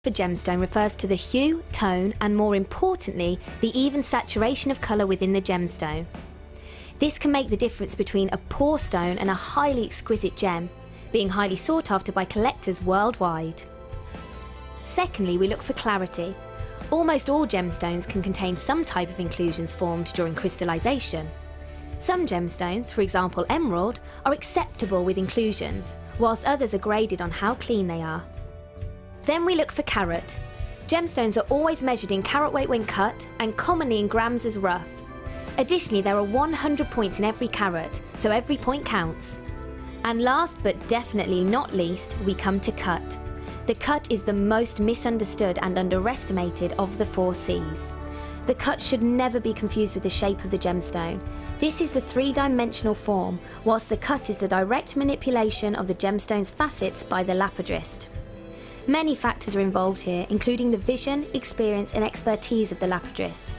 For gemstone refers to the hue, tone, and more importantly, the even saturation of colour within the gemstone. This can make the difference between a poor stone and a highly exquisite gem, being highly sought after by collectors worldwide. Secondly, we look for clarity. Almost all gemstones can contain some type of inclusions formed during crystallization. Some gemstones, for example emerald, are acceptable with inclusions, whilst others are graded on how clean they are. Then we look for carat. Gemstones are always measured in carat weight when cut and commonly in grams as rough. Additionally, there are 100 points in every carat, so every point counts. And last but definitely not least, we come to cut. The cut is the most misunderstood and underestimated of the 4 C's. The cut should never be confused with the shape of the gemstone. This is the 3-dimensional form, whilst the cut is the direct manipulation of the gemstone's facets by the lapidrist. Many factors are involved here, including the vision, experience and expertise of the lapidrist.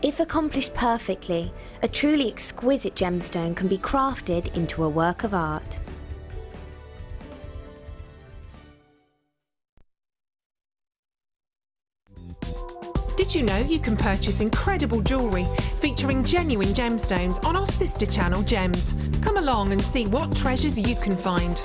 If accomplished perfectly, a truly exquisite gemstone can be crafted into a work of art. Did you know you can purchase incredible jewellery featuring genuine gemstones on our sister channel Gems? Come along and see what treasures you can find.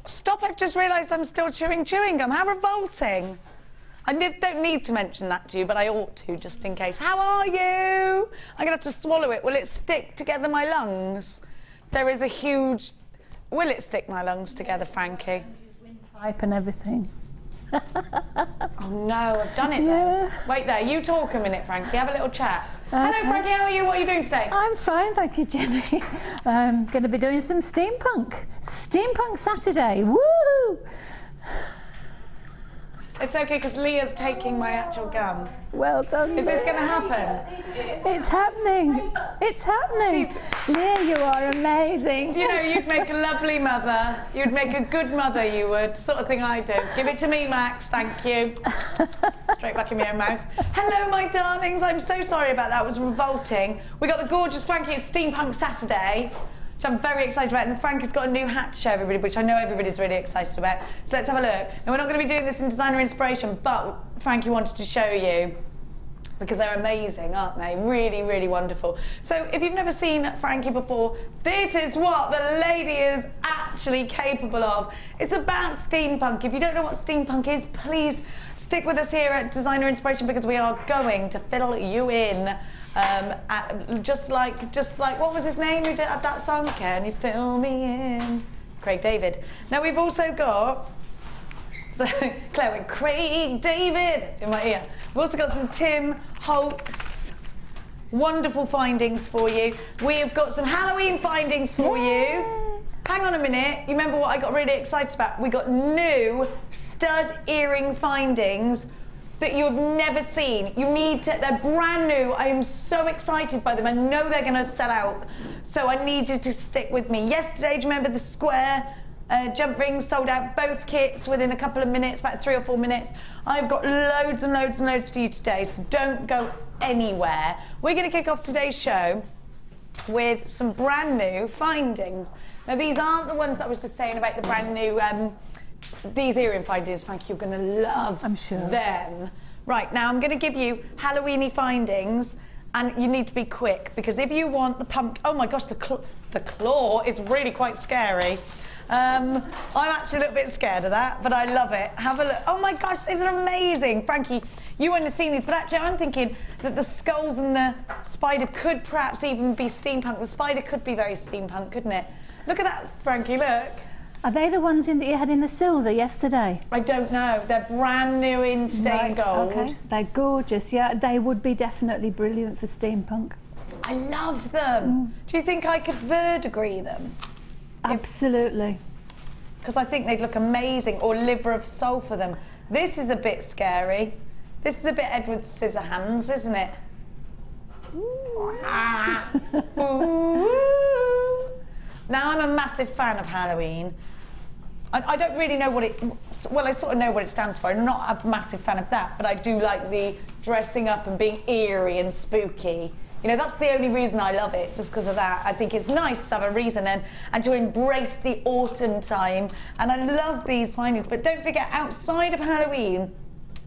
Stop, I've just realised I'm still chewing gum. How revolting. I don't need to mention that to you, but I ought to, just in case. How are you? I'm going to have to swallow it. Will it stick together my lungs? There is a huge... Will it stick my lungs together, Frankie? Pipe and everything. Oh no, I've done it then. Wait there, you talk a minute, Frankie. Have a little chat. Hello, Frankie, how are you? What are you doing today? I'm fine, thank you, Jenny. I'm going to be doing some steampunk. Steampunk Saturday, woo! It's okay, because Leah's taking my actual gum. Well done. Is this going to happen? It's happening. It's happening. Leah, you are amazing. Do you know, you'd make a lovely mother. You'd make a good mother, you would. Sort of thing I do. Give it to me, Max. Thank you. Straight back in my own mouth. Hello, my darlings. I'm so sorry about that. It was revolting. We got the gorgeous Frankie at Steampunk Saturday, which I'm very excited about, and Frankie's got a new hat to show everybody, which I know everybody's really excited about. So let's have a look. Now, we're not going to be doing this in designer inspiration, but Frankie wanted to show you, because they're amazing, aren't they? Really, really wonderful. So if you've never seen Frankie before, this is what the lady is actually capable of. It's about steampunk. If you don't know what steampunk is, please stick with us here at Designer Inspiration, because we are going to fill you in. Just like, what was his name who did that song? Can you fill me in? Craig David. Now we've also got, so Claire went, Craig David in my ear. We've also got some Tim Holtz wonderful findings for you. We have got some Halloween findings for you. Hang on a minute, you remember what I got really excited about? We got new stud earring findings that you have never seen. You need to, they're brand new. I am so excited by them. I know they're gonna sell out. So I need you to stick with me. Yesterday, do you remember the square jump rings sold out both kits within a couple of minutes, about 3 or 4 minutes? I've got loads and loads and loads for you today, so don't go anywhere. We're gonna kick off today's show with some brand new findings. Now these aren't the ones that I was just saying about the brand new, these earring findings, Frankie, you're gonna love I'm sure. them. Right, now I'm gonna give you Halloweeny findings and you need to be quick because if you want the pumpkin, oh my gosh, the claw is really quite scary. I'm actually a little bit scared of that, but I love it. Have a look. Oh my gosh, these are amazing. Frankie, you wouldn't have seen these, but actually I'm thinking that the skulls and the spider could perhaps even be steampunk. The spider could be very steampunk, couldn't it? Look at that, Frankie, look. Are they the ones that you had in the silver yesterday? I don't know. They're brand new in today in gold. Okay, they're gorgeous, yeah. They would be definitely brilliant for steampunk. I love them. Do you think I could verdigris them? Absolutely. Because I think they'd look amazing, or liver of soul for them. This is a bit scary. This is a bit Edward Scissorhands, isn't it? Ooh. Ah. Ooh. Now, I'm a massive fan of Halloween. I don't really know what it... Well, I sort of know what it stands for. I'm not a massive fan of that, but I do like the dressing up and being eerie and spooky. You know, that's the only reason I love it, just because of that. I think it's nice to have a reason and to embrace the autumn time. And I love these findings. But don't forget, outside of Halloween,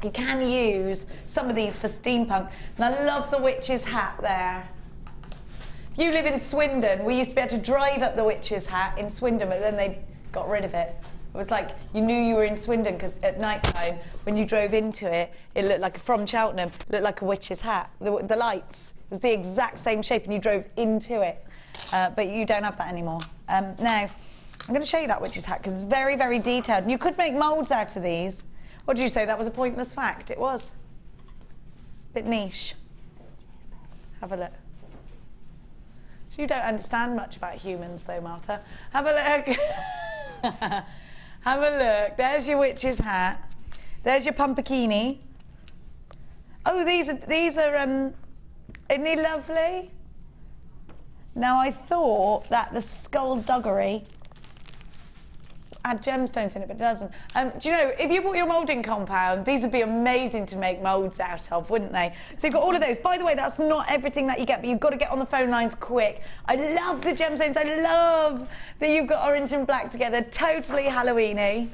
you can use some of these for steampunk. And I love the witch's hat there. If you live in Swindon, we used to be able to drive up the witch's hat in Swindon, but then they got rid of it. It was like you knew you were in Swindon because at night time, when you drove into it, it looked like, from Cheltenham, it looked like a witch's hat. The lights, it was the exact same shape and you drove into it. But you don't have that anymore. Now, I'm going to show you that witch's hat because it's very, very detailed. And you could make moulds out of these. What did you say? That was a pointless fact? It was. Bit niche. Have a look. You don't understand much about humans though, Martha. Have a look. Have a look. There's your witch's hat. There's your pumpakini. Oh, these are isn't he lovely? Now I thought that the skullduggery had gemstones in it, but it doesn't. Do you know, if you bought your moulding compound, these would be amazing to make moulds out of, wouldn't they? So you've got all of those. By the way, that's not everything that you get, but you've got to get on the phone lines quick. I love the gemstones. I love that you've got orange and black together. Totally Halloweeny.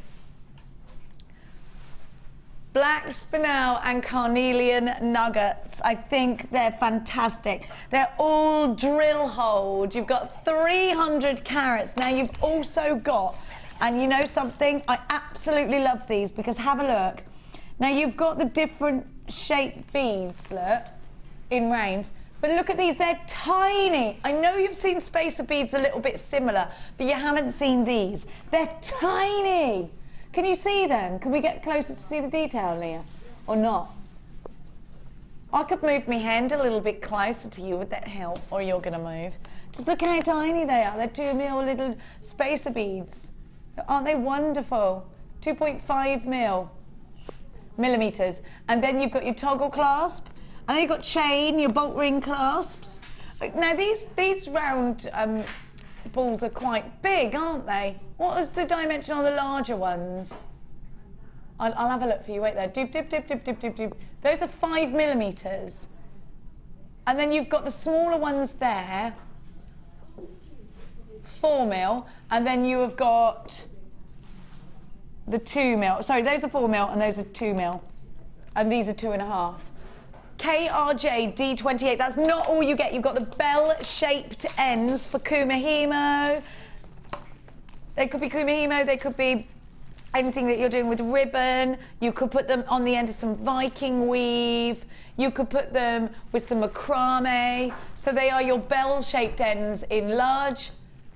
Black spinel and carnelian nuggets. I think they're fantastic. They're all drill holed. You've got 300 carats. Now you've also got... And you know something? I absolutely love these because have a look. Now you've got the different shaped beads, look, in rounds. But look at these, they're tiny. I know you've seen spacer beads a little bit similar, but you haven't seen these. They're tiny. Can you see them? Can we get closer to see the detail, Leah? Or not? I could move my hand a little bit closer to you. Would that help? Or you're gonna move? Just look how tiny they are. They're 2 mil little spacer beads. Aren't they wonderful? 2.5 millimeters. And then you've got your toggle clasp. And then you've got chain, your bolt ring clasps. Now these round balls are quite big, aren't they? What is the dimension on the larger ones? I'll have a look for you. Wait there. Doop, doop, doop, doop, doop, doop, doop. Those are 5 millimeters. And then you've got the smaller ones there. 4 mil, and then you have got the 2 mil. Sorry, those are 4 mil, and those are 2 mil, and these are 2.5. KRJ D28. That's not all you get. You've got the bell-shaped ends for kumihimo. They could be kumihimo. They could be anything that you're doing with ribbon. You could put them on the end of some Viking weave. You could put them with some macrame. So they are your bell-shaped ends in large,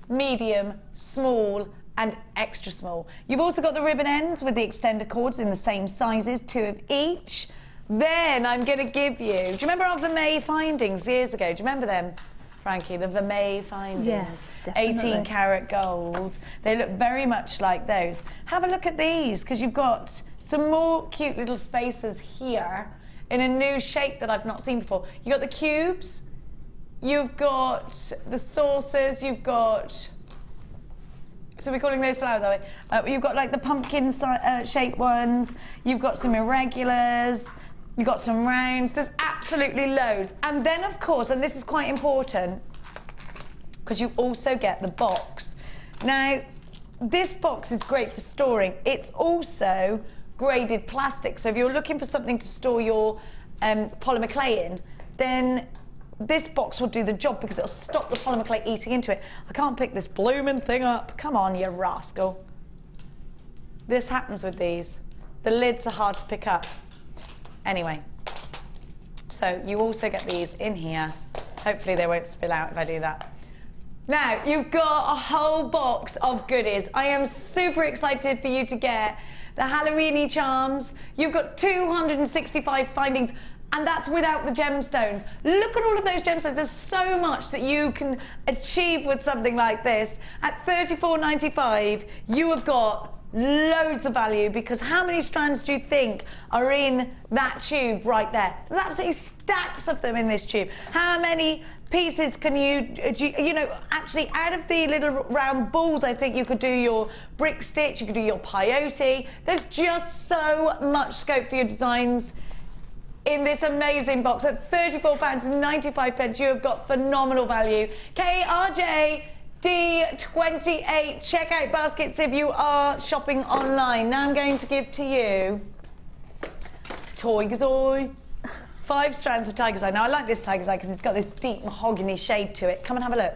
medium, small, and extra small. You've also got the ribbon ends with the extender cords in the same sizes, 2 of each. Then I'm going to give you, do you remember our Vermeil findings years ago? Do you remember them, Frankie? The Vermeil findings. Yes, definitely. 18 karat gold. They look very much like those. Have a look at these, because you've got some more cute little spaces here in a new shape that I've not seen before. You've got the cubes, you've got the saucers, you've got... So we're calling those flowers, are we? You've got like the pumpkin shaped ones, you've got some irregulars, you've got some rounds, there's absolutely loads. And then of course, and this is quite important, because you also get the box. Now, this box is great for storing. It's also graded plastic, so if you're looking for something to store your polymer clay in, then this box will do the job because it'll stop the polymer clay eating into it. I can't pick this blooming thing up. Come on, you rascal. This happens with these. The lids are hard to pick up. Anyway, so you also get these in here. Hopefully they won't spill out if I do that. Now, you've got a whole box of goodies. I am super excited for you to get the Halloween-y charms. You've got 265 findings. And that's without the gemstones. Look at all of those gemstones. There's so much that you can achieve with something like this. At $34.95, you have got loads of value, because how many strands do you think are in that tube right there? There's absolutely stacks of them in this tube. How many pieces can you know, actually out of the little round balls, I think you could do your brick stitch, you could do your peyote. There's just so much scope for your designs in this amazing box. At £34.95, you have got phenomenal value. KRJ D28 checkout baskets if you are shopping online. Now I'm going to give to you Tiger's Eye. 5 strands of Tiger's Eye. Now I like this Tiger's Eye because it's got this deep mahogany shade to it. Come and have a look.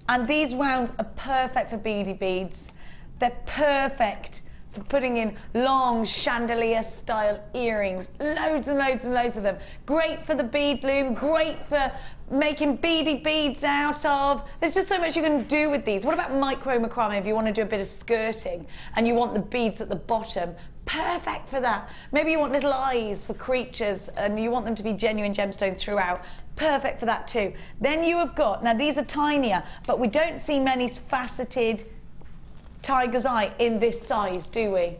And these rounds are perfect for beady beads. They're perfect for putting in long chandelier-style earrings. Loads and loads and loads of them. Great for the bead loom, great for making beady beads out of. There's just so much you can do with these. What about micro macrame if you want to do a bit of skirting and you want the beads at the bottom? Perfect for that. Maybe you want little eyes for creatures and you want them to be genuine gemstones throughout. Perfect for that too. Then you have got, now these are tinier, but we don't see many faceted Tiger's Eye in this size, do we?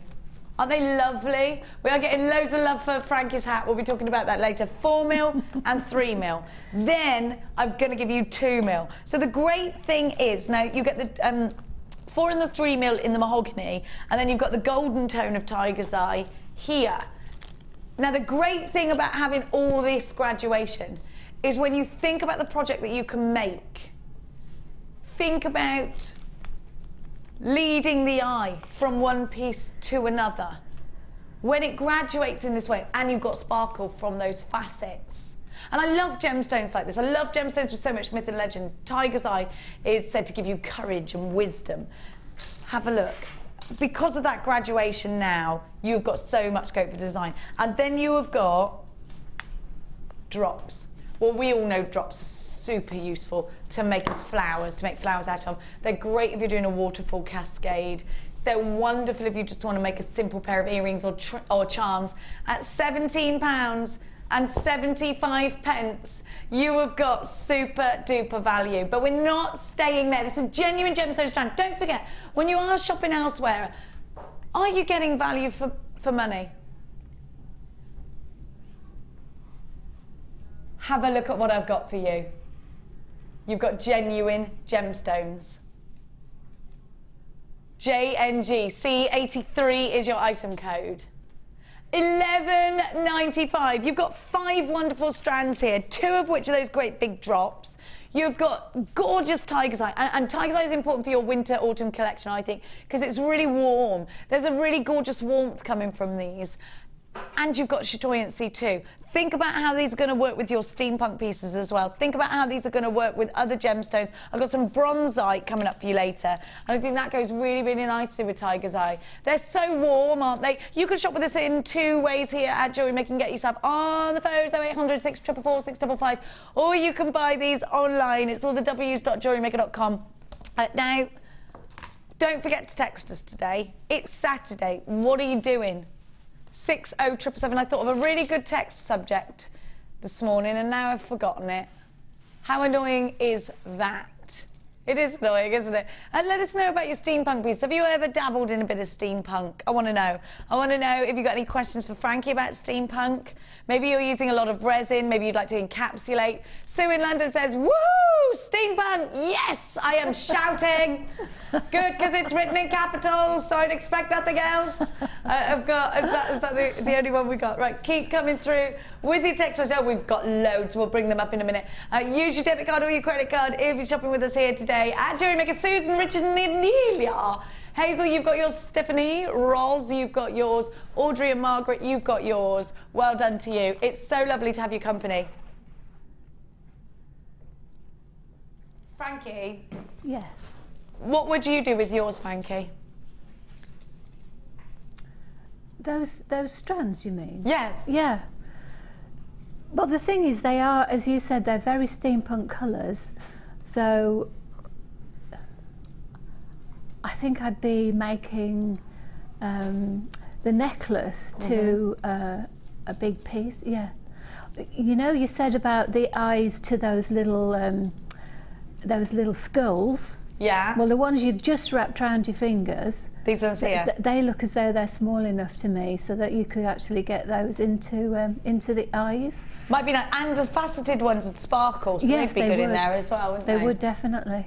Aren't they lovely? We are getting loads of love for Frankie's hat. We'll be talking about that later. 4mm and 3mm. Then I'm going to give you 2mm. So the great thing is, now you get the 4 and the 3mm in the mahogany, and then you've got the golden tone of Tiger's Eye here. Now the great thing about having all this graduation is when you think about the project that you can make, think about leading the eye from one piece to another. When it graduates in this way, and you've got sparkle from those facets. And I love gemstones like this. I love gemstones with so much myth and legend. Tiger's Eye is said to give you courage and wisdom. Have a look. Because of that graduation now, you've got so much scope for design. And then you have got drops. Well, we all know drops are super useful to make us flowers, to make flowers out of. They're great if you're doing a waterfall cascade. They're wonderful if you just want to make a simple pair of earrings or charms. At £17.75, you have got super duper value. But we're not staying there. This is a genuine gemstone strand. Don't forget, when you are shopping elsewhere, are you getting value for money? Have a look at what I've got for you. You've got genuine gemstones. JNG, C83 is your item code. $11.95. You've got 5 wonderful strands here, 2 of which are those great big drops. You've got gorgeous Tiger's Eye, and Tiger's Eye is important for your winter-autumn collection, I think, because it's really warm. There's a really gorgeous warmth coming from these. And you've got chatoyancy too. Think about how these are going to work with your steampunk pieces as well. Think about how these are going to work with other gemstones. I've got some bronzite coming up for you later. And I think that goes really, really nicely with Tiger's Eye. They're so warm, aren't they? You can shop with us in 2 ways here at JewelleryMaker and get yourself on the phones, 0800 644 655, or you can buy these online. It's all the w's.jewellerymaker.com. Now, don't forget to text us today. It's Saturday. What are you doing? 60777. I thought of a really good text subject this morning and now I've forgotten it. How annoying is that? It is annoying, isn't it? And let us know about your steampunk piece. Have you ever dabbled in a bit of steampunk? I want to know. I want to know if you've got any questions for Frankie about steampunk. Maybe you're using a lot of resin. Maybe you'd like to encapsulate. Sue in London says, woo, steampunk. Yes, I am shouting. Good, because it's written in capitals, so I'd expect nothing else. I've got, is that the only one we got? Right, keep coming through with your text message. Oh, we've got loads. We'll bring them up in a minute. Use your debit card or your credit card if you're shopping with us here today. At JewelleryMaker, Susan, Richard, and Amelia. Hazel, you've got yours. Stephanie, Roz, you've got yours. Audrey and Margaret, you've got yours. Well done to you. It's so lovely to have your company. Frankie? Yes. What would you do with yours, Frankie? Those strands, you mean? Yeah. Yeah. Well, the thing is, they are, as you said, they're very steampunk colours. So I think I'd be making the necklace to a big piece. Yeah. You know, you said about the eyes to those little skulls. Yeah. Well, the ones you've just wrapped around your fingers. These ones here. They look as though they're small enough to me, so that you could actually get those into the eyes. Might be nice. And the faceted ones would sparkle, so yes, they'd be good would. in there as well, wouldn't they? They would, definitely.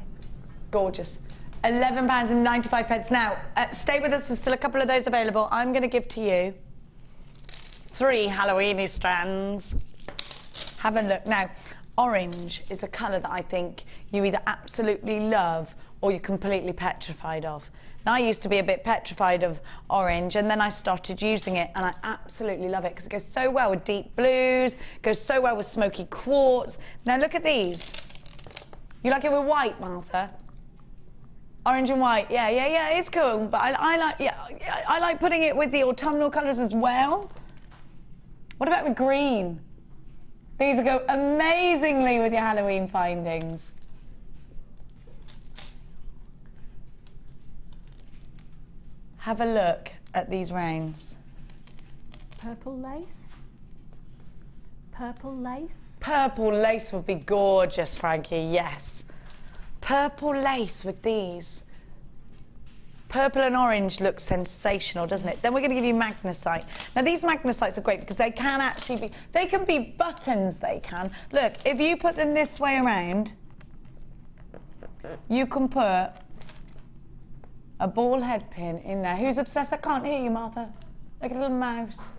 Gorgeous. £11.95. Now, stay with us. There's still a couple of those available. I'm going to give to you 3 Halloweeny strands. Have a look. Now, orange is a colour that I think you either absolutely love or you're completely petrified of. Now, I used to be a bit petrified of orange, and then I started using it, and I absolutely love it because it goes so well with deep blues, goes so well with smoky quartz. Now, look at these. You like it with white, Martha? Orange and white, yeah, it's cool. But I like putting it with the autumnal colours as well. What about with green? These will go amazingly with your Halloween findings. Have a look at these rounds. Purple lace? Purple lace? Purple lace would be gorgeous, Frankie, yes. Purple lace with these. Purple and orange looks sensational, doesn't it? Then we're going to give you magnesite. Now, these magnesites are great because they can actually be, they can be buttons, they can. Look, if you put them this way around, you can put a ball head pin in there. Who's obsessed? I can't hear you, Martha. Like a little mouse.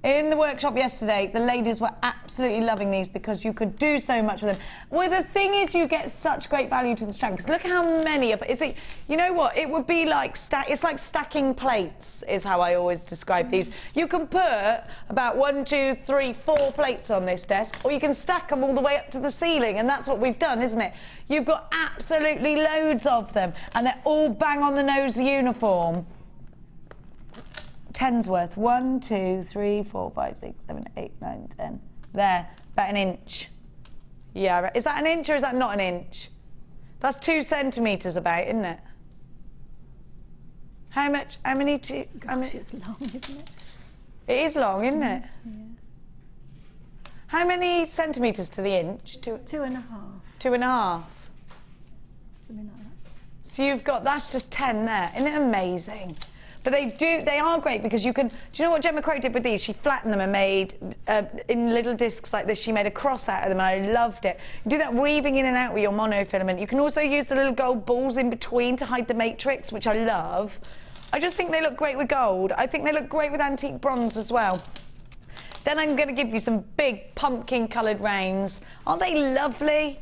In the workshop yesterday, the ladies were absolutely loving these because you could do so much with them. Well, the thing is, you get such great value to the strand because look how many. Is it? You know what? It would be like it's like stacking plates, is how I always describe these. You can put about 1, 2, 3, 4 plates on this desk, or you can stack them all the way up to the ceiling, and that's what we've done, isn't it? You've got absolutely loads of them, and they're all bang on the nose uniform. 10's worth. 1, 2, 3, 4, 5, 6, 7, 8, 9, 10. There, about an inch. Yeah, right. Is that an inch or is that not an inch? That's 2 centimetres about, isn't it? How much? How many? It's long, isn't it? It is long, isn't it? Yeah. How many centimetres to the inch? 2.5. 2.5. Something like that. So you've got, that's just 10 there. Isn't it amazing? But they are great because you can, do you know what Gemma Crow did with these? She flattened them and made, in little discs like this, she made a cross out of them and I loved it. You do that weaving in and out with your monofilament. You can also use the little gold balls in between to hide the matrix, which I love. I just think they look great with gold. I think they look great with antique bronze as well. Then I'm going to give you some big pumpkin-coloured rounds. Aren't they lovely?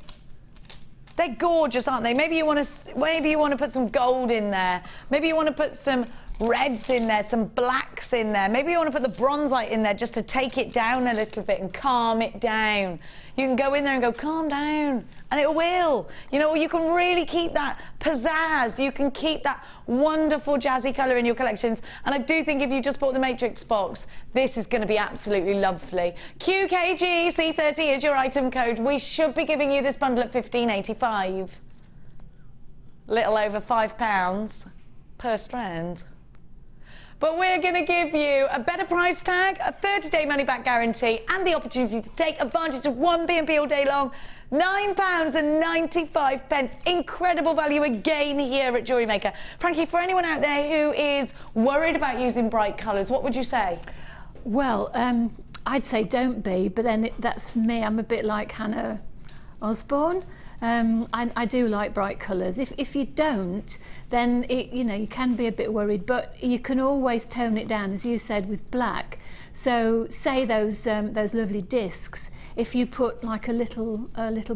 They're gorgeous, aren't they? Maybe you want to put some gold in there. Maybe you want to put some reds in there, some blacks in there. Maybe you want to put the bronzite in there just to take it down a little bit and calm it down. You can go in there and go, calm down, and it will. You know, you can really keep that pizzazz. You can keep that wonderful jazzy colour in your collections. And I do think if you just bought the Matrix box, this is going to be absolutely lovely. QKGC30 is your item code. We should be giving you this bundle at £15.85. Little over £5 per strand. but we're going to give you a better price tag, a 30-day money-back guarantee, and the opportunity to take advantage of one B&B all day long. £9.95. Incredible value again here at JewelleryMaker. Frankie, for anyone out there who is worried about using bright colours, what would you say? Well, I'd say don't be, but then that's me. I'm a bit like Hannah Osborne. I do like bright colours. If you don't, then you can be a bit worried, but you can always tone it down, as you said, with black. So say those lovely discs, if you put like a little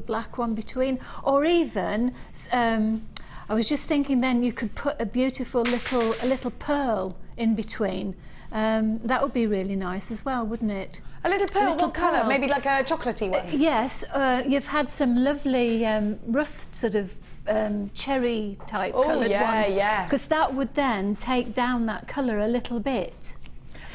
black one between, or even I was just thinking then you could put a beautiful little pearl in between. That would be really nice as well, wouldn't it? A little pearl, what colour? Maybe like a chocolatey one? Yes, you've had some lovely rust sort of cherry type coloured ones. Yeah. Because that would then take down that colour a little bit.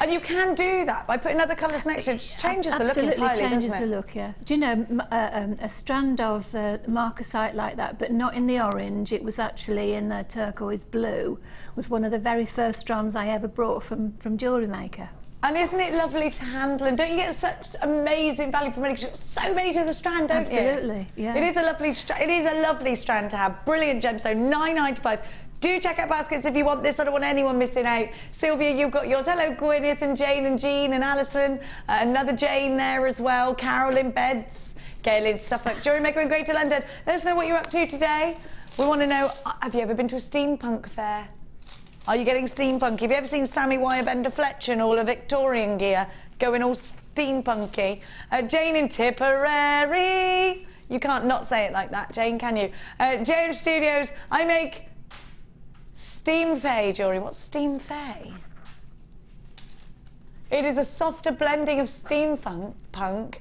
And you can do that by putting other colours next to it. It just changes the look entirely, doesn't it? Absolutely changes the look, yeah. Do you know, a strand of Magnesite like that, but not in the orange, it was actually in the turquoise blue, was one of the very first strands I ever brought from JewelleryMaker. And isn't it lovely to handle? And don't you get such amazing value for money? Because you've got so many to the strand, don't you? Absolutely, yeah. It is a lovely strand to have. Brilliant gemstone, £9.95. Do check out baskets if you want this. I don't want anyone missing out. Sylvia, you've got yours. Hello, Gwyneth and Jane and Jean and Alison. Another Jane there as well. Carol in Beds. Gail in Suffolk. JewelleryMaker in Greater London. Let us know what you're up to today. We want to know, have you ever been to a steampunk fair? Are you getting steampunk? Have you ever seen Sammy Wirebender Fletcher in all her Victorian gear going all steampunky? Jane in Tipperary. You can't not say it like that, Jane, can you? Jane Studios, I make Steam Fay jewellery. What's Steam Fay? It is a softer blending of steampunk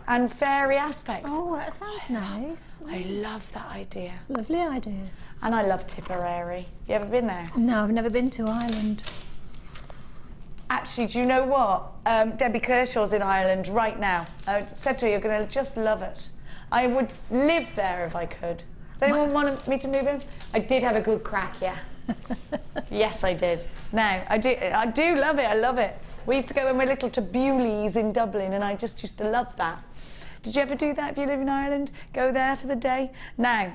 and fairy aspects. Oh, that sounds nice. I love that idea. Lovely idea. And I love Tipperary. You ever been there? No, I've never been to Ireland. Actually, do you know what? Debbie Kershaw's in Ireland right now. I said to her, you're going to just love it. I would live there if I could. Does anyone want me to move in? I did have a good crack, yeah. Yes, I did. No, I do love it. I love it. We used to go when we were little to Bewley's in Dublin, and I just used to love that. Did you ever do that if you live in Ireland? Go there for the day? Now,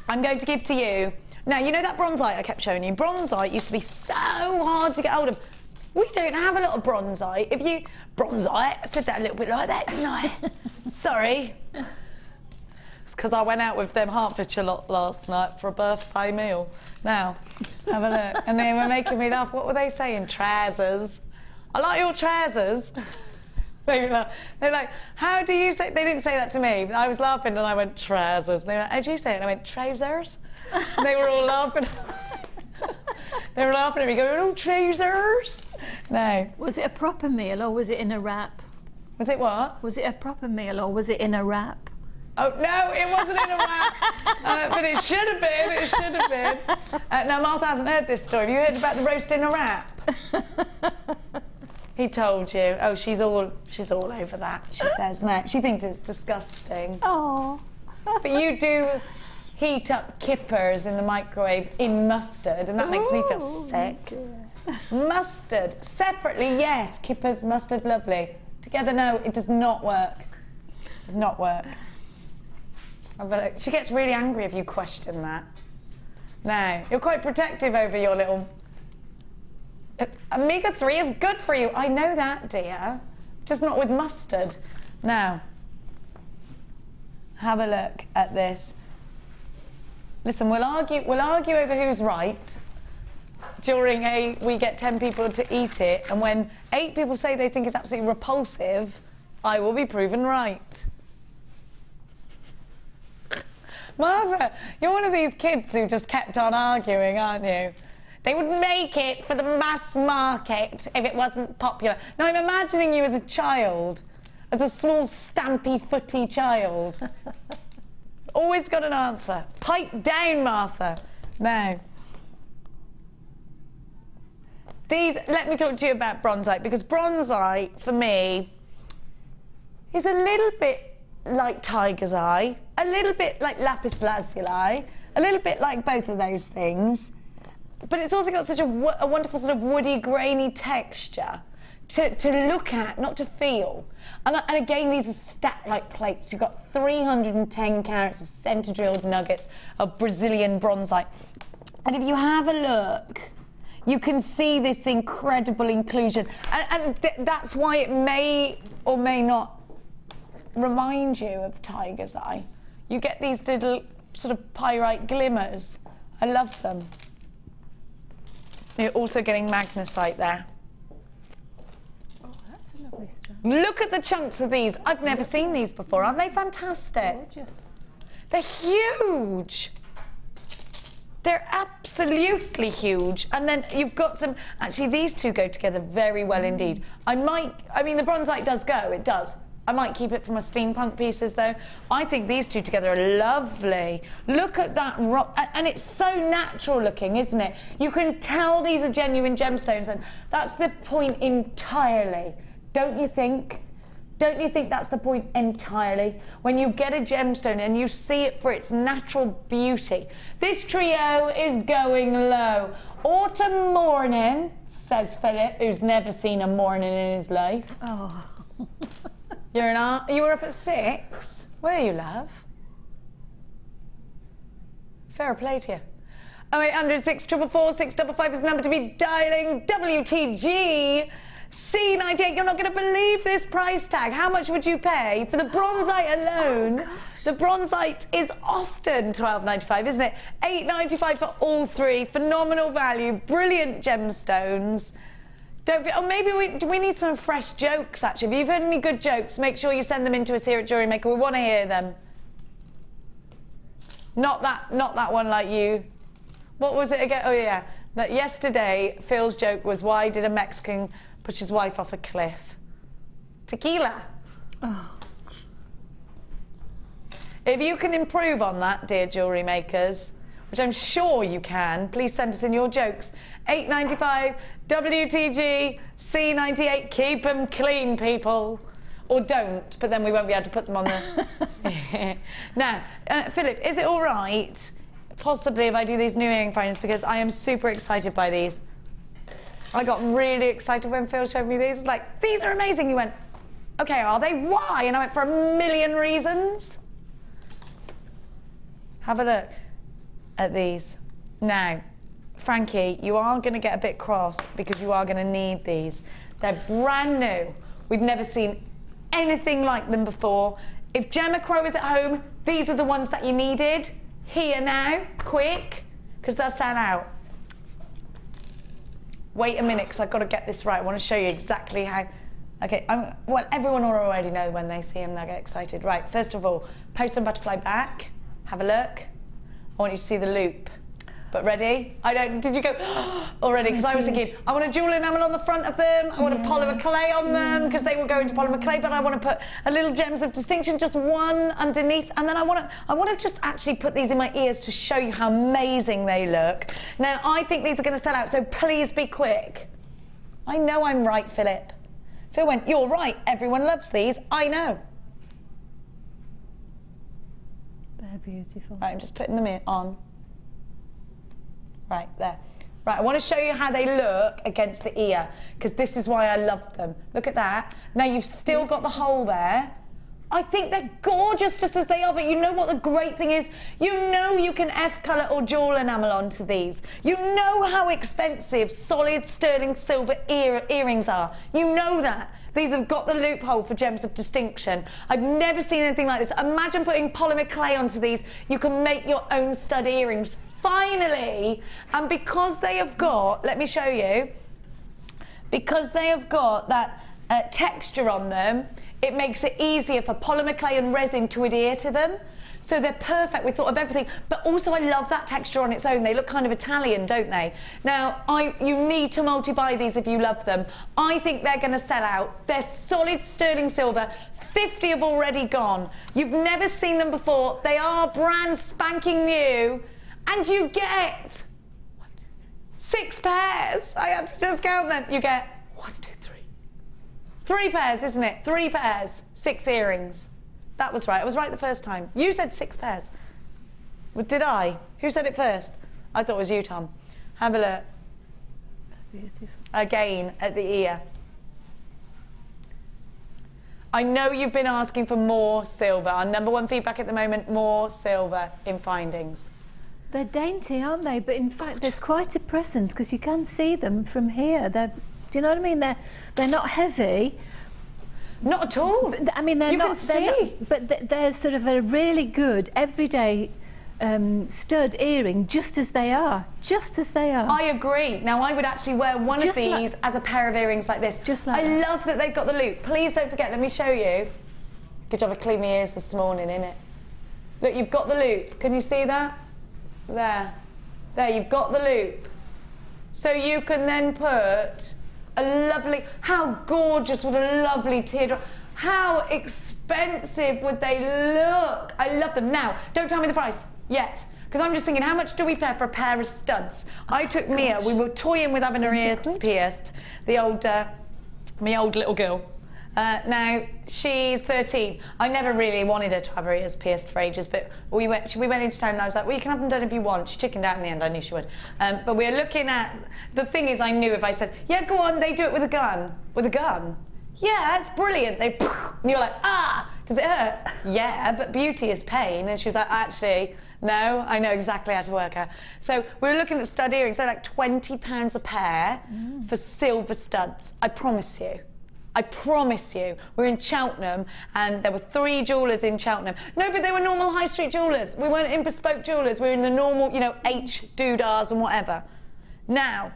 I'm going to give to you. Now, you know that bronzite I kept showing you? Bronzite used to be so hard to get hold of. We don't have a lot of bronzite. If you... Bronzite? I said that a little bit like that, didn't I? Sorry. Because I went out with them Hertfordshire lot last night for a birthday meal. Now, have a look. And they were making me laugh. What were they saying? Trousers. I like your trousers. They were like, how do you say... They didn't say that to me. I was laughing and I went, trousers. They were like, how do you say it? And I went, trousers. And they were all laughing. They were laughing at me, going, oh, trousers. No. Was it a proper meal or was it in a wrap? Was it what? Was it a proper meal or was it in a wrap? Oh, no, it wasn't in a wrap. But it should have been, it should have been. Now, Martha hasn't heard this story. Have you heard about the roast in a wrap? He told you. Oh, she's all over that, she says. No, she thinks it's disgusting. Oh. But you do heat up kippers in the microwave in mustard, and that makes me feel sick. Mustard. Separately, yes. Kippers, mustard, lovely. Together, no, it does not work. It does not work. She gets really angry if you question that. No, you're quite protective over your little... Omega-3 is good for you. I know that, dear. Just not with mustard. Now, have a look at this. Listen, we'll argue over who's right. During we get 10 people to eat it, and when 8 people say they think it's absolutely repulsive, I will be proven right. Martha, you're one of these kids who just kept on arguing, aren't you? They would make it for the mass market if it wasn't popular. Now, I'm imagining you as a child, as a small, stampy, footy child. Always got an answer. Pipe down, Martha. Now, let me talk to you about bronzite, because bronzite, for me, is a little bit like tiger's eye, a little bit like lapis lazuli, a little bit like both of those things. but it's also got such a wonderful sort of woody, grainy texture to look at, not to feel. And again, these are stacked like plates. You've got 310 carats of centre-drilled nuggets of Brazilian bronzite. And if you have a look, you can see this incredible inclusion. And that's why it may or may not remind you of tiger's eye. You get these little sort of pyrite glimmers. I love them. You're also getting magnesite there. Oh, that's a lovely stone. Look at the chunks of these. I've never seen these before. Aren't they fantastic? Gorgeous. They're huge. They're absolutely huge. And then you've got some, actually these two go together very well indeed. I mean the bronzite does go, it does. I might keep it for my steampunk pieces though. I think these two together are lovely. Look at that rock, and it's so natural looking, isn't it? You can tell these are genuine gemstones, and that's the point entirely, don't you think? Don't you think that's the point entirely? When you get a gemstone and you see it for its natural beauty. This trio is going low. Autumn morning, says Philip, who's never seen a morning in his life. Oh. You were up at 6? Were you, love? Fair play to you. 0800 644 655 is the number to be dialing. WTG C98. You're not going to believe this price tag. How much would you pay for the bronzite alone? Oh, the bronzite is often £12.95, isn't it? £8.95 for all three. Phenomenal value. Brilliant gemstones. Oh, maybe we need some fresh jokes, actually. If you've heard any good jokes, make sure you send them in to us here at JewelleryMaker. We want to hear them. Not that one like you. What was it again? Oh, yeah. That yesterday, Phil's joke was, why did a Mexican push his wife off a cliff? Tequila. Oh. If you can improve on that, dear jewellery makers, which I'm sure you can, please send us in your jokes. £8.95, WTG, C98, keep them clean, people. Or don't, but then we won't be able to put them on the... Now, Philip, is it all right, possibly, if I do these new earring findings, because I am super excited by these. I got really excited when Phil showed me these. Like, these are amazing. He went, okay, are they? Why? And I went, for a million reasons. Have a look at these. Now, Frankie, you are going to get a bit cross because you are going to need these. They're brand new. We've never seen anything like them before. If Gemma Crow is at home, these are the ones that you needed. Here now, quick, because they'll sell out. Wait a minute, because I've got to get this right. I want to show you exactly how. Okay, well, everyone will already know when they see them, they'll get excited. Right, first of all, post and butterfly back. Have a look. I want you to see the loop. But ready? Did you go already? Because I was thinking, I want a jewel enamel on the front of them. I want a polymer clay on them because they will go into polymer clay. But I want to put a little gems of distinction, just one underneath. And then I want to just actually put these in my ears to show you how amazing they look. Now, I think these are going to sell out, so please be quick. I know I'm right, Philip. Phil went, you're right. Everyone loves these. I know. They're beautiful. Right, I'm just putting them on. Right, there. Right, I want to show you how they look against the ear, because this is why I love them. Look at that. Now, you've still got the hole there. I think they're gorgeous just as they are, but you know what the great thing is? You know you can F-colour or jewel enamel onto these. You know how expensive solid sterling silver earrings are. You know that. These have got the loophole for gems of distinction. I've never seen anything like this. Imagine putting polymer clay onto these. You can make your own stud earrings. Finally, and because they have got, let me show you, because they have got that texture on them, it makes it easier for polymer clay and resin to adhere to them. So they're perfect. We thought of everything. But also I love that texture on its own. They look kind of Italian, don't they? Now, you need to multi-buy these if you love them. I think they're going to sell out. They're solid sterling silver. 50 have already gone. You've never seen them before. They are brand spanking new. And you get 6 pairs. I had to just count them. You get 1, 2, 3. 3 pairs, isn't it? 3 pairs, 6 earrings. That was right. I was right the first time. You said 6 pairs. Well, did I? Who said it first? I thought it was you, Tom. Have a look. Beautiful. Again, at the ear. I know you've been asking for more silver. Our #1 feedback at the moment, more silver in findings. They're dainty, aren't they? But in fact, there's quite a presence because you can see them from here. Do you know what I mean? They're not heavy. Not at all. But, I mean, they're you not. Can see. But they're sort of a really good everyday stud earring, just as they are. Just as they are. I agree. Now, I would actually wear one of these as a pair of earrings like this. Just like I love that they've got the loop. Please don't forget. Let me show you. Good job. I cleaned my ears this morning, innit? Look, you've got the loop. Can you see that? There. There. You've got the loop. So you can then put a lovely. How gorgeous would a lovely teardrop? How expensive would they look? I love them. Now, don't tell me the price yet, because I'm just thinking, how much do we pay for a pair of studs? I took Mia, we were toying with having her ears pierced, the old, my old little girl. Now, she's 13. I never really wanted her to have her ears pierced for ages, but we went into town and I was like, well, you can have them done if you want. She chickened out in the end, I knew she would. But we're looking at, the thing is, I knew if I said, yeah, go on, they do it with a gun. With a gun? Yeah, it's brilliant. They, and you're like, ah, does it hurt? Yeah, but beauty is pain. And she was like, actually, no, I know exactly how to work her. So we were looking at stud earrings. They're like £20 a pair for silver studs. I promise you. I promise you. We're in Cheltenham, and there were 3 jewellers in Cheltenham. No, but they were normal high street jewellers. We weren't in bespoke jewellers. We were in the normal, you know, H doodahs and whatever. Now,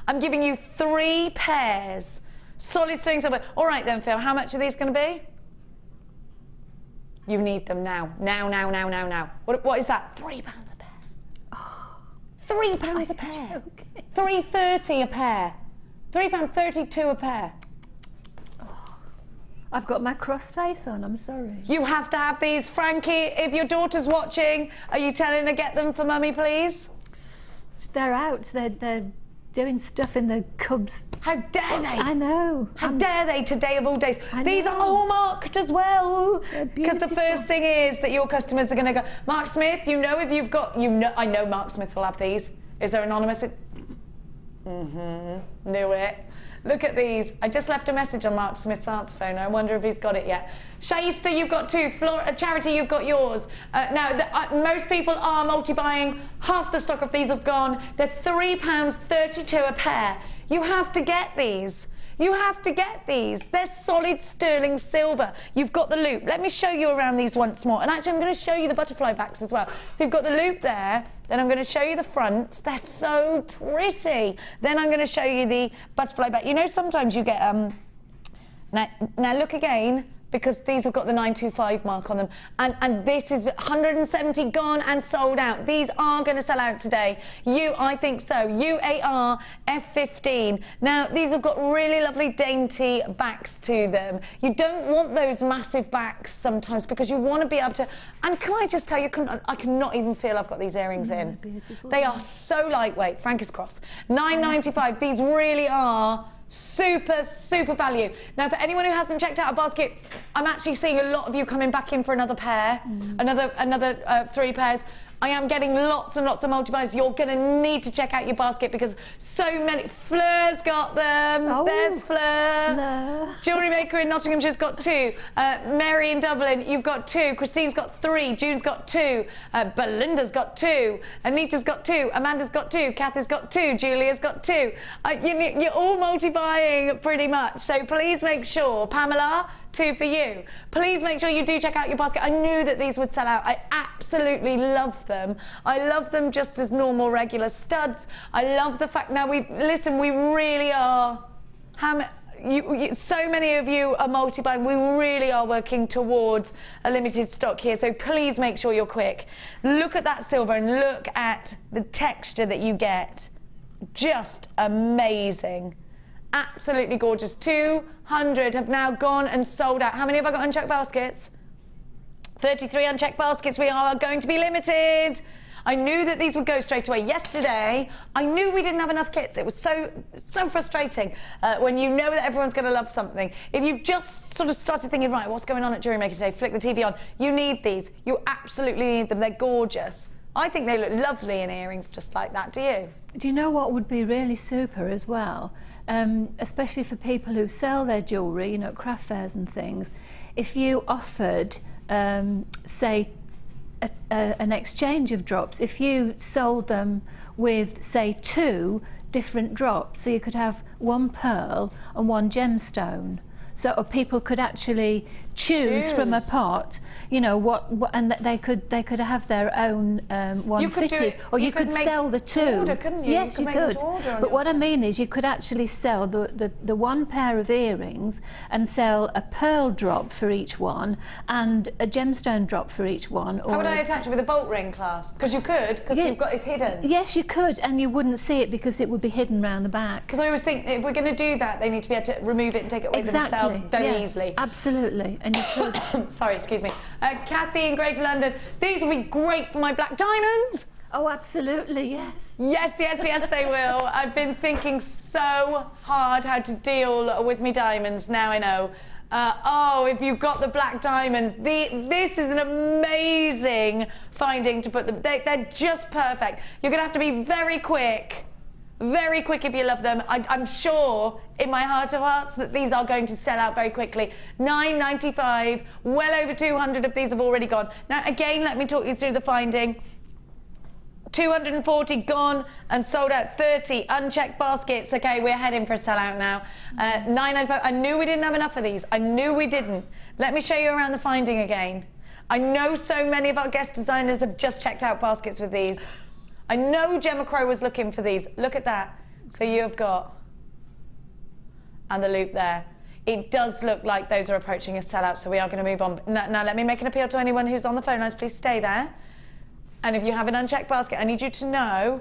I'm giving you 3 pairs. Solid sterling silver. All right then, Phil, how much are these going to be? You need them now. Now. What is that? £3 a pair. Oh, £3 a pair. £3.30 a pair. £3.32 a pair. Oh, I've got my cross face on, I'm sorry. You have to have these. Frankie, if your daughter's watching, are you telling her get them for Mummy, please? They're out. They're doing stuff in the cubs. How dare they? I know. How dare they today of all days? These are hallmarked as well. Because the first thing is that your customers are going to go, Mark Smith, you know if you've got, I know Mark Smith will have these. Is there anonymous? Knew it. Look at these. I just left a message on Mark Smith's answer phone. I wonder if he's got it yet. Shaista, you've got 2. Charity, you've got yours. Now, most people are multi-buying. Half the stock of these have gone. They're £3.32 a pair. You have to get these. You have to get these. They're solid sterling silver. You've got the loop. Let me show you around these once more. And actually, I'm going to show you the butterfly backs as well. So you've got the loop there. Then I'm going to show you the fronts. They're so pretty. Then I'm going to show you the butterfly back. You know, sometimes you get... Now look again, because these have got the 925 mark on them. And this is 170 gone and sold out. These are going to sell out today. I think so. UAR F15. Now, these have got really lovely dainty backs to them. You don't want those massive backs sometimes because you want to be able to... And can I just tell you, I cannot even feel I've got these earrings in. Beautiful. They are so lightweight. Frankie's cross. £9.95. These really are... super value. Now, for anyone who hasn't checked out a basket, I'm actually seeing a lot of you coming back in for another pair, another 3 pairs. I am getting lots and lots of multi-buys. You're going to need to check out your basket because so many... Fleur's got them. Oh, there's Fleur. JewelleryMaker in Nottinghamshire's got 2. Mary in Dublin, you've got 2. Christine's got 3. June's got 2. Belinda's got 2. Anita's got 2. Amanda's got 2. Kathy's got 2. Julia's got 2. You're all multi-buying pretty much. So please make sure, Pamela, 2 for you. Please make sure you do check out your basket. I knew that these would sell out. I absolutely love them. I love them just as normal, regular studs. I love the fact, now we really are, so many of you are multi-buying. We really are working towards a limited stock here, so please make sure you're quick. Look at that silver and look at the texture that you get. Just amazing. Absolutely gorgeous. 200 have now gone and sold out. How many have I got unchecked baskets? 33 unchecked baskets. We are going to be limited. I knew that these would go straight away. Yesterday, I knew we didn't have enough kits. It was so frustrating when you know that everyone's going to love something. If you've just sort of started thinking, right, what's going on at JewelleryMaker today? Flick the TV on. You need these. You absolutely need them. They're gorgeous. I think they look lovely in earrings just like that, do you? Do you know what would be really super as well? Especially for people who sell their jewellery, you know, at craft fairs and things, if you offered, say, an exchange of drops, if you sold them with, say, 2 different drops, so you could have 1 pearl and 1 gemstone. So or people could actually choose from a pot, you know, and they could have their own one fitted, or you could sell the 2. Order, couldn't you? Yes, you could. But what I mean is, you could actually sell the 1 pair of earrings and sell a pearl drop for each one and a gemstone drop for each one. How would I attach it with a bolt ring clasp? Because you could, because you've got it's hidden. Yes, you could, and you wouldn't see it because it would be hidden round the back. Because I always think if we're going to do that, they need to be able to remove it and take it away themselves very easily. Absolutely, and you could. Sorry, excuse me. Kathy in Greater London, these will be great for my black diamonds. Oh, absolutely, yes. Yes, yes, yes, they will. I've been thinking so hard how to deal with me diamonds. Now I know. Oh, if you've got the black diamonds, this is an amazing finding to put them. They're just perfect. You're going to have to be very quick. Very quick if you love them. I'm sure in my heart of hearts that these are going to sell out very quickly. £9.95, well over 200 of these have already gone. Now again, let me talk you through the finding. 240 gone and sold out. 30 unchecked baskets. Okay, we're heading for a sellout now. £9.95. I knew we didn't have enough of these. I knew we didn't. Let me show you around the finding again. I know so many of our guest designers have just checked out baskets with these. I know Gemma Crow was looking for these. Look at that. So you've got, and the loop there. It does look like those are approaching a sellout, so we are going to move on. Now let me make an appeal to anyone who's on the phone lines. Please stay there. And if you have an unchecked basket, I need you to know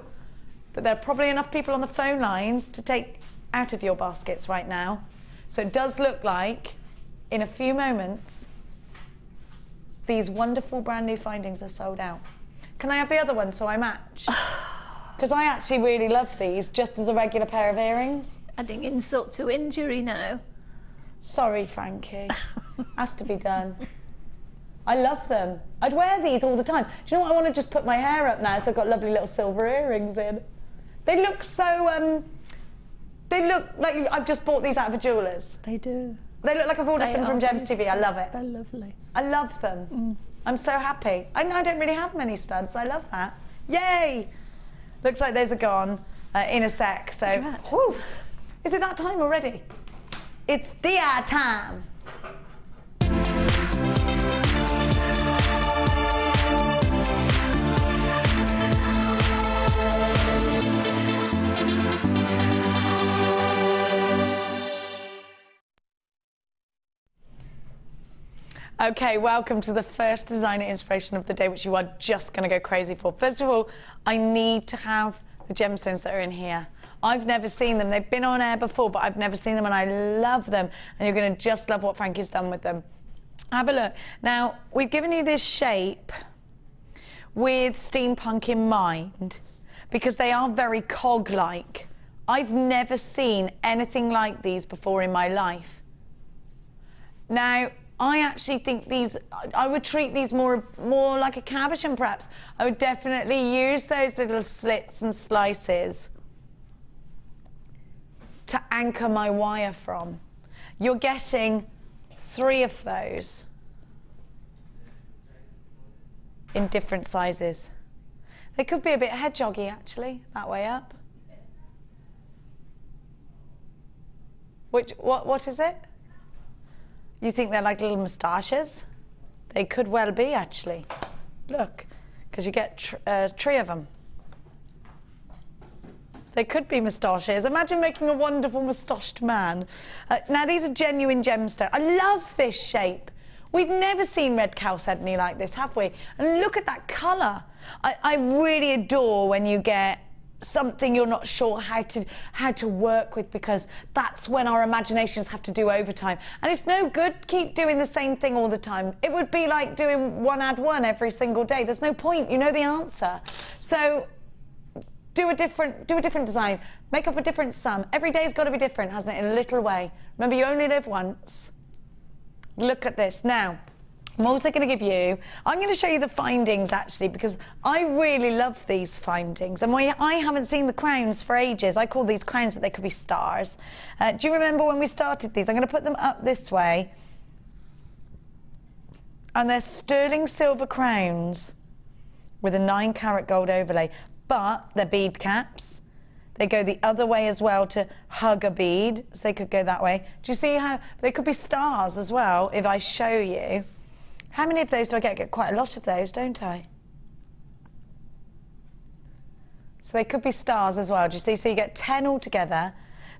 that there are probably enough people on the phone lines to take out of your baskets right now. So it does look like, in a few moments, these wonderful brand new findings are sold out. Can I have the other one so I match? Because I actually really love these, just as a regular pair of earrings. Adding insult to injury now. Sorry, Frankie. Has to be done. I love them. I'd wear these all the time. Do you know what? I want to just put my hair up now, so I've got lovely little silver earrings in. They look so, they look like I've just bought these out of a jeweller's. They do. They look like I've ordered them from Gems TV. I love it. They're lovely. I love them. Mm. I'm so happy. I don't really have many studs. I love that. Yay! Looks like those are gone in a sec. So, whew. Is it that time already? It's dia time. Okay, welcome to the first designer inspiration of the day, which you are just going to go crazy for. First of all, I need to have the gemstones that are in here. I've never seen them. They've been on air before, but I've never seen them, and I love them. And you're going to just love what Frankie's done with them. Have a look. Now, we've given you this shape with steampunk in mind, because they are very cog-like. I've never seen anything like these before in my life. Now, I actually think these, I would treat these more like a cabochon perhaps. I would definitely use those little slits and slices to anchor my wire from. You're getting 3 of those in different sizes. They could be a bit hedgehoggy actually, that way up. What is it? You think they're like little moustaches? They could well be, actually. Look, because you get 3 of them. So they could be moustaches. Imagine making a wonderful moustached man. Now, these are genuine gemstone. I love this shape. We've never seen red chalcedony like this, have we? And look at that colour. I really adore when you get something you're not sure how to work with, because that's when our imaginations have to do overtime. And it's no good keep doing the same thing all the time. It would be like doing 1 add 1 every single day. There's no point, you know the answer. So do a different design, make up a different sum. Every day's got to be different, hasn't it, in a little way. Remember, you only live once. Look at this. Now, I'm also going to give you, I'm going to show you the findings actually, because I really love these findings, and I haven't seen the crowns for ages. I call these crowns, but they could be stars. Do you remember when we started these? I'm going to put them up this way, and they're sterling silver crowns with a 9-carat gold overlay, but they're bead caps. They go the other way as well to hug a bead, so they could go that way. Do you see how they could be stars as well if I show you? How many of those do I get? I get quite a lot of those, don't I? So they could be stars as well, do you see? So you get 10 altogether.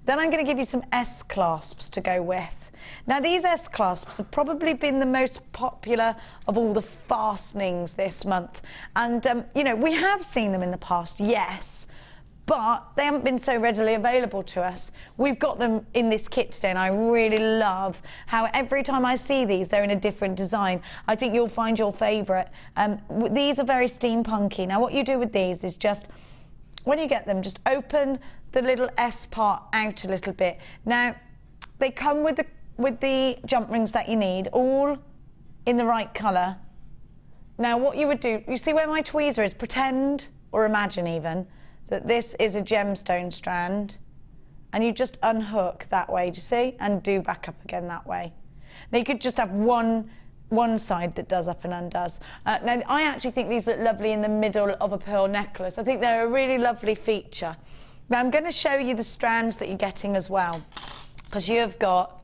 Then I'm going to give you some S-clasps to go with. Now, these S-clasps have probably been the most popular of all the fastenings this month. And, you know, we have seen them in the past, yes, but they haven't been so readily available to us. We've got them in this kit today, and I really love how every time I see these, they're in a different design. I think you'll find your favourite. These are very steampunky. Now, what you do with these is just, when you get them, just open the little S part out a little bit. Now, they come with the jump rings that you need, all in the right colour. Now, what you would do, you see where my tweezer is? Pretend, or imagine even, that this is a gemstone strand, and you just unhook that way, do you see? And do back up again that way. Now you could just have one side that does up and undoes. Now I actually think these look lovely in the middle of a pearl necklace. I think they're a really lovely feature. Now I'm going to show you the strands that you're getting as well, because you've got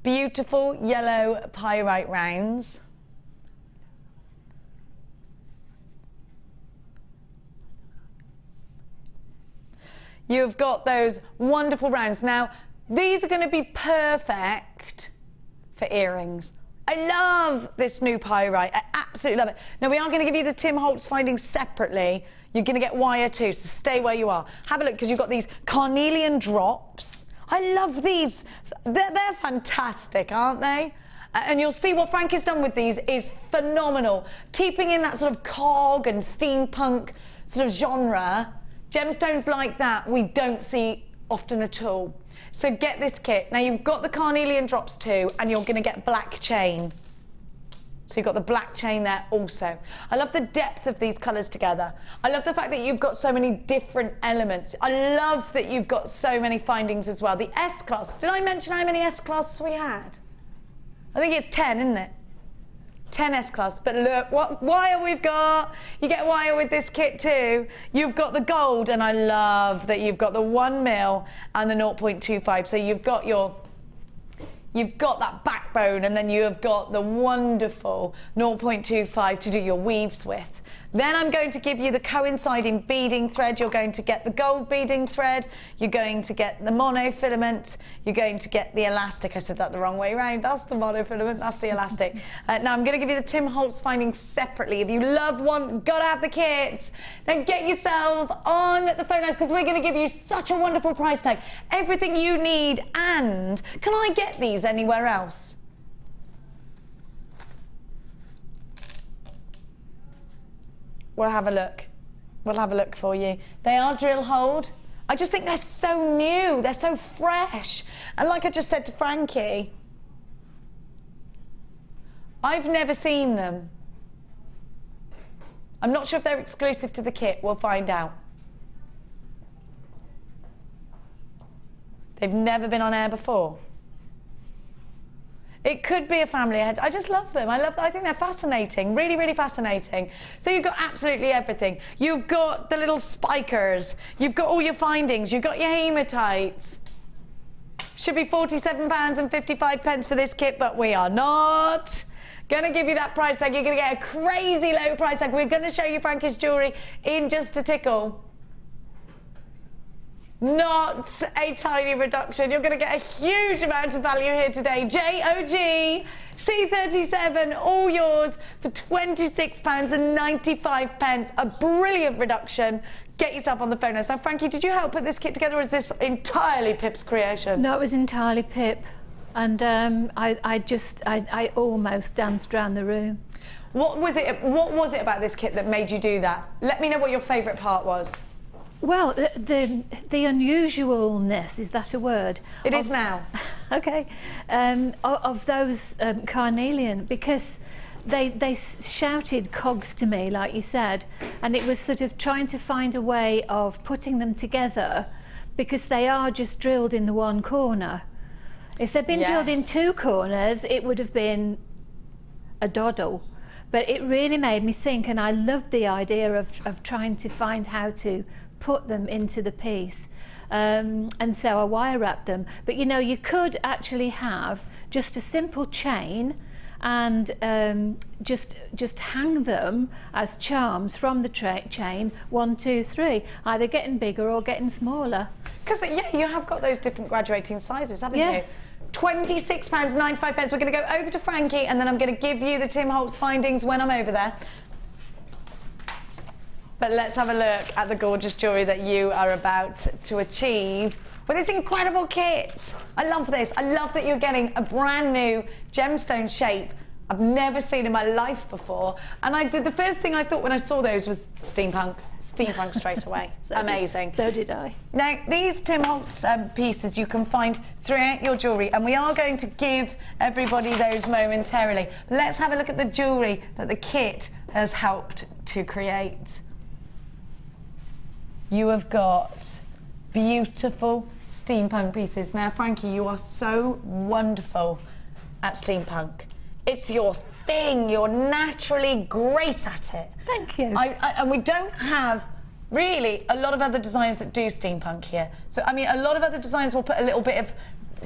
beautiful yellow pyrite rounds. You've got those wonderful rounds. Now, these are going to be perfect for earrings. I love this new pyrite. I absolutely love it. Now, we are going to give you the Tim Holtz findings separately. You're going to get wire too, so stay where you are. Have a look, because you've got these carnelian drops. I love these. They're fantastic, aren't they? And you'll see what Frankie's done with these is phenomenal. Keeping in that sort of cog and steampunk sort of genre. Gemstones like that we don't see often at all. So get this kit. Now you've got the carnelian drops too, and you're going to get black chain. So you've got the black chain there also. I love the depth of these colours together. I love the fact that you've got so many different elements. I love that you've got so many findings as well. The S-class. Did I mention how many S-classes we had? I think it's 10, isn't it? 10 S-class, but look what wire we've got. You get wire with this kit too. You've got the gold, and I love that you've got the 1 mil and the 0.25. So you've got that backbone, and then you have got the wonderful 0.25 to do your weaves with. Then I'm going to give you the coinciding beading thread. You're going to get the gold beading thread. You're going to get the monofilament. You're going to get the elastic. I said that the wrong way around. That's the monofilament. That's the elastic. Now I'm going to give you the Tim Holtz findings separately. If you love one, gotta have the kits. Then get yourself on the phone lines, because we're going to give you such a wonderful price tag. Everything you need. And can I get these anywhere else? We'll have a look. We'll have a look for you. They are drill hold. I just think they're so new. They're so fresh. And like I just said to Frankie, I've never seen them. I'm not sure if they're exclusive to the kit. We'll find out. They've never been on air before. It could be a family head. I just love them. I think they're fascinating. Really, really fascinating. So you've got absolutely everything. You've got the little spikers. You've got all your findings. You've got your hematites. Should be £47.55 for this kit, but we are not going to give you that price tag. You're going to get a crazy low price tag. We're going to show you Frankie's jewellery in just a tickle. Not a tiny reduction. You're going to get a huge amount of value here today. JOG C37, all yours for £26.95. A brilliant reduction. Get yourself on the phone. Now, Frankie, did you help put this kit together, or is this entirely Pip's creation? No, it was entirely Pip, and I almost danced around the room. What was it about this kit that made you do that? Let me know what your favourite part was. Well, the unusualness, is that a word? It is now. Okay. Of those carnelian, because they shouted cogs to me, like you said, and it was sort of trying to find a way of putting them together, because they are just drilled in the one corner. If they'd been drilled in two corners, it would have been a doddle. But it really made me think, and I loved the idea of trying to find how to put them into the piece. And so I wire wrapped them. But you know, you could actually have just a simple chain and just hang them as charms from the chain, 1, 2, 3, either getting bigger or getting smaller. Because you have got those different graduating sizes, haven't yes. you? £26.95. We're going to go over to Frankie, and then I'm going to give you the Tim Holtz findings when I'm over there. But let's have a look at the gorgeous jewellery that you are about to achieve with this incredible kit. I love this. I love that you're getting a brand new gemstone shape I've never seen in my life before. And the first thing I thought when I saw those was steampunk. Steampunk straight away. Amazing. So did I. Now, these Tim Holtz pieces you can find throughout your jewellery, and we are going to give everybody those momentarily. But let's have a look at the jewellery that the kit has helped to create. You have got beautiful steampunk pieces. Now, Frankie, you are so wonderful at steampunk. It's your thing. You're naturally great at it. Thank you. And we don't have really a lot of other designers that do steampunk here. So, I mean, a lot of other designers will put a little bit of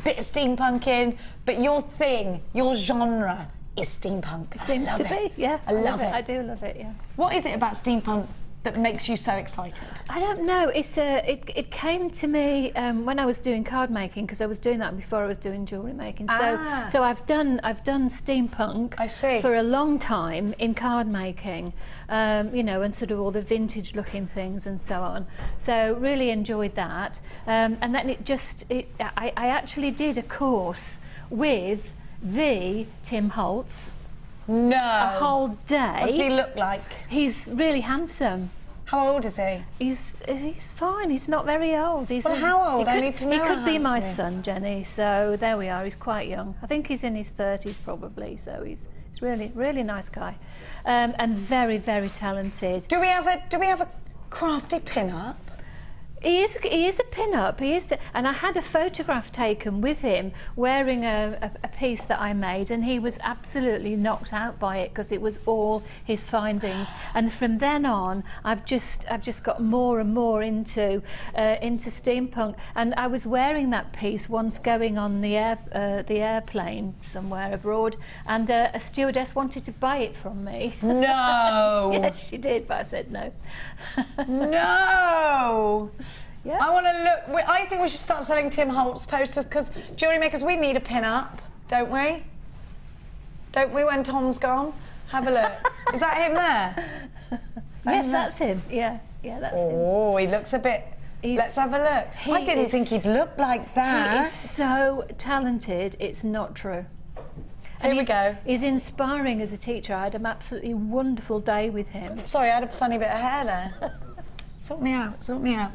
steampunk in, but your thing, your genre is steampunk. It seems to be, yeah. I love it. I do love it, yeah. What is it about steampunk that makes you so excited? I don't know. It's it came to me when I was doing card making, because I was doing that before I was doing jewellery making. So I've done steampunk. I see. For a long time in card making, you know, and sort of all the vintage looking things and so on. So really enjoyed that. And then I actually did a course with the Tim Holtz. No. A whole day. What does he look like? He's really handsome. How old is he? He's fine. He's not very old. Well, how old? I need to know. He could how be my handsome son, Jenny. So there we are. He's quite young. I think he's in his 30s probably. So he's really nice guy, and very, very talented. Do we have a crafty pin-up? He is a pin-up. And I had a photograph taken with him wearing a piece that I made, and he was absolutely knocked out by it because it was all his findings. And from then on, I've just got more and more into steampunk. And I was wearing that piece once going on the airplane somewhere abroad, and a stewardess wanted to buy it from me. No. Yes, she did, but I said no. No. Yeah. I want to look. I think we should start selling Tim Holtz posters, because jewellery makers, we need a pin-up, don't we? Don't we, when Tom's gone? Have a look. Is that him there? Yes, that's him. Yeah, that's him. Oh, he looks a bit... Let's have a look. I didn't think he'd look like that. He is so talented, it's not true. Here we go. He's inspiring as a teacher. I had an absolutely wonderful day with him. Sorry, I had a funny bit of hair there. Sort me out, sort me out.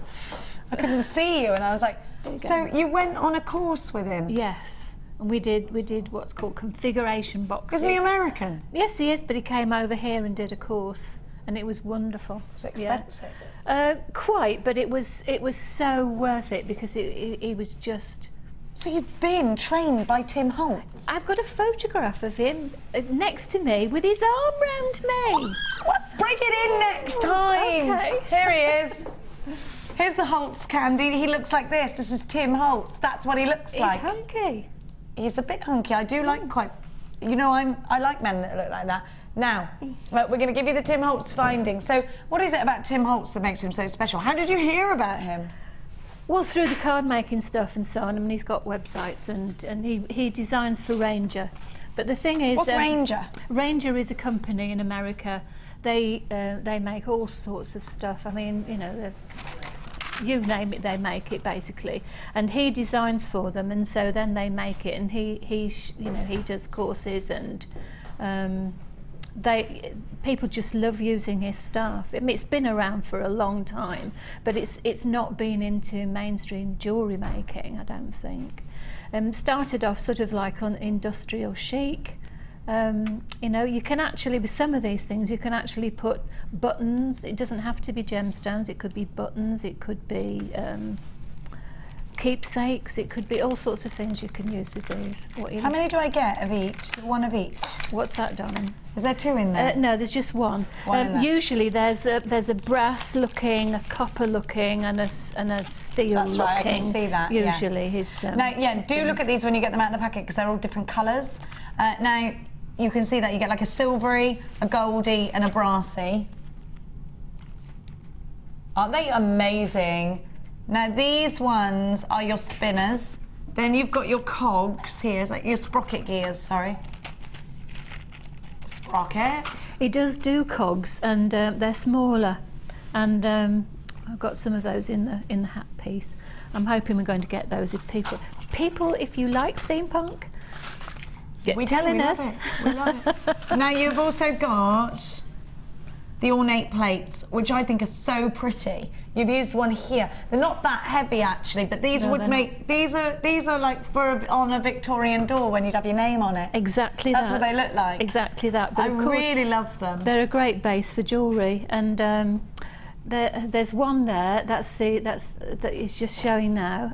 I couldn't see you, and I was like, so you went on a course with him? Yes, and we did what's called configuration boxes. Isn't he American? Yes, he is, but he came over here and did a course, and it was wonderful. Was it expensive? Yeah. Quite, but it was so worth it, because he was just... So you've been trained by Tim Holtz? I've got a photograph of him next to me with his arm round me. What? Break it in next time. Okay. Here he is. Here's the Holtz candy. He looks like this. This is Tim Holtz. That's what he looks like. He's hunky. He's a bit hunky. I do like quite... You know, I like men that look like that. Now, we're going to give you the Tim Holtz findings. So what is it about Tim Holtz that makes him so special? How did you hear about him? Well, through the card making stuff and so on. I mean, he's got websites, and he designs for Ranger. But the thing is... What's Ranger? Ranger is a company in America. They make all sorts of stuff. I mean, you know, you name it, they make it basically. And he designs for them, and so then they make it. And he does courses, and people just love using his stuff. I mean, it's been around for a long time, but it's not been into mainstream jewellery making, I don't think. Started off sort of like on industrial chic, You know, you can actually, with some of these things, you can actually put buttons. It doesn't have to be gemstones. It could be buttons. It could be keepsakes. It could be all sorts of things you can use with these. How many do I get of each? One of each? What's that, darling? Is there two in there? No, there's just one. Usually there's a brass looking, a copper looking, and a steel That's looking. right, I can see that. Usually now, his do look at these when you get them out of the packet because they're all different colours. Now, you can see that you get like a silvery, a goldy, and a brassy. Aren't they amazing? Now, these ones are your spinners. Then you've got your cogs here, it's like your sprocket gears, sorry. Sprocket. He does do cogs, and they're smaller, and I've got some of those in the hat piece. I'm hoping we're going to get those if people, if you like steampunk, We telling us. We love it. Now you've also got the ornate plates, which I think are so pretty. You've used one here. They're not that heavy actually, but these would make these are like on a Victorian door when you'd have your name on it. Exactly. That's what they look like. Exactly that. But I of course, really love them. They're a great base for jewellery, and there's one there. That is just showing now,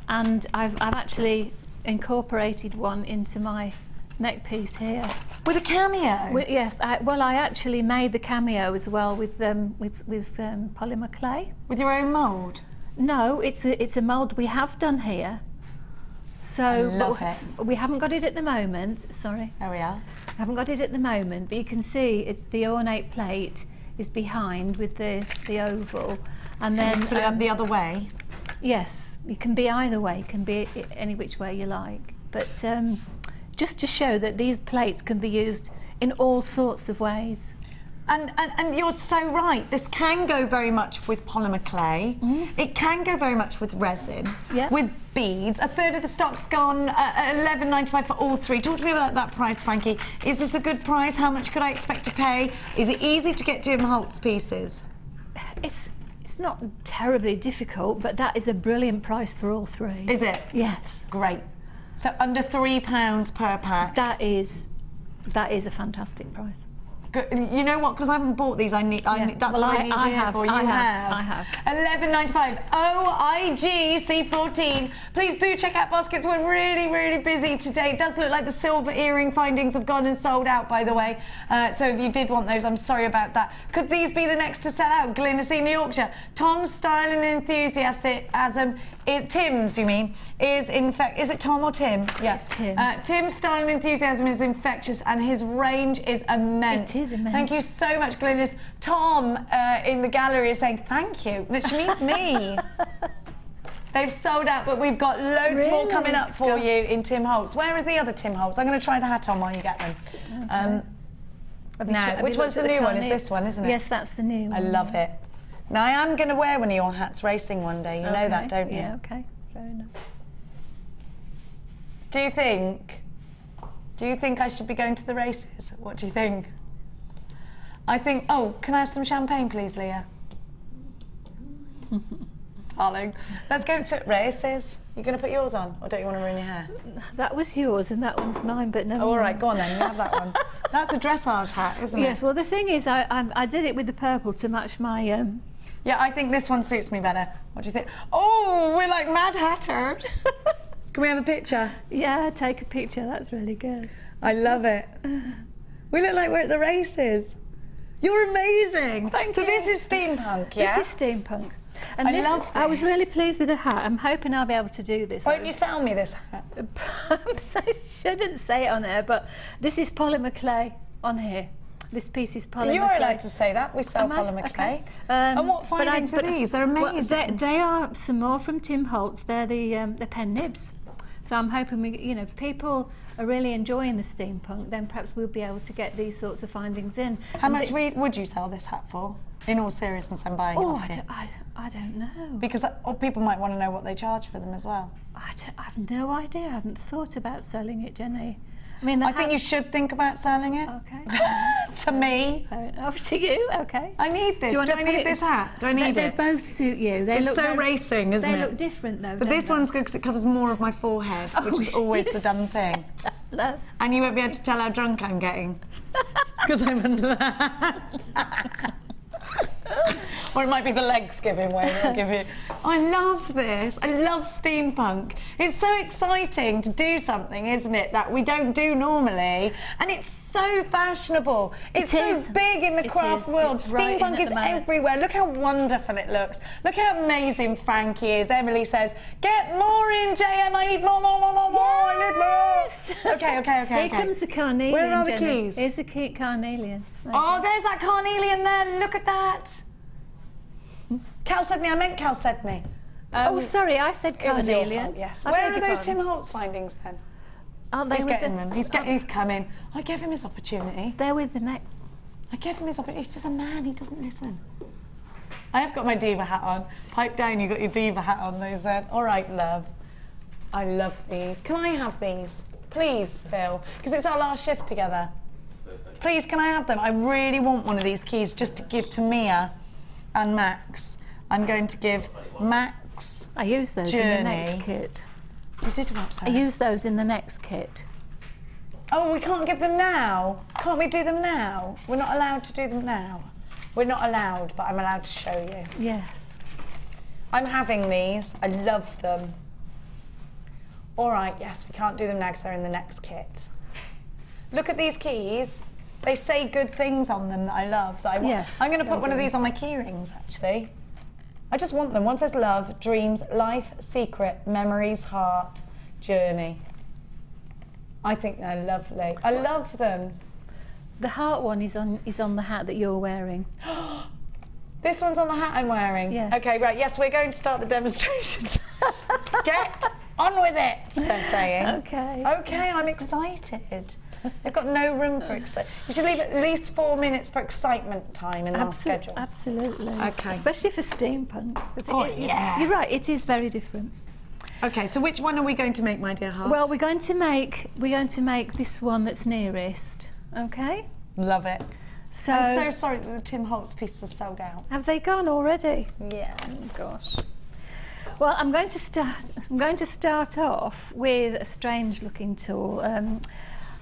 and I've actually incorporated one into my neck piece here. With a cameo? Yes, I actually made the cameo as well with polymer clay. With your own mould? No, it's a mould we have done here. So I love it. We haven't got it at the moment. Sorry. There we are. I haven't got it at the moment, but you can see it's the ornate plate is behind with the oval, and then put it up the other way. Yes, it can be either way. It can be any which way you like, but. Just to show that these plates can be used in all sorts of ways. And you're so right. This can go very much with polymer clay. It can go very much with resin. Yeah. With beads. A third of the stock's gone. $11.95 for all three. Talk to me about that price, Frankie. Is this a good price? How much could I expect to pay? Is it easy to get Tim Holtz pieces? It's not terribly difficult, but that is a brilliant price for all three. Is it? Yes. Great. So under £3 per pack. That is a fantastic price. Good. You know what? Because I haven't bought these. I need. That's what I need you here for. I have. $11.95. OIG C14. Please do check out baskets. We're really busy today. It does look like the silver earring findings have gone and sold out, by the way. So if you did want those, I'm sorry about that. Could these be the next to sell out? Glyndesy, New Yorkshire. Tom's style and enthusiasm. Tim's, you mean, is is it Tom or Tim? Yes, Tim. Tim's style and enthusiasm is infectious, and his range is immense. It is immense. Thank you so much, Glyndis. Tom in the gallery is saying thank you. No, she means me. They've sold out, but we've got loads more coming up for you in Tim Holtz. Where is the other Tim Holtz? I'm going to try the hat on while you get them. Okay. Now, which one's the new one? Is this one, isn't it? Yes, that's the new one. I love it. Now, I am going to wear one of your hats racing one day. You know that, don't you? Yeah, okay. Fair enough. Do you think I should be going to the races? What do you think? I think, oh, can I have some champagne, please, Leah? Darling, let's go to races. You going to put yours on, or don't you want to ruin your hair? That was yours and that one's mine, but no. Oh, all right, go on then, you have that one. That's a dressage hat, isn't it? Yes, well, the thing is, I did it with the purple to match my... Yeah, I think this one suits me better. What do you think? Oh, we're like mad hatters. Can we have a picture? Yeah, take a picture. That's really good. I love it. We look like we're at the races. You're amazing. Thank you. This is steampunk, yeah? This is steampunk. And I love this. I was really pleased with the hat. I'm hoping I'll be able to do this. Won't you sell me this hat? I shouldn't say it on there, but this is polymer clay on here. This piece is polymer clay. You are allowed to say that. We sell polymer clay. And what findings are these? They're amazing. Well, they are some more from Tim Holtz. They're the pen nibs. So I'm hoping if people are really enjoying the steampunk, then perhaps we'll be able to get these sorts of findings in. How much would you sell this hat for? In all seriousness, I'm buying it off you. I don't know. Because people might want to know what they charge for them as well. I have no idea. I haven't thought about selling it, Jenny. I mean, I think you should think about selling it. Okay. To me. Fair enough. To you, okay. I need this. Do I need this hat? Do I need They it? both suit you. They It's look so very, racing, isn't it? They look different though. But this one's good because it covers more of my forehead, which is always the done thing. And you won't be able to tell how drunk I'm getting because I'm under that. Or it might be the legs giving way. They'll give you. I love this. I love steampunk. It's so exciting to do something, isn't it, that we don't do normally, and it's so fashionable. It's so big in the craft world. Steampunk is everywhere. Look how wonderful it looks. Look how amazing Frankie is. Emily says, "Get more in, JM. I need more. I need more." Okay. Here comes the carnelian. Where are the keys? Here's the key carnelian. Oh, there's that carnelian there. Look at that. Chalcedony. I meant chalcedony. Oh, sorry, I said carnelian. It was your fault, yes. Where are those Tim Holtz findings then? Aren't they? He's getting them. He's coming. I gave him his opportunity. They're with the neck. I gave him his opportunity. He's just a man. He doesn't listen. I have got my diva hat on. Pipe down. You got your diva hat on. They said, "All right, love. I love these. Can I have these, please, Phil? Because it's our last shift together. Please, can I have them? I really want one of these keys just to give to Mia and Max. I'm going to give Max. I use those in the next kit. You did watch that? I use those in the next kit. Oh, we can't give them now? Can't we do them now? We're not allowed to do them now. We're not allowed, but I'm allowed to show you. Yes. I'm having these. I love them. All right, yes, we can't do them now because they're in the next kit. Look at these keys. They say good things on them that I love. That I want. Yes, I'm going to put one of these on my key rings, actually. I just want them. One says love, dreams, life, secret, memories, heart, journey. I think they're lovely. I love them. The heart one is on the hat that you're wearing. This one's on the hat I'm wearing? Yeah. Okay, right. Yes, we're going to start the demonstrations. Get on with it, they're saying. Okay. Okay, I'm excited. They've got no room for excitement. We should leave at least 4 minutes for excitement time in our schedule. Absolutely. Okay. Especially for steampunk. Oh, yeah. You're right, it is very different. Okay, so which one are we going to make, my dear heart? Well, we're going to make this one that's nearest. Okay? Love it. So I'm so sorry that the Tim Holtz pieces are sold out. have they gone already? Yeah. Oh, gosh. Well, I'm going to start off with a strange-looking tool.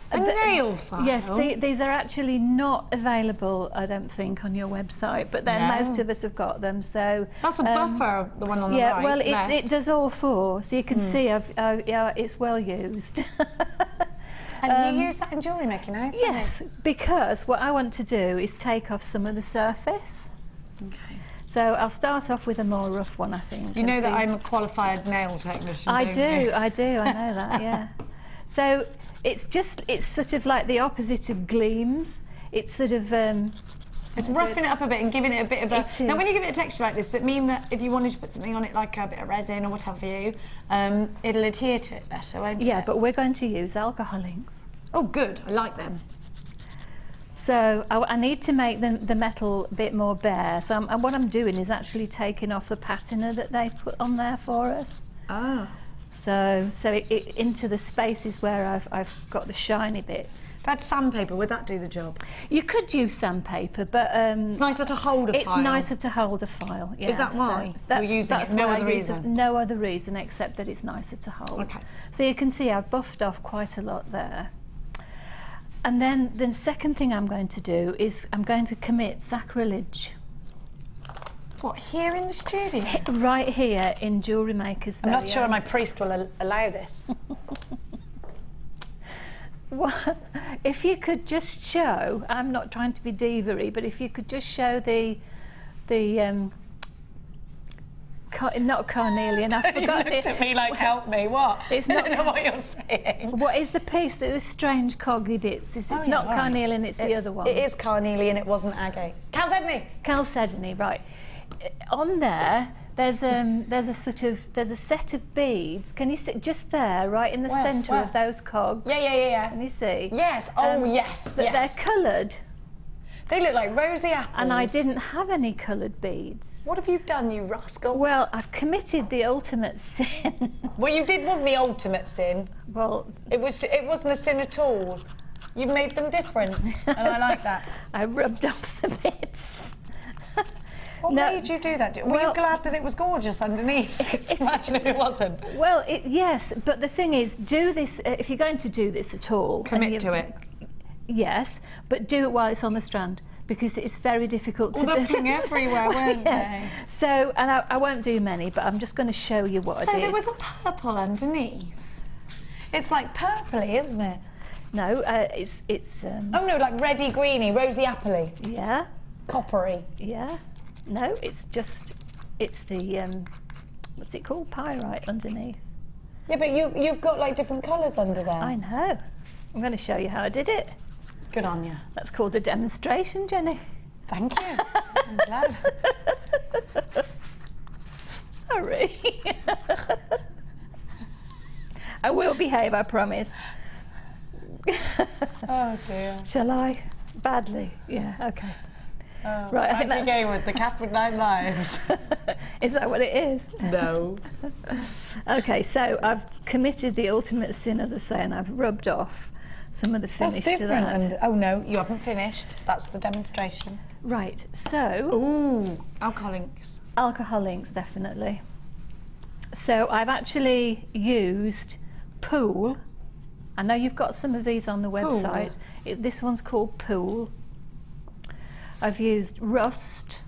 A nail file? Yes, these are actually not available, I don't think, on your website, but then most of us have got them. So that's a buffer, the one on the right. Yeah, well, it does all four, so you can see it's well used. And you use that in jewellery making, now? Yes, because what I want to do is take off some of the surface. Okay. So I'll start off with a more rough one, I think. You know that I'm a qualified nail technician, I don't do, you? I know that, yeah. So it's sort of like the opposite of gleams. It's sort of... it's roughing it up a bit and giving it a bit of a... Now, when you give it a texture like this, does it mean that if you wanted to put something on it, like a bit of resin or what have you, it'll adhere to it better, won't it? Yeah, but we're going to use alcohol inks. Oh, good. I like them. So I need to make the metal a bit more bare. So what I'm doing is actually taking off the patina that they put on there for us. Ah. So into the spaces where I've got the shiny bits. If I had sandpaper, would that do the job? You could use sandpaper, but it's nicer to hold a file. It's nicer to hold a file. Yeah. Is that why you're using it? No other reason. No other reason except that it's nicer to hold. Okay. So you can see I've buffed off quite a lot there. And then the second thing I'm going to do is I'm going to commit sacrilege. What, here in the studio? Right here in JewelleryMaker's. I'm not sure my priest will allow this. Well, if you could just show, I'm not trying to be diva-y, but if you could just show not carnelian, I forgot it. Looked at me like, help me, what? It's I not, don't know what you're saying. What is the piece that was strange coggy bits? It's not carnelian, it's the other one. It is carnelian, it wasn't agate. Chalcedony! Chalcedony, right. On there, there's a set of beads. Can you see just there, right in the centre of those cogs? Yeah. Can you see? Yes. Oh, yes. They're coloured. They look like rosy apples. And I didn't have any coloured beads. What have you done, you rascal? Well, I've committed the ultimate sin. Well, you did wasn't the ultimate sin. Well, it wasn't a sin at all. You've made them different, and I like that. I rubbed off the bits. What made you do that? Were you glad that it was gorgeous underneath? Imagine if it wasn't. Well, yes, but the thing is, do this, if you're going to do this at all. Commit to it. Yes, but do it while it's on the strand, because it's very difficult to do. They're ping everywhere, weren't they? So, and I won't do many, but I'm just going to show you what I did. So there was a purple underneath. It's like purpley, isn't it? No, it's oh no, like reddy greeny, rosy appley. Yeah. Coppery. Yeah. No, it's the what's it called? Pyrite underneath. Yeah, but you've got like different colours under there. I know. I'm going to show you how I did it. Good on you. That's called the demonstration, Jenny. Thank you. I'm glad. Sorry. I will behave, I promise. Oh dear. Shall I? Badly. Yeah. Okay. Oh, right. I think Frankie Gaywood, the cat with 9 lives. Is that what it is? No. Okay. So I've committed the ultimate sin, as I say, and I've rubbed off some of the finish to that. Oh no, you haven't finished. That's the demonstration. Right. So. Ooh, alcohol inks. Alcohol inks, definitely. So I've actually used Pool. I know you've got some of these on the website. This one's called Pool. I've used Rust.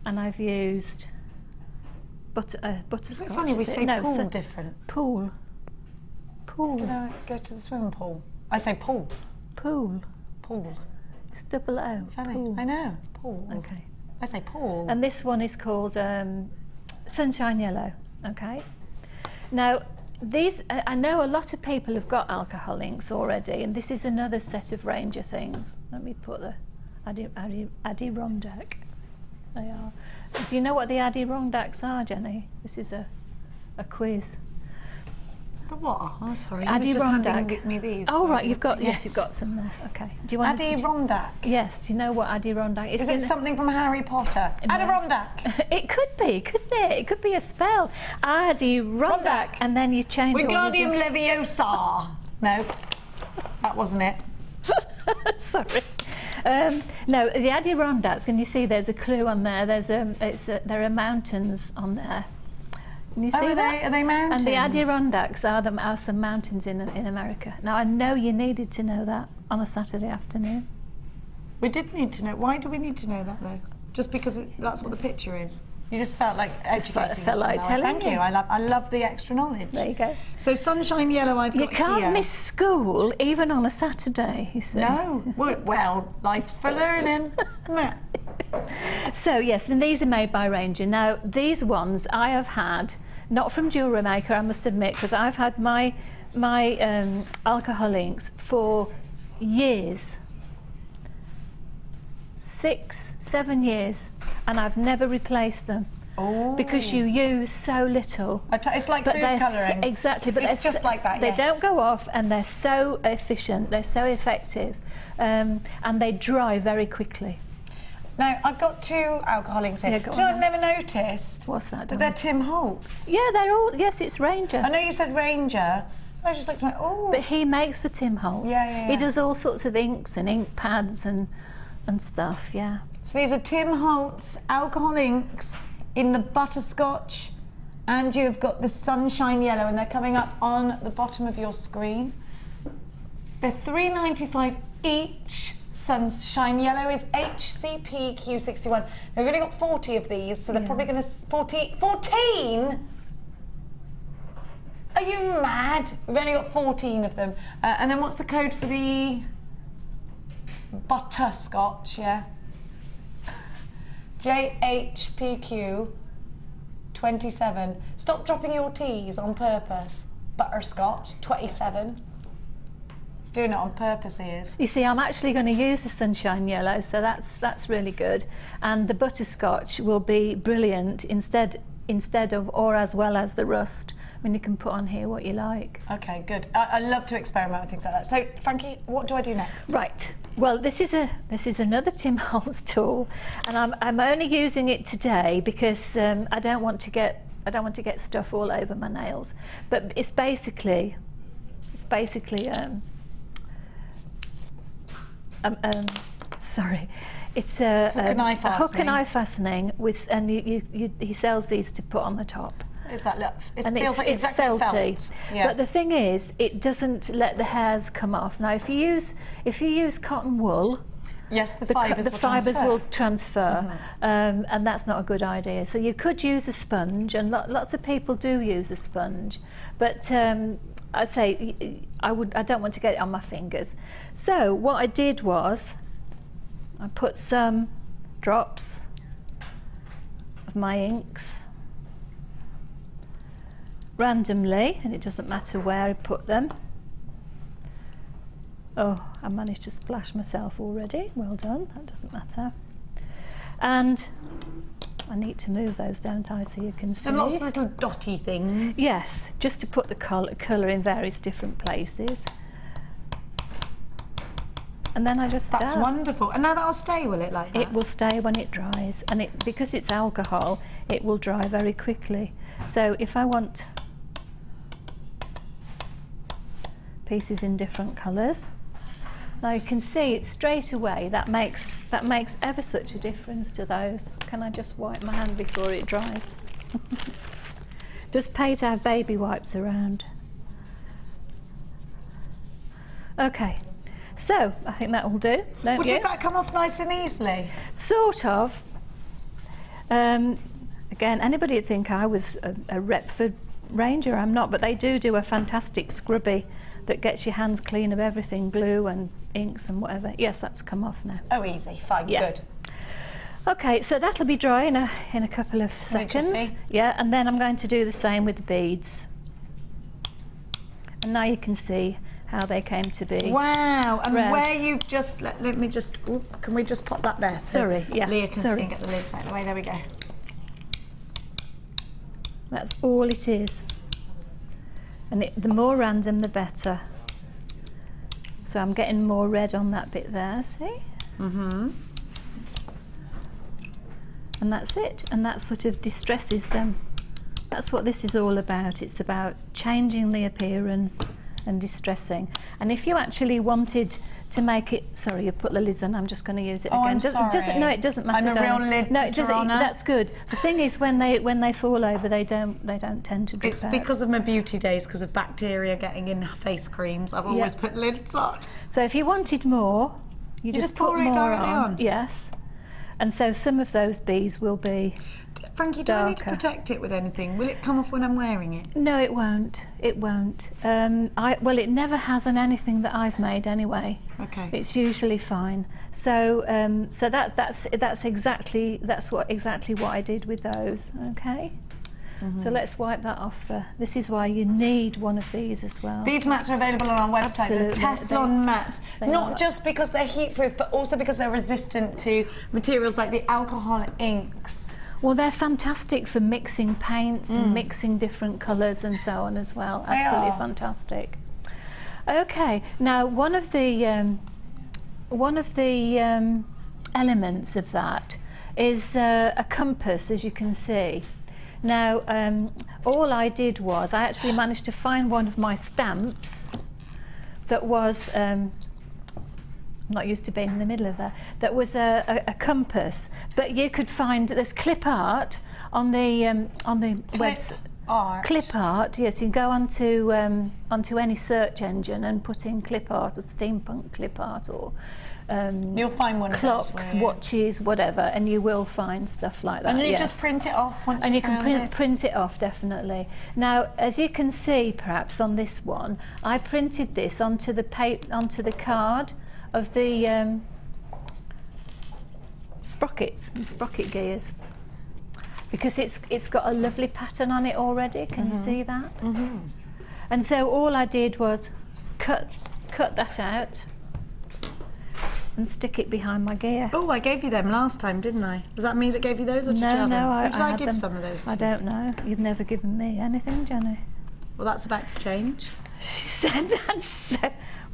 And I've used butterscotch. Isn't it funny we say pool different? Pool. Pool. Did I go to the swimming pool? I say pool. Pool. Pool. It's double O. Funny. Pool. I know. Pool. Okay. I say pool. And this one is called Sunshine Yellow. Okay. Now, these, I know a lot of people have got alcohol inks already, and this is another set of Ranger things. Let me put the Adirondack. They are. Do you know what the Adirondacks are, Jenny? This is a quiz. The what? Oh, sorry. Adirondack. You me these. Oh, right, you've got, yes, you've got some there. Okay. Do you want Adirondack? Yes, do you know what Adirondack is? Is it something from Harry Potter? No. Adirondack? It could be, couldn't it? It could be a spell. Adirondack, and then you change it. Wingardium Leviosa. No, that wasn't it. Sorry. No, the Adirondacks, can you see there's a clue on there? There are mountains on there. Can you see that? Are they mountains? And the Adirondacks are some mountains in America. Now, I know you needed to know that on a Saturday afternoon. We did need to know. Why do we need to know that, though? Just because that's what the picture is? You just felt like educating felt like telling Thank you. I love the extra knowledge. There you go. So Sunshine Yellow I've got here. You can't miss school, even on a Saturday, you see. No. Well, life's for learning, isn't it? So, yes, and these are made by Ranger. Now, these ones I have had, not from JewelleryMaker, I must admit, because I've had my alcohol inks for years. 6, 7 years, and I've never replaced them. Oh. Because you use so little. It's like food colouring. Exactly, but it's just like that. They don't go off, and they're so efficient. They're so effective, and they dry very quickly. Now I've got 2 alcohol inks here. Do you know I've never noticed? What's that? That they're Tim Holtz. Yeah, they're all. Yes, it's Ranger. I know you said Ranger. I just looked like, oh. But he makes for Tim Holtz. Yeah. He does all sorts of inks and ink pads and stuff. Yeah. So these are Tim Holtz alcohol inks in the butterscotch, and you've got the Sunshine Yellow, and they're coming up on the bottom of your screen. They're $3.95 each. Sunshine Yellow is HCP Q61. Now, we've only got 40 of these, so they're probably going to... 14? Are you mad? We've only got 14 of them. And then what's the code for the butterscotch, yeah? JHPQ 27. Stop dropping your T's on purpose. Butterscotch 27. He's doing it on purpose, he is. You see, I'm actually going to use the Sunshine Yellow, so that's really good. And the butterscotch will be brilliant instead of or as well as the rust. I mean, you can put on here what you like. Okay, good. I love to experiment with things like that. So, Frankie, what do I do next? Right. Well, this is another Tim Holtz tool, and I'm only using it today because I don't want to get stuff all over my nails. But it's basically sorry, it's a hook and eye fastening with, and he sells these to put on the top. Is that it and feels like exactly felty. felt. Yeah. But the thing is, it doesn't let the hairs come off. Now, if you use cotton wool, yes, the fibres will transfer, and that's not a good idea. So you could use a sponge, and lots of people do use a sponge, but I say I don't want to get it on my fingers. So what I did was I put some drops of my inks randomly, and it doesn't matter where I put them. Oh, I managed to splash myself already. Well done, that doesn't matter. And I need to move those, don't I, so you can see. So lots of little dotty things. Yes, just to put the colour in various different places. And then I just That's dab. wonderful. And now that'll stay, will it, like that? It will stay when it dries, and because it's alcohol, it will dry very quickly. So if I want pieces in different colours, now you can see it straight away. That makes ever such a difference to those. Can I just wipe my hand before it dries? Just pay to have baby wipes around. Okay, so I think that will do. Don't you? Did that come off nice and easily? Sort of. Again, anybody would think I was a Repford Ranger. I'm not, but they do a fantastic scrubby that gets your hands clean of everything, glue and inks and whatever. Yes, that's come off now. Oh, easy, fine, yeah. Good. Okay, so that'll be dry in a couple of seconds. Yeah, and then I'm going to do the same with the beads. And now you can see how they came to be. Wow, and red. Where you've just, let me just, can we just pop that there? So sorry, yeah. Leah can see sorry. and get the lids out of the way, there we go. That's all it is. And the more random, the better. So I'm getting more red on that bit there, see? Mm-hmm. And that's it. And that sort of distresses them. That's what this is all about. It's about changing the appearance and distressing. And if you actually wanted to make it, sorry, you put the lids on, I'm just going to use it again. I'm sorry. No, it doesn't matter. I'm a real lid No, it doesn't. Joanna. That's good. The thing is, when they fall over, they don't tend to drip It's out. because of my beauty days, because of bacteria getting in face creams. I've always put lids on. So if you wanted more, you just put pour it more directly on. Yes. And so some of those bees will be Frankie, do I need to darker. protect it with anything? Will it come off when I'm wearing it? No, it won't. It won't. Well, it never has on anything that I've made anyway. Okay. It's usually fine. So that's exactly what I did with those. Okay. Mm-hmm. So let's wipe that off. This is why you need one of these as well. These mats are available on our website. Absolutely. The Teflon mats, they not are. just because they're heat proof, but also because they're resistant to materials like the alcohol inks. Well, they're fantastic for mixing paints and mixing different colours and so on as well. They Absolutely are. fantastic. Okay, now one of the elements of that is a compass, as you can see. Now, all I did was I actually managed to find one of my stamps that was. I'm not used to being in the middle of that was a compass, but you could find there's clip art on the website. Clip art, yes. You can go onto any search engine and put in clip art or steampunk clip art or you'll find one clocks, of those, will you? watches, whatever, and you will find stuff like that. And then you yes. just print it off once and you you can print it off, definitely. Now, as you can see, perhaps on this one, I printed this onto the card of the sprockets and sprocket gears, because it's got a lovely pattern on it already. Can you see that? And so all I did was cut that out and stick it behind my gear. Oh, I gave you them last time, didn't I? Was that me that gave you those, or did you have them? Or did I had give them. some of those to I you? don't know. You've never given me anything, Jenny. Well, that's about to change. She said that so...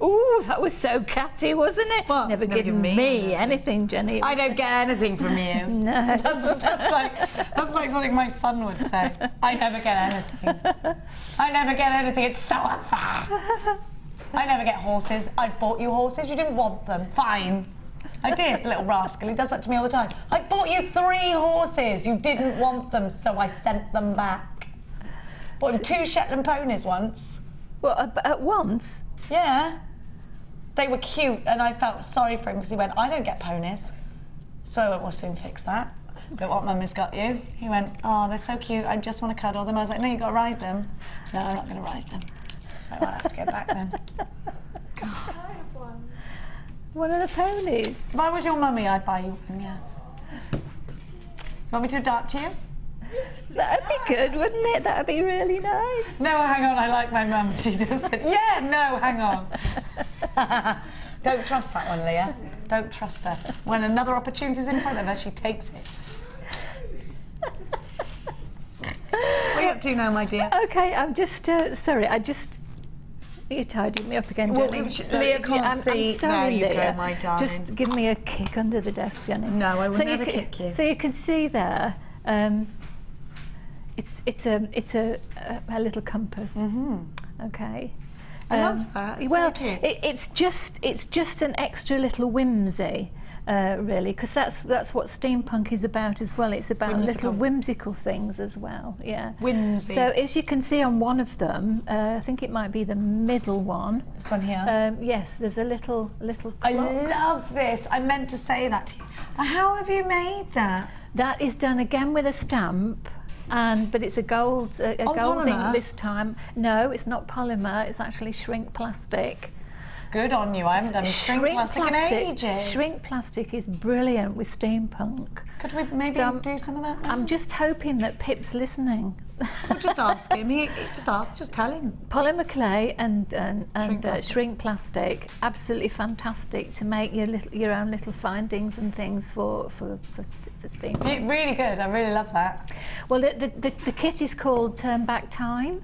Ooh, that was so catty, wasn't it? What? Never given me anything, Jenny. I don't get anything from you. No. That's like something my son would say. I never get anything. I never get anything. It's so unfair. I never get horses. I bought you horses. You didn't want them. Fine. I did, little rascal. He does that to me all the time. I bought you 3 horses. You didn't want them, so I sent them back. Bought him 2 Shetland ponies once. Well, at once? Yeah. They were cute, and I felt sorry for him because he went, I don't get ponies. So we'll soon fix that. Look what Mummy's got you. He went, oh, they're so cute. I just want to cuddle them. I was like, no, you've got to ride them. No, I'm not going to ride them. I might have to go back then. God. One of the ponies. If I was your mummy, I'd buy you one, yeah. Want me to adopt you? That'd be good, wouldn't it? That'd be really nice. No, hang on, I like my mum. She just said, yeah, no, hang on. Don't trust that one, Leah. Don't trust her. When another opportunity's in front of her, she takes it. What are you up to now, my dear? Okay, I'm just, sorry, you tidied me up again, Well, Jenny. Leah can't see. I'm sorry, there you Leah. go, my darling. Just give me a kick under the desk, Jenny. No, I will never kick you. So you can see there, it's a little compass. Okay. I love that. It's well, so cute. it's just an extra little whimsy, really, because that's what steampunk is about as well. It's about little whimsical things as well. Yeah. Whimsy. So as you can see on one of them, I think it might be the middle one. This one here. Yes, there's a little clock. I love this. I meant to say that to you. But how have you made that? That is done again with a stamp. But it's a gold ink polymer? this time. No, it's not polymer. It's actually shrink plastic. Good on you. I haven't done shrink plastic in ages. Shrink plastic is brilliant with steampunk. Could we maybe do some of that now? I'm just hoping that Pip's listening. We'll just ask him. Just tell him. Polymer clay and shrink plastic, absolutely fantastic to make your own little findings and things for steampunk. Really good. I really love that. Well, the kit is called Turn Back Time.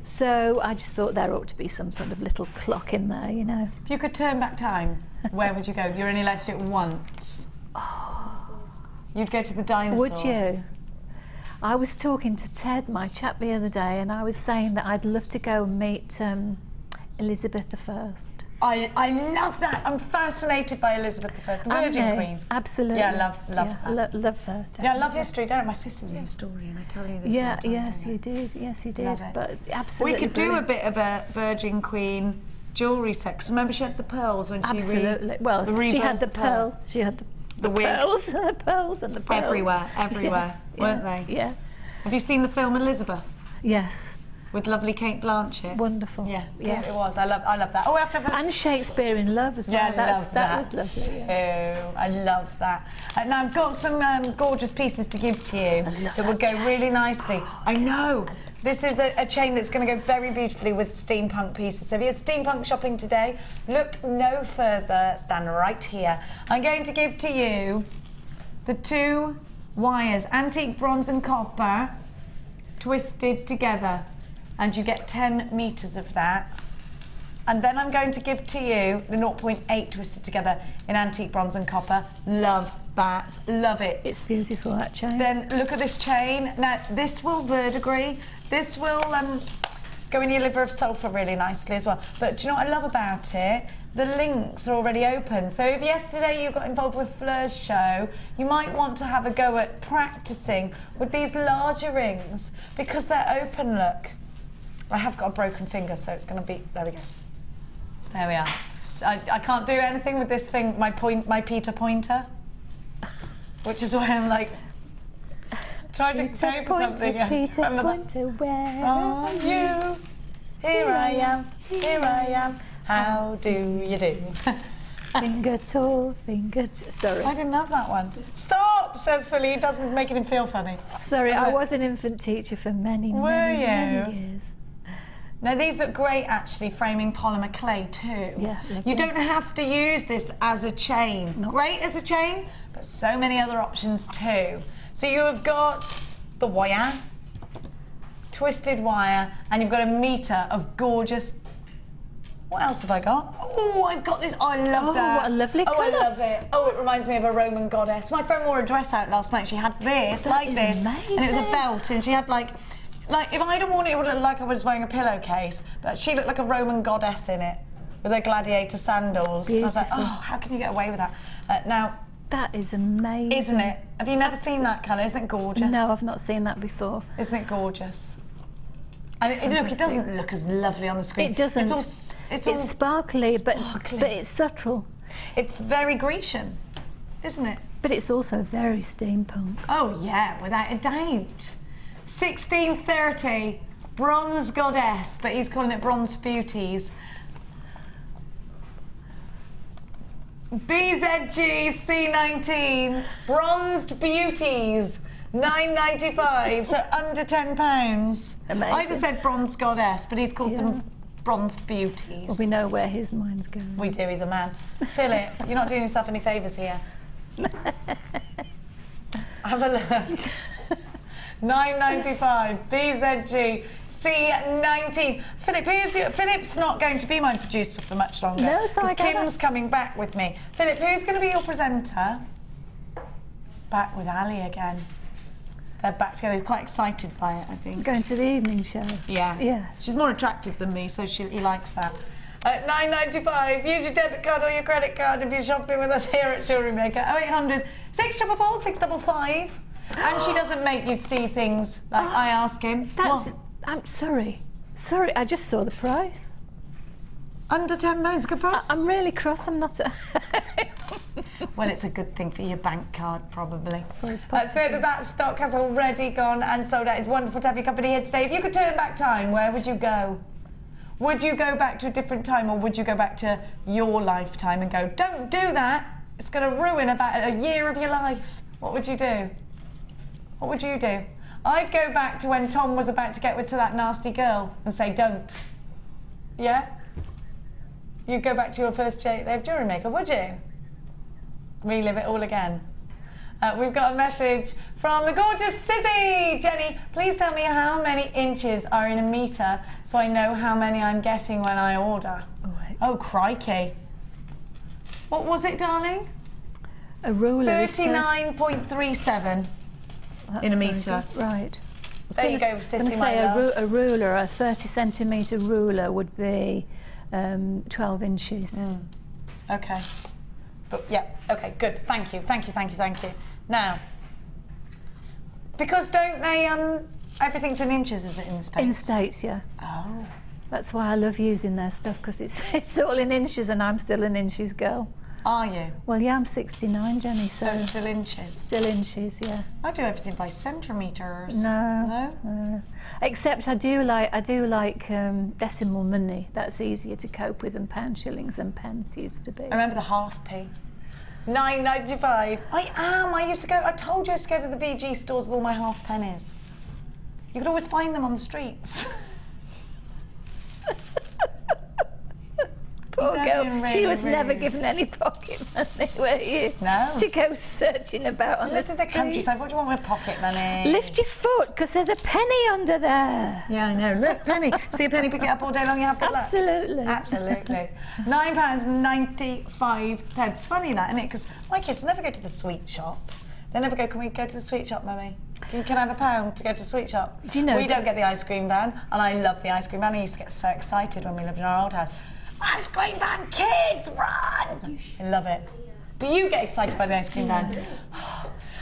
So I just thought there ought to be some sort of little clock in there, you know. If you could turn back time, where would you go? You're only allowed to do it once. You'd go to the dinosaurs. Would you? I was talking to Ted, my chap, the other day, and I was saying that I'd love to go and meet Elizabeth I. I love that. I'm fascinated by Elizabeth I, the Virgin Queen. Absolutely. Yeah, love her. Love her. Definitely. Yeah, I love history, don't I? My sister's a historian, I tell you this all the time. Yes, you did. Yes, you did. But absolutely. We could do a bit of a Virgin Queen jewellery set. Because remember, she had the pearls when she she had the pearls. She had the wig. Pearls and the pearls and the pearls. Everywhere, Yes, weren't they? Yeah. Have you seen the film Elizabeth? Yes. With lovely Kate Blanchett. Wonderful. Yeah, it was. I love that. Oh, we have to have and Shakespeare in Love as well. Yeah, I love that. Was lovely. Yeah. I love that. Now I've got some gorgeous pieces to give to you that would go really nicely. I know. This is a chain that's going to go very beautifully with steampunk pieces. So if you're steampunk shopping today, look no further than right here. I'm going to give to you the 2 wires, antique bronze and copper, twisted together. And you get 10 metres of that. And then I'm going to give to you the 0.8 twisted together in antique bronze and copper. Love that, love it. It's beautiful, that chain. Then look at this chain. Now, this will verdigris. This will go in your liver of sulphur really nicely as well. But do you know what I love about it? The links are already open. So if yesterday you got involved with Fleur's show, you might want to have a go at practicing with these larger rings because they're open, look. I have got a broken finger, so it's going to be... There we go. There we are. So I can't do anything with this thing, my Peter pointer, which is why I'm like trying to pay for something. Peter Pointer, where are you? Here I am. Here I am. How do you do? Finger tall, sorry. I didn't have that one. Stop, says Philly. It doesn't make him feel funny. Sorry, I was an infant teacher for many years. Now these look great actually, framing polymer clay too. Yeah, you don't have to use this as a chain. No. Great as a chain, but so many other options too. So you have got the wire, twisted wire, and you've got a metre of gorgeous What else have I got? Oh, I've got this. Oh, I love that. Oh, what a lovely colour. colour. I love it. Oh, it reminds me of a Roman goddess. My friend wore a dress out last night. She had this, That like is this. amazing. And it was a belt, and she had like if I'd have worn it, it would look like I was wearing a pillowcase. But she looked like a Roman goddess in it, with her gladiator sandals. Beautiful. I was like, oh, how can you get away with that? Now, That is amazing. isn't it? Have you never seen that colour? Isn't it gorgeous? No, I've not seen that before. Isn't it gorgeous? And look, it doesn't look as lovely on the screen. It doesn't. It's all sparkly, sparkly. but it's subtle. It's very Grecian, isn't it? But it's also very steampunk. Oh yeah, without a doubt. 1630, bronze goddess, but he's calling it bronze beauties. BZG C19, bronzed beauties, £9.95, so under £10. Amazing. I just said bronze goddess, but he's called them bronzed beauties. Well, we know where his mind's going. We do, he's a man. Philip, you're not doing yourself any favours here. Have a look. £9.95, BZG C19. Philip's not going to be my producer for much longer. No, so I because get Kim's coming back with me. Philip, who's going to be your presenter? Back with Ali again. They're back together. He's quite excited by it, I think. Going to the evening show. Yeah. Yeah. She's more attractive than me, so he likes that. At £9.95, use your debit card or your credit card if you're shopping with us here at JewelleryMaker. 0800 644 655. And she doesn't make you see things like I ask him. What? I'm sorry. Sorry, I just saw the price. Under £10, good price. I'm really cross. I'm not. Well, it's a good thing for your bank card, probably. Very A third of that stock has already gone and sold out. It's wonderful to have your company here today. If you could turn back time, where would you go? Would you go back to a different time, or would you go back to your lifetime and go, don't do that, it's going to ruin about a year of your life? What would you do? What would you do? I'd go back to when Tom was about to get to that nasty girl and say, don't. Yeah? You'd go back to your first day of JewelleryMaker, would you? Relive it all again. We've got a message from the gorgeous Sissy. Jenny, please tell me how many inches are in a metre so I know how many I'm getting when I order. Oh, crikey. What was it, darling? A ruler. 39.37 in a metre. Right. There you go, Sissy, my say love. a ruler, a 30-centimetre ruler would be 12 inches. Okay. But yeah, okay, good. Thank you, thank you, thank you, thank you. Now, because don't they, everything's in inches, is it, in the States? In States, yeah. Oh. That's why I love using their stuff, because it's all in inches and I'm still an inches girl. Are you? Well, yeah, I'm 69, Jenny, so... So still inches? Still inches, yeah. I do everything by centimetres. No. Except I do like decimal money. That's easier to cope with than pound, shillings and pence used to be. I remember the half-p. £9.95. I used to go, I told you I used to go to the VG stores with all my half pennies. You could always find them on the streets. Poor girl, really she was rude. never given any pocket money, were you? No. To go searching about on This the is the streets. countryside. What do you want with pocket money? Lift your foot, because there's a penny under there. Yeah, I know. Look, penny. See a penny, pick it up all day long, you have good luck. Absolutely. Absolutely. £9.95. Funny that, isn't it? Because my kids never go to the sweet shop. They never go, can we go to the sweet shop, Mummy? Can I have £1 to go to the sweet shop? Do you know... We don't get the ice cream van, and I love the ice cream van. I used to get so excited when we lived in our old house. Ice cream van, kids, run! I love it. Do you get excited by the ice cream van?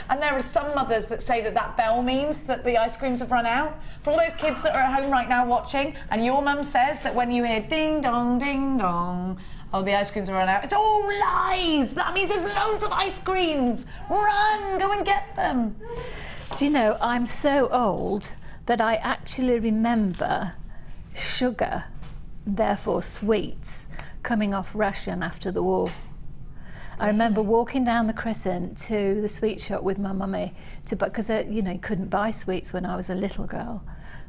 And there are some mothers that say that that bell means that the ice creams have run out. For all those kids that are at home right now watching, and your mum says that when you hear ding dong, oh, the ice creams have run out. It's all lies! That means there's loads of ice creams. Run, go and get them. Do you know, I'm so old that I actually remember sugar, therefore sweets, coming off ration after the war. I remember walking down the Crescent to the sweet shop with my mummy, because you know, you couldn't buy sweets when I was a little girl.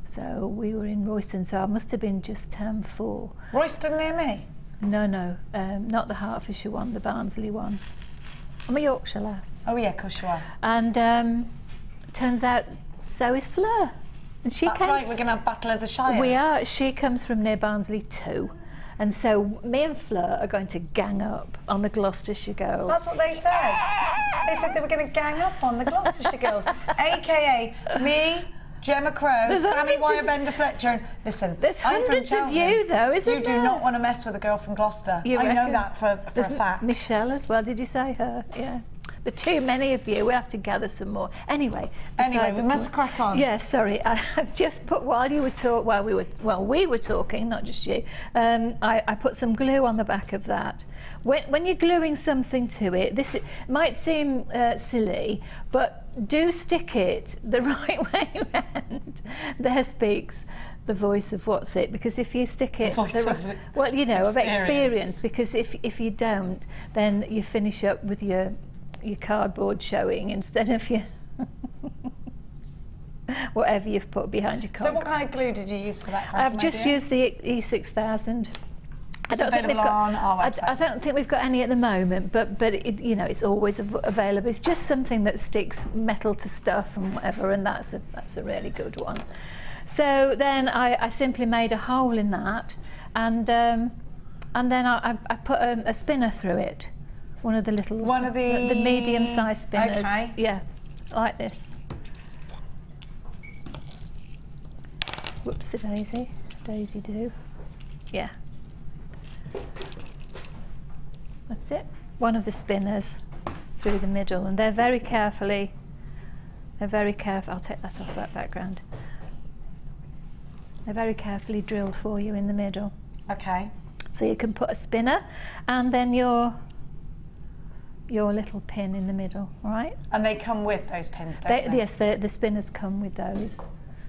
So we were in Royston, so I must have been just 4. Royston near me? No, not the Hertfordshire one, the Barnsley one. I'm a Yorkshire lass. Oh yeah, of course you are. And turns out so is Fleur. And she That's right, we're going to have Battle of the Shires. We are. She comes from near Barnsley too. And so me and Fleur are going to gang up on the Gloucestershire girls. That's what they said. They said they were going to gang up on the Gloucestershire girls, aka me, Gemma Crowe, Sammy Wirebender Fletcher. And listen, There's I'm from hundreds of Cheltenham. you, though, isn't You there? do not want to mess with a girl from Gloucester. You I know reckon? that for a fact. Michelle as well, did you say her? Yeah. But too many of you, we have to gather some more. Anyway, We must crack on. Yeah, sorry, I've just put, while you were we were talking, not just you, I put some glue on the back of that. When you're gluing something to it, this might seem silly, but do stick it the right way around. There speaks the voice of what's it, because if you stick it, of experience, because if you don't, then you finish up with your cardboard showing instead of your whatever you've put behind your card. So what kind of glue did you use for that, Frankie, I've just used the E6000. I don't think we've got any at the moment, but it, it's always available. It's just something that sticks metal to stuff and whatever, and that's a really good one. So then I simply made a hole in that, and then I put a spinner through it. One of the medium-sized spinners. Okay. Yeah, like this. Whoops, a daisy. Daisy do. Yeah. That's it. One of the spinners through the middle, and they're very careful. I'll take that off that background. They're very carefully drilled for you in the middle. Okay. So you can put a spinner and then your little pin in the middle, all right? And they come with those pins, don't they? Yes, the spinners come with those,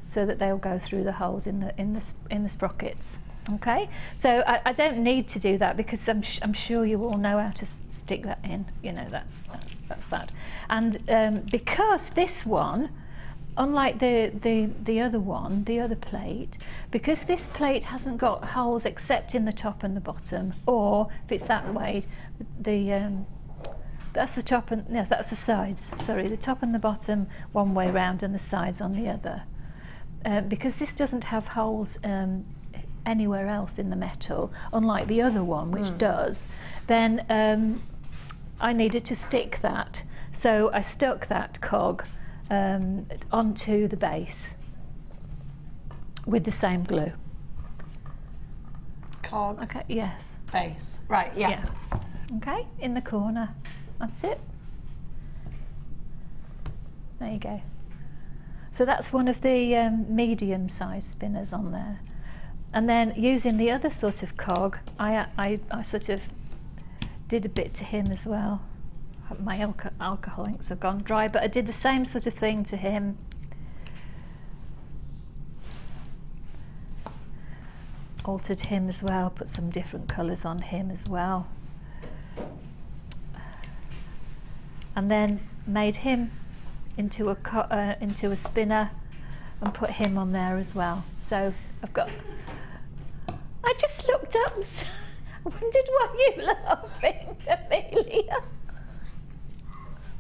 so that they'll go through the holes in the sprockets. Okay, so I don't need to do that, because I'm sure you all know how to stick that in. That's that. And because this one, unlike the other one, the other plate, because this plate hasn't got holes except in the top and the bottom, or if it's that way, that's the top and yes, that's the sides. Sorry, the top and the bottom one way round, and the sides on the other. Because this doesn't have holes anywhere else in the metal, unlike the other one, which does, then I needed to stick that. So I stuck that cog onto the base with the same glue. Cog. Okay. Yes. Base. Right. Yeah. Okay. In the corner. That's it. There you go. So that's one of the medium-sized spinners on there. And then using the other sort of cog, I sort of did a bit to him as well. My alcohol inks have gone dry, but I did the same sort of thing to him. Altered him as well, put some different colours on him as well. And then made him into a spinner and put him on there as well. So I just looked up. I wondered why you laughing, Amelia.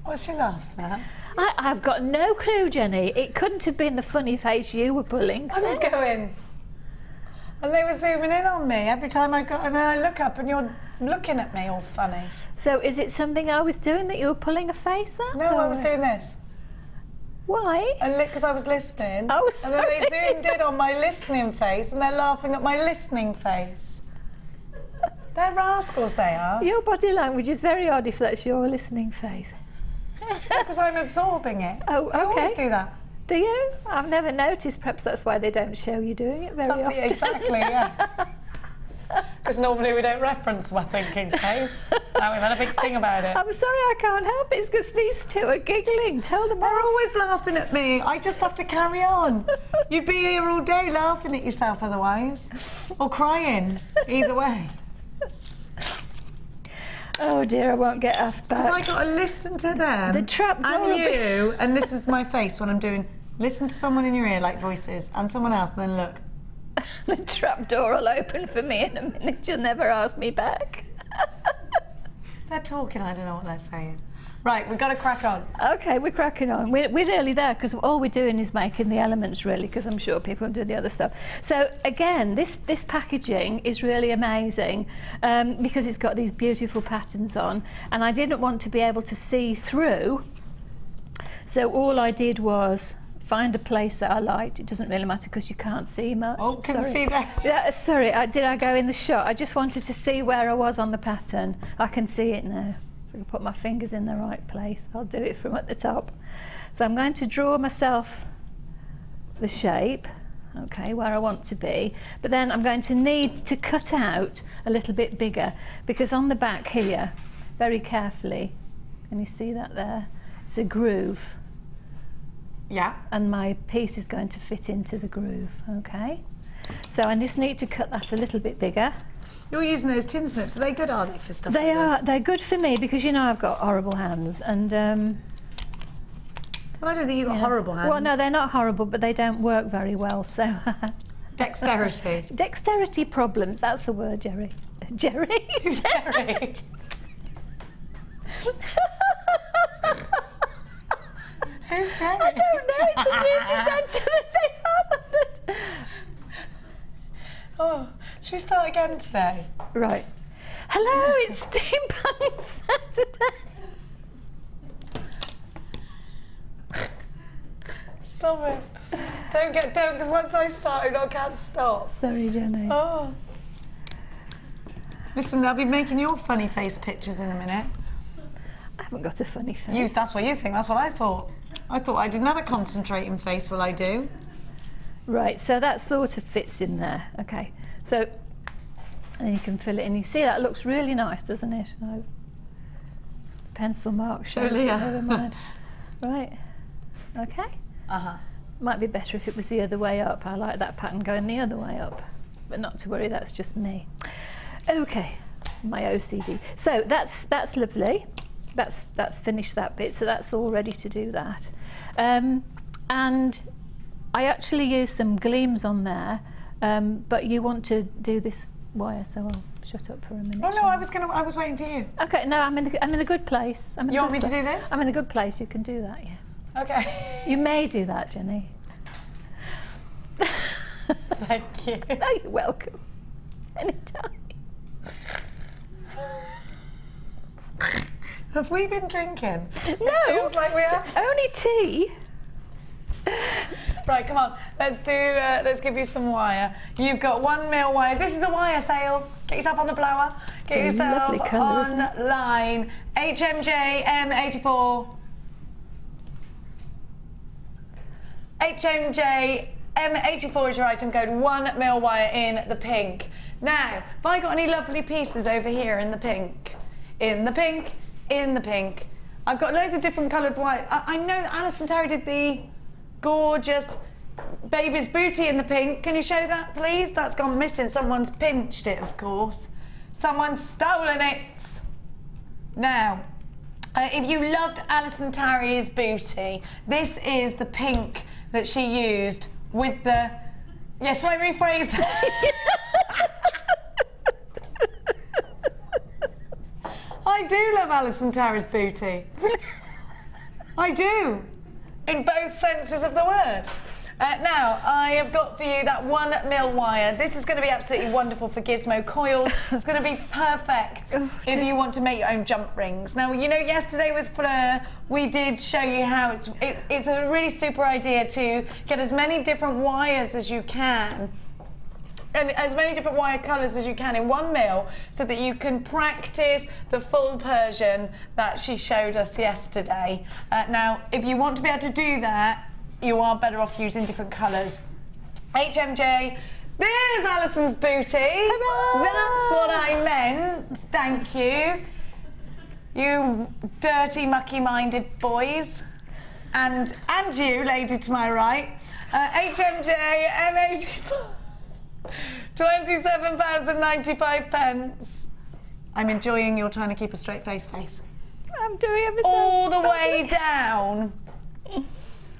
What's she laughing at? I've got no clue, Jenny. It couldn't have been the funny face you were pulling. I was going, and they were zooming in on me every time and then I look up and you're looking at me all funny. So is it something I was doing that you were pulling a face at? No, I was doing this. Why? Because I was listening. Oh, and then they zoomed in on my listening face, and they're laughing at my listening face. They're rascals, they are. Your body language is very odd if that's your listening face. Because I'm absorbing it. Oh, okay. I always do that. Do you? I've never noticed. Perhaps that's why they don't show you doing it very often. That's it, exactly, yes. Because normally we don't reference my thinking face. Now we've had a big thing about it. I'm sorry, I can't help it. It's because these two are giggling. Tell them They're off. always laughing at me. I just have to carry on. You'd be here all day laughing at yourself otherwise. Or crying. Either way. Oh dear, I won't get asked back. Because I got to listen to them. The trap door. And you. And this is my face when I'm doing. Listen to someone in your ear like voices. And someone else, and then look. The trap door will open for me in a minute. You'll never ask me back. They're talking, I don't know what they're saying. Right, we've got to crack on. Okay, we're cracking on. We're nearly there because all we're doing is making the elements really, because I'm sure people will do the other stuff. So again, this packaging is really amazing because it's got these beautiful patterns on, and I didn't want to be able to see through. So all I did was find a place that I liked. It doesn't really matter because you can't see much. Oh, can you see that? Yeah, sorry, did I go in the shot? I just wanted to see where I was on the pattern. I can see it now. If I can put my fingers in the right place, I'll do it from at the top. So I'm going to draw myself the shape, okay, where I want to be, but then I'm going to need to cut out a little bit bigger, because on the back here, very carefully, can you see that there? It's a groove. Yeah. And my piece is going to fit into the groove, okay? So I just need to cut that a little bit bigger. You're using those tin snips. Are they good, are they, for stuff They like are. this? They're good for me because, you know, I've got horrible hands, and Well, I don't think you've got horrible hands. well, no, they're not horrible, but they don't work very well, so Dexterity. dexterity problems, that's the word, Jerry. Jerry? Who's Jerry? Who's Jerry? I don't know, it's a new presenter that they have. Oh, should we start again today? Right. Hello, it's Steampunk Saturday. Stop it. Don't, because once I start, I can't stop. Sorry, Jenny. Oh. Listen, I'll be making your funny face pictures in a minute. I haven't got a funny face. That's what you think, that's what I thought. I thought I didn't have a concentrating face, well I do. Right, so that sort of fits in there. Okay, so and then you can fill it in. You see that looks really nice, doesn't it? Oh, pencil mark shows, Surely, but yeah. never mind. Right, okay. Uh-huh. Might be better if it was the other way up. I like that pattern going the other way up, but not to worry, that's just me. Okay, my OCD. So that's lovely. That's finished that bit, so that's all ready to do that. And I actually used some gleams on there, but you want to do this wire, so I'll shut up for a minute. Oh no, I was waiting for you. Okay, no, I'm in a good place. You want me to do this? I'm in a good place. You can do that, yeah. Okay. You may do that, Jenny. Thank you. No, you're welcome. Anytime. Have we been drinking? No, It feels like we have. only tea. Right, come on. Let's give you some wire. You've got 1 mil wire. This is a wire sale. Get yourself on the blower. Get It's a yourself lovely colour, isn't it? online. HMJ M84. HMJ M84 is your item code. 1 mil wire in the pink. Now, have I got any lovely pieces over here in the pink? In the pink. In the pink. I've got loads of different coloured wire. I know that Alison Terry did the gorgeous baby's booty in the pink. Can you show that, please? That's gone missing. Someone's pinched it, of course. Someone's stolen it. Now, if you loved Alison Terry's booty, this is the pink that she used with the... Yeah, shall I rephrase that? I do love Alison Terry's booty. I do. In both senses of the word. Now, I have got for you that 1 mil wire. This is going to be absolutely wonderful for gizmo coils. It's going to be perfect if you want to make your own jump rings. Now, you know, yesterday with Fleur, we did show you how it's a really super idea to get as many different wires as you can, and as many different wire colours as you can in 1 mil, so that you can practice the full Persian that she showed us yesterday. Now, if you want to be able to do that, you are better off using different colours. HMJ, there's Alison's booty. Hooray! That's what I meant. Thank you. You dirty, mucky-minded boys. And you, lady to my right. HMJ M84. £27.95. I'm enjoying your trying to keep a straight face. I'm doing everything. All the way down.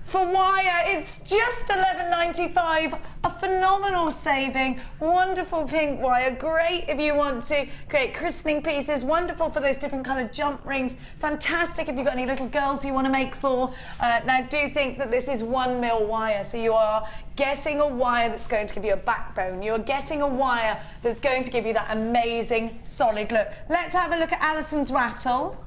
for wire. It's just $11.95, a phenomenal saving. Wonderful pink wire, great if you want to create christening pieces, wonderful for those different coloured jump rings, fantastic if you've got any little girls you want to make for. Now do think that this is 1mm wire, so you are getting a wire that's going to give you a backbone. You're getting a wire that's going to give you that amazing solid look. Let's have a look at Alison's rattle.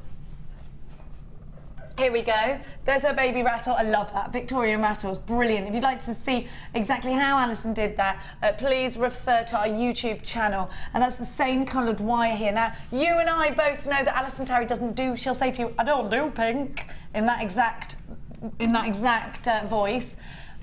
Here we go. There's her baby rattle. I love that. Victorian rattle is brilliant. If you'd like to see exactly how Alison did that, please refer to our YouTube channel. And that's the same coloured wire here. Now, you and I both know that Alison Terry doesn't do, she'll say to you, I don't do pink, in that exact voice.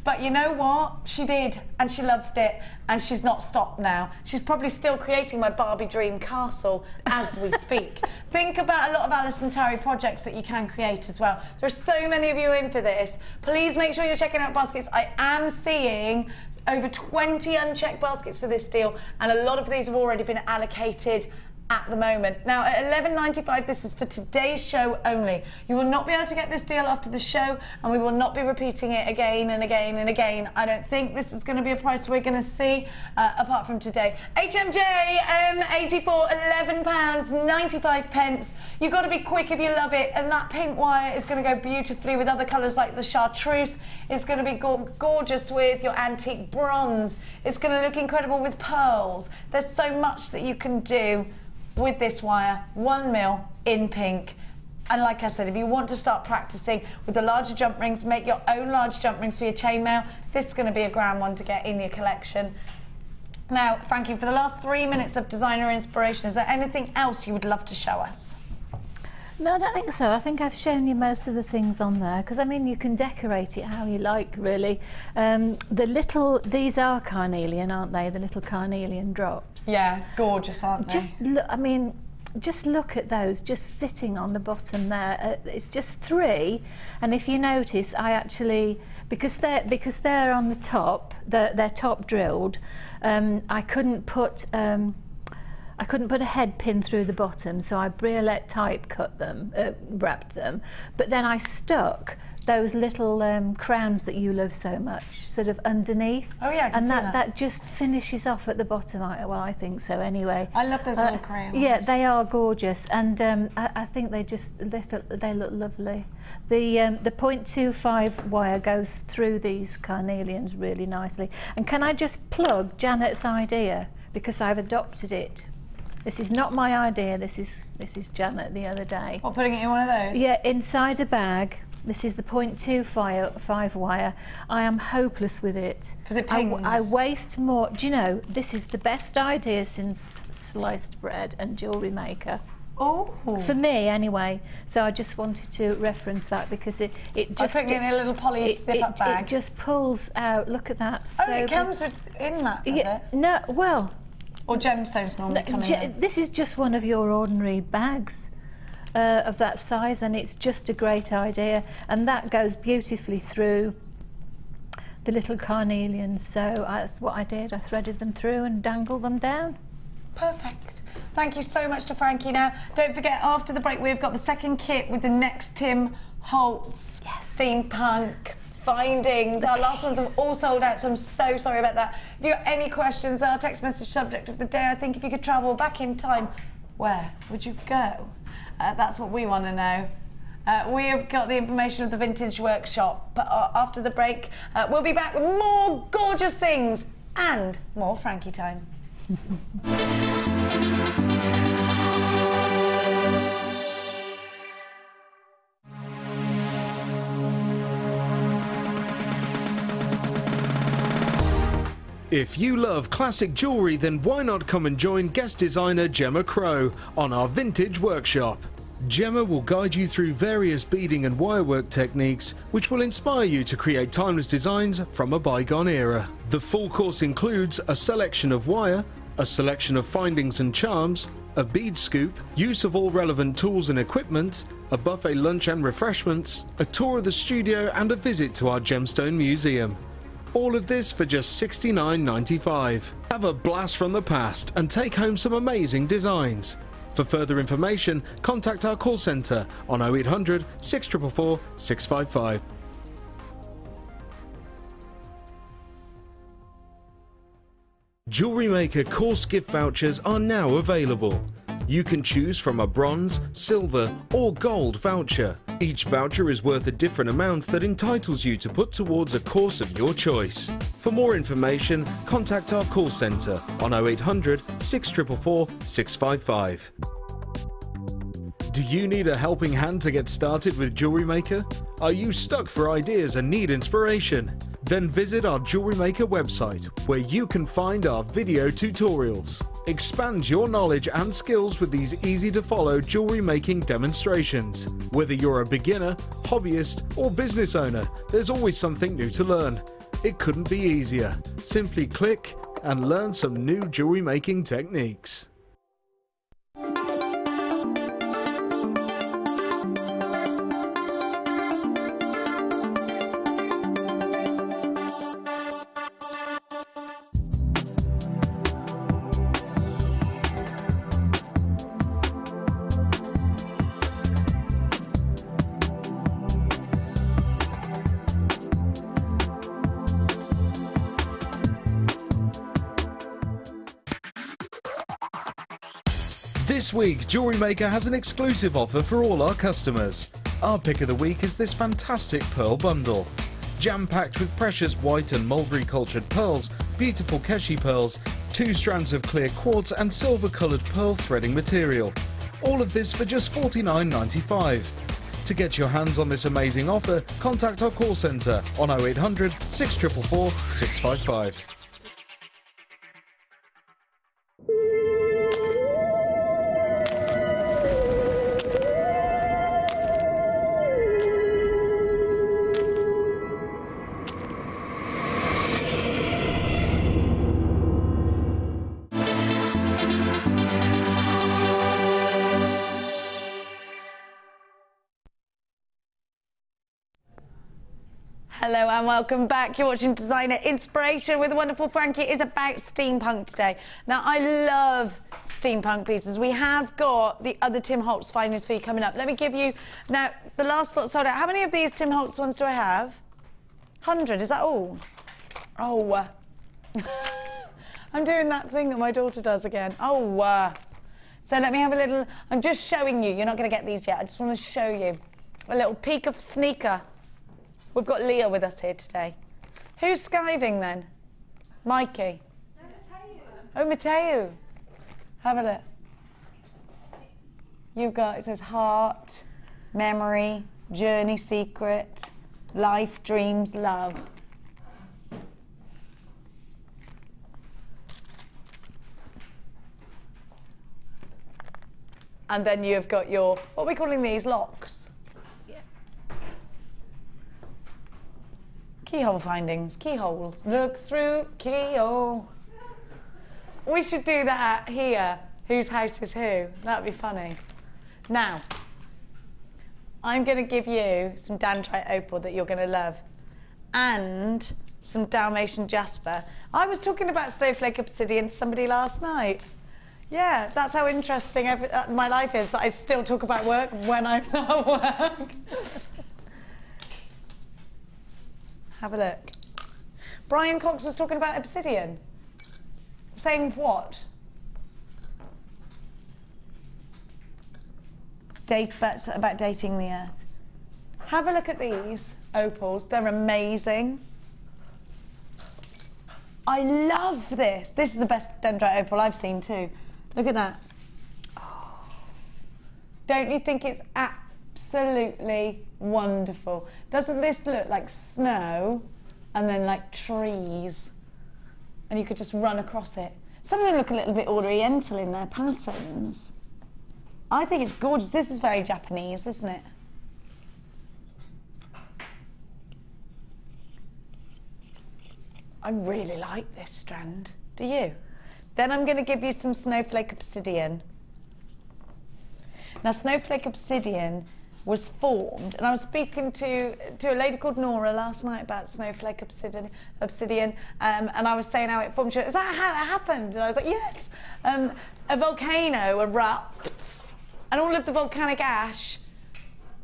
But you know what? She did, and she loved it, and she's not stopped now. She's probably still creating my Barbie dream castle as we speak. Think about a lot of Alison Terry projects that you can create as well. There are so many of you in for this. Please make sure you're checking out baskets. I am seeing over 20 unchecked baskets for this deal, and a lot of these have already been allocated at the moment. Now at $11.95, this is for today's show only. You will not be able to get this deal after the show, and we will not be repeating it again and again and again. I don't think this is going to be a price we're going to see apart from today. HMJ M84, £11.95. You've got to be quick if you love it, and that pink wire is going to go beautifully with other colours like the chartreuse. It's going to be gorgeous with your antique bronze. It's going to look incredible with pearls. There's so much that you can do with this wire, 1mm in pink. And like I said, if you want to start practicing with the larger jump rings, make your own large jump rings for your chainmail, this is going to be a grand one to get in your collection. Now, Frankie, for the last 3 minutes of designer inspiration, is there anything else you would love to show us? No, I don't think so. I think I've shown you most of the things on there, because I mean you can decorate it how you like, really. These are carnelian, aren't they? The little carnelian drops. Yeah, gorgeous, aren't they? Just look, I mean, just look at those just sitting on the bottom there. It's just 3, and if you notice, I actually, because they're on the top, they're top drilled. I couldn't put a head pin through the bottom, so I briolette type cut them, wrapped them, but then I stuck those little crowns that you love so much sort of underneath. Oh yeah, I can see that just finishes off at the bottom. Well, I think so anyway. I love those little crowns. Yeah, they are gorgeous, and I think they look lovely. The 0.25 wire goes through these carnelians really nicely. And can I just plug Janet's idea, because I've adopted it. This is not my idea, this is Janet the other day. What, putting it in one of those? Yeah, inside a bag. This is the 0.25 wire. I am hopeless with it. Because it pings. I waste more. Do you know, this is the best idea since sliced bread and JewelleryMaker. Oh. For me, anyway. So I just wanted to reference that, because it just... I put it in a little poly zip-up bag. It just pulls out. Look at that. Oh, it comes in that, does it? No, well... Or gemstones normally come in. This is just one of your ordinary bags of that size, and it's just a great idea, and that goes beautifully through the little carnelians. So that's what I did. I threaded them through and dangled them down. Perfect. Thank you so much to Frankie. Now, don't forget, after the break, we've got the second kit with the next Tim Holtz Steampunk findings. Our last ones have all sold out, so I'm so sorry about that. If you've got any questions, our text message subject of the day, I think if you could travel back in time, where would you go? That's what we want to know. We have got the information of the Vintage Workshop, but after the break, we'll be back with more gorgeous things and more Frankie time. If you love classic jewellery, then why not come and join guest designer Gemma Crow on our Vintage Workshop. Gemma will guide you through various beading and wirework techniques which will inspire you to create timeless designs from a bygone era. The full course includes a selection of wire, a selection of findings and charms, a bead scoop, use of all relevant tools and equipment, a buffet lunch and refreshments, a tour of the studio and a visit to our Gemstone Museum. All of this for just $69.95. Have a blast from the past and take home some amazing designs. For further information, contact our call centre on 0800 644 655. JewelleryMaker course gift vouchers are now available. You can choose from a bronze, silver or gold voucher. Each voucher is worth a different amount that entitles you to put towards a course of your choice. For more information, contact our call centre on 0800 644 655. Do you need a helping hand to get started with JewelleryMaker? Are you stuck for ideas and need inspiration? Then visit our JewelleryMaker website, where you can find our video tutorials. Expand your knowledge and skills with these easy-to-follow jewellery making demonstrations. Whether you're a beginner, hobbyist or business owner, there's always something new to learn. It couldn't be easier. Simply click and learn some new jewellery making techniques. This week, JewelleryMaker has an exclusive offer for all our customers. Our pick of the week is this fantastic pearl bundle. Jam-packed with precious white and mulberry cultured pearls, beautiful keshi pearls, 2 strands of clear quartz and silver-coloured pearl threading material. All of this for just $49.95. To get your hands on this amazing offer, contact our call centre on 0800 644 655. Hello and welcome back. You're watching Designer Inspiration with the wonderful Frankie. It is about steampunk today. Now, I love steampunk pieces. We have got the other Tim Holtz finest for you coming up. Let me give you... Now, the last lot sold out. How many of these Tim Holtz ones do I have? 100, is that all? Oh, I'm doing that thing that my daughter does again. Oh, so let me have a little... I'm just showing you. You're not going to get these yet. I just want to show you a little peek of sneaker. We've got Leah with us here today. Who's skiving then? Mikey? No, Mateo. Oh, Mateo. Have a look. You've got, it says heart, memory, journey, secret, life, dreams, love. And then you've got your, what are we calling these, locks? Keyhole findings, keyholes. Look through keyhole. We should do that here. Whose house is who? That'd be funny. Now, I'm going to give you some Dendritic opal that you're going to love, and some Dalmatian jasper. I was talking about snowflake obsidian to somebody last night. Yeah, that's how interesting my life is, that I still talk about work when I'm not at work. Have a look. Brian Cox was talking about obsidian. Saying what? About dating the earth. Have a look at these opals. They're amazing. I love this. This is the best Dendritic opal I've seen too. Look at that. Oh. Don't you think it's absolutely wonderful? Doesn't this look like snow and then like trees, and you could just run across it? Some of them look a little bit oriental in their patterns. I think it's gorgeous. This is very Japanese, isn't it? I really like this strand. Do you? Then I'm going to give you some snowflake obsidian. Now, snowflake obsidian was formed, and I was speaking to a lady called Nora last night about snowflake obsidian, and I was saying how it formed. She went, is that how it happened? And I was like, yes. A volcano erupts, and all of the volcanic ash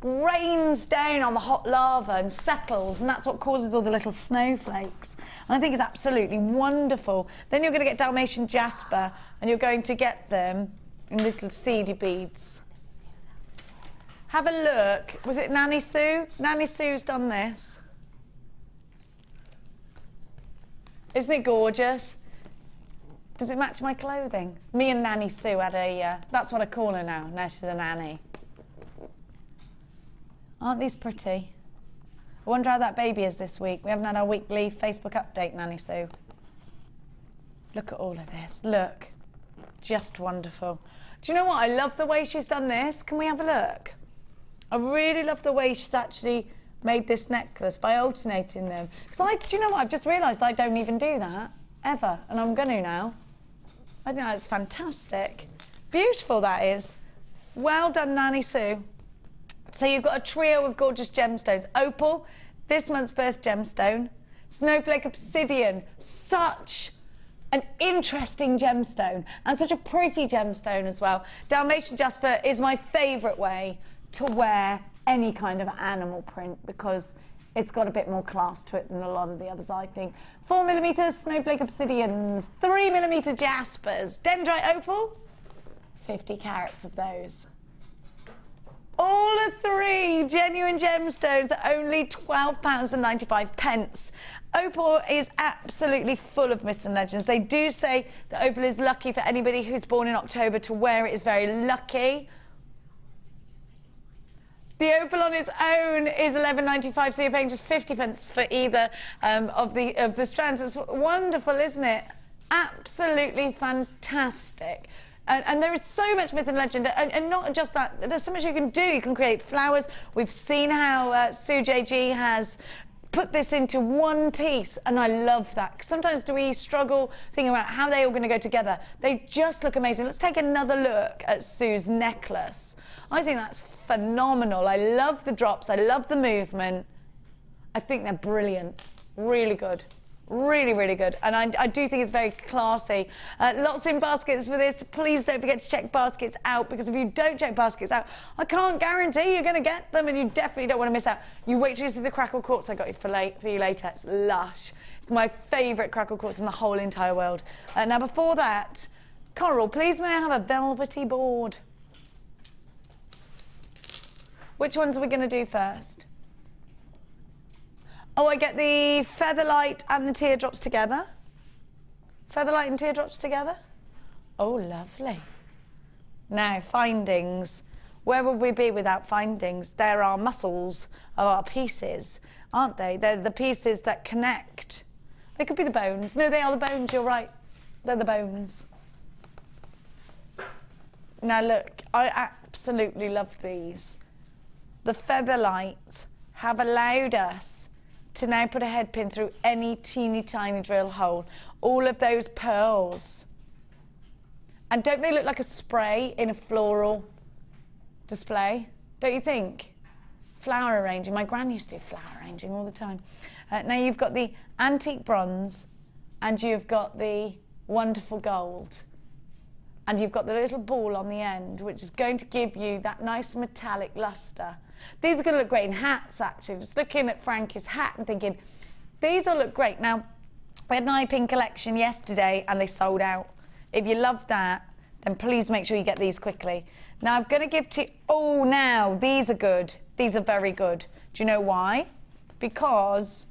rains down on the hot lava and settles, and that's what causes all the little snowflakes. And I think it's absolutely wonderful. Then you're going to get Dalmatian jasper, and you're going to get them in little seedy beads. Have a look. Was it Nanny Sue? Nanny Sue's done this. Isn't it gorgeous? Does it match my clothing? Me and Nanny Sue had a, that's what I call her now. Now she's a nanny. Aren't these pretty? I wonder how that baby is this week. We haven't had our weekly Facebook update, Nanny Sue. Look at all of this. Look. Just wonderful. Do you know what? I love the way she's done this. Can we have a look? I really love the way she's actually made this necklace by alternating them. Because do you know what? I've just realised I don't even do that, ever. And I'm going to now. I think that's fantastic. Beautiful, that is. Well done, Nanny Sue. So you've got a trio of gorgeous gemstones. Opal, this month's birth gemstone. Snowflake obsidian, such an interesting gemstone and such a pretty gemstone as well. Dalmatian jasper is my favourite way to wear any kind of animal print because it's got a bit more class to it than a lot of the others, I think. 4mm snowflake obsidians, 3mm jaspers, dendrite opal, 50 carats of those. All of 3 genuine gemstones are only £12.95. Opal is absolutely full of myths and legends. They do say that opal is lucky for anybody who's born in October to wear it is very lucky. The opal on its own is £11.95, so you're paying just 50p for either of the strands. It's wonderful, isn't it? Absolutely fantastic. And there is so much myth and legend, and not just that. There's so much you can do. You can create flowers. We've seen how Sue JG has put this into one piece, and I love that. 'Cause sometimes do we struggle thinking about how they're all going to go together? They just look amazing. Let's take another look at Sue's necklace. I think that's phenomenal. I love the drops. I love the movement. I think they're brilliant. Really good. Really, really good. And I do think it's very classy. Lots in baskets for this. Please don't forget to check baskets out, because if you don't check baskets out, I can't guarantee you're going to get them, and you definitely don't want to miss out. You wait till you see the Crackle quartz I got you for you later. It's lush. It's my favourite Crackle quartz in the whole entire world. Now, before that, Coral, please may I have a velvety board? Which ones are we going to do first? Oh, I get the featherlight and the teardrops together. Featherlight and teardrops together. Oh, lovely. Now, findings. Where would we be without findings? There are muscles of our pieces, aren't they? They're the pieces that connect. They could be the bones. No, they are the bones, you're right. They're the bones. Now, look, I absolutely love these. The featherlight have allowed us to now put a head pin through any teeny tiny drill hole. All of those pearls. And don't they look like a spray in a floral display? Don't you think? Flower arranging. My gran used to do flower arranging all the time. Now you've got the antique bronze, and you've got the wonderful gold. And you've got the little ball on the end, which is going to give you that nice metallic luster. These are going to look great in hats, actually. Just looking at Frankie's hat and thinking, these all look great. Now, we had an eye pin collection yesterday and they sold out. If you love that, then please make sure you get these quickly. Now, I'm going to give to you... Oh, now, these are good. These are very good. Do you know why? Because...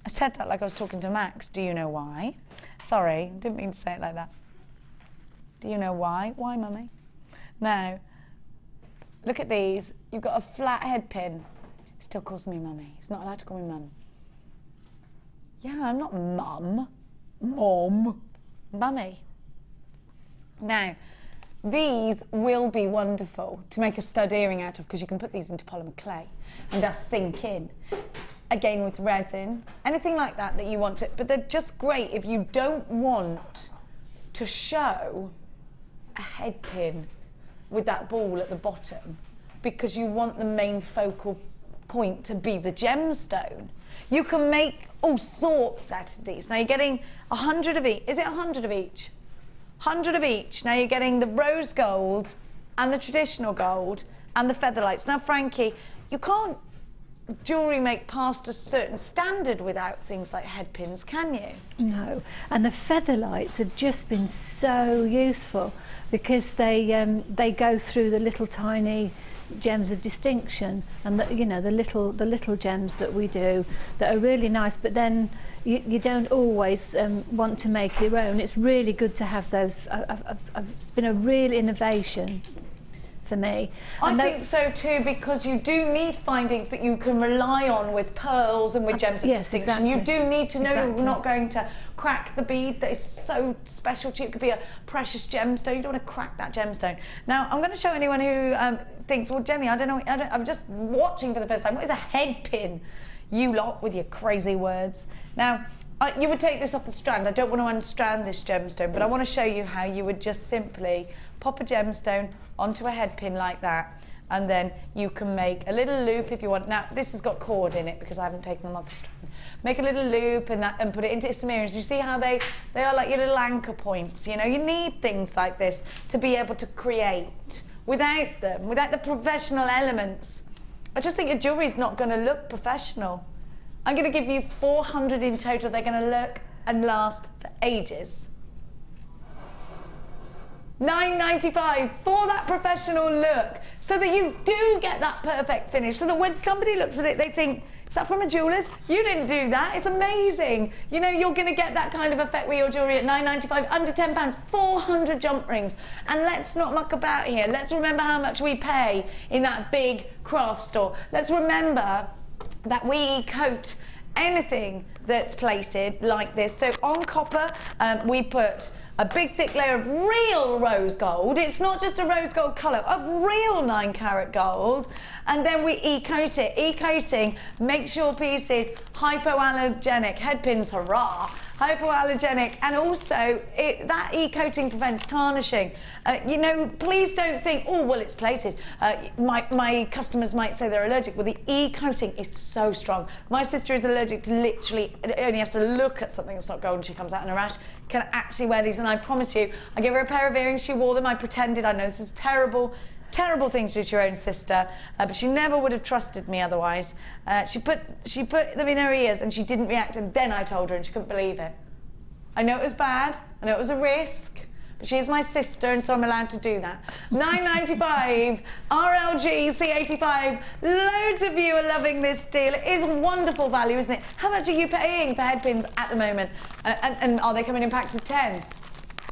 I said that like I was talking to Max. Do you know why? Sorry, didn't mean to say it like that. Do you know why? Why, Mummy? Now... Look at these. You've got a flat head pin. He still calls me Mummy. He's not allowed to call me Mum. Yeah, I'm not Mum. Mom. Mummy. Now, these will be wonderful to make a stud earring out of, because you can put these into polymer clay and they'll sink in. Again, with resin. Anything like that that you want to... But they're just great if you don't want to show a head pin with that ball at the bottom, because you want the main focal point to be the gemstone. You can make all sorts out of these. Now you're getting 100 of each. Is it 100 of each? 100 of each. Now you're getting the rose gold and the traditional gold, and the featherlights. Now, Frankie, you can't jewellery make past a certain standard without things like head pins, can you? No, and the featherlights have just been so useful because they go through the little tiny gems of distinction, and the little gems that we do that are really nice, but then you don't always want to make your own. It's really good to have those. It's been a real innovation for me. I think so too, because you do need findings that you can rely on with pearls and with gems of distinction. Exactly. You do need to know you're not going to crack the bead that is so special to you. It could be a precious gemstone. You don't want to crack that gemstone. Now, I'm going to show anyone who thinks, well, Jenny, I'm just watching for the first time. What is a head pin? You lot with your crazy words. Now, you would take this off the strand. I don't want to unstrand this gemstone, but I want to show you how you would just simply pop a gemstone onto a head pin like that, and then you can make a little loop if you want. Now, this has got cord in it because I haven't taken them off the strand. Make a little loop and put it into some earrings. You see how they are like your little anchor points. You know, you need things like this to be able to create. Without them, without the professional elements, I just think your jewellery is not going to look professional. I'm going to give you 400 in total. They're going to look and last for ages. $9.95 for that professional look, so that you do get that perfect finish, so that when somebody looks at it, they think, is that from a jeweller's? You didn't do that. It's amazing. You know, you're going to get that kind of effect with your jewellery at $9.95, under £10, 400 jump rings. And let's not muck about here. Let's remember how much we pay in that big craft store. Let's remember that we coat anything that's plated like this. So on copper, we put a big thick layer of real rose gold. It's not just a rose gold colour, of real 9-carat gold. And then we e-coat it. E-coating makes your pieces hypoallergenic. Head pins, hurrah! Hypoallergenic, and also that e-coating prevents tarnishing. You know, please don't think, oh, well, it's plated. My customers might say they're allergic. Well, the e-coating is so strong. My sister is allergic to literally, only has to look at something that's not gold and she comes out in a rash. Can actually wear these, and I promise you, I gave her a pair of earrings, she wore them, I pretended. I know this is terrible. Terrible thing to do to your own sister, but she never would have trusted me otherwise. She put them in her ears and she didn't react, and then I told her and she couldn't believe it. I know it was bad, I know it was a risk, but she is my sister and so I'm allowed to do that. $9.95, RLG C85. Loads of you are loving this deal. It is wonderful value, isn't it? How much are you paying for head pins at the moment? And are they coming in packs of 10?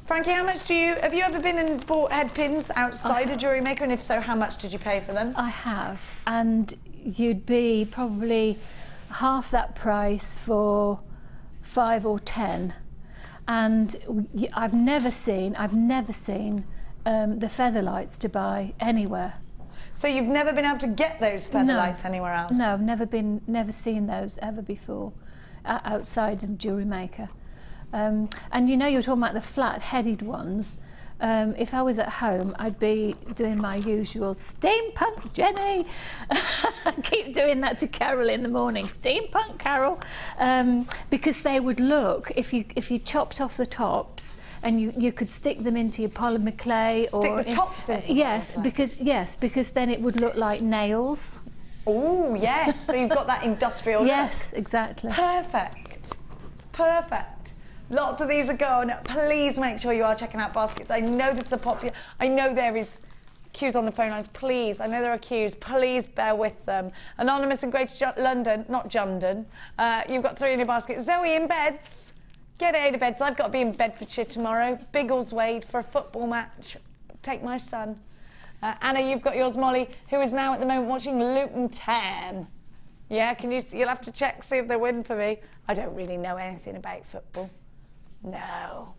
Frankie, how much have you ever been and bought head pins outside a JewelleryMaker, and if so, how much did you pay for them? I have, and you'd be probably half that price for 5 or 10. And I've never seen the featherlights to buy anywhere. So you've never been able to get those featherlights anywhere else? No, I've never seen those ever before outside of JewelleryMaker. And you know, you're talking about the flat-headed ones. If I was at home, I'd be doing my usual steampunk Jenny. I keep doing that to Carol in the morning, steampunk Carol, because they would look, if you chopped off the tops and you could stick them into your polymer clay, stick the tops into because then it would look like nails. Oh yes, so you've got that industrial look. Yes, exactly. Perfect, perfect. Lots of these are going. Please make sure you are checking out baskets. I know this is a popular. I know there is queues on the phone lines. Please, I know there are queues. Please bear with them. Anonymous in Greater London, not Jundon. You've got 3 in your basket. Zoe in beds. Get out of beds. I've got to be in Bedfordshire tomorrow. Biggleswade for a football match. Take my son. Anna, you've got yours. Molly, who is now at the moment watching Luton Town. Yeah, you'll have to check, see if they win for me. I don't really know anything about football. No.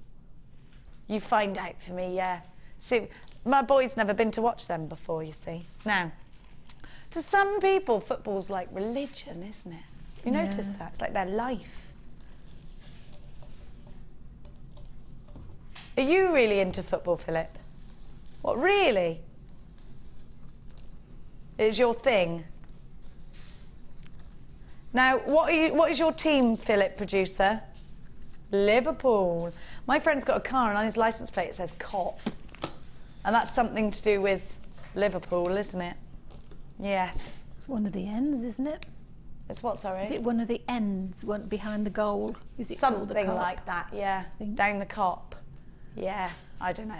You find out for me, yeah. See, my boy's never been to watch them before, you see. Now, to some people, football's like religion, isn't it? You notice that? It's like their life. Are you really into football, Philip? What, really? Is your thing? Now, what is your team, Philip, producer? Liverpool. My friend's got a car and on his licence plate it says COP. And that's something to do with Liverpool, isn't it? Yes. It's one of the ends, isn't it? It's what, sorry? Is it one of the ends, one behind the goal? Is it called the something cop? like that, yeah. Down the cop. Yeah, I don't know.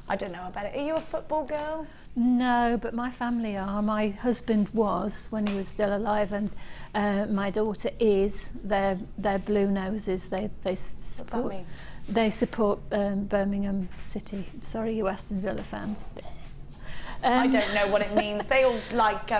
I don't know about it. Are you a football girl? No, but my family are. My husband was when he was still alive, and my daughter is. They're blue noses. They support, What's that mean? They support Birmingham City. Sorry, you Aston Villa fans. I don't know what it means. They all like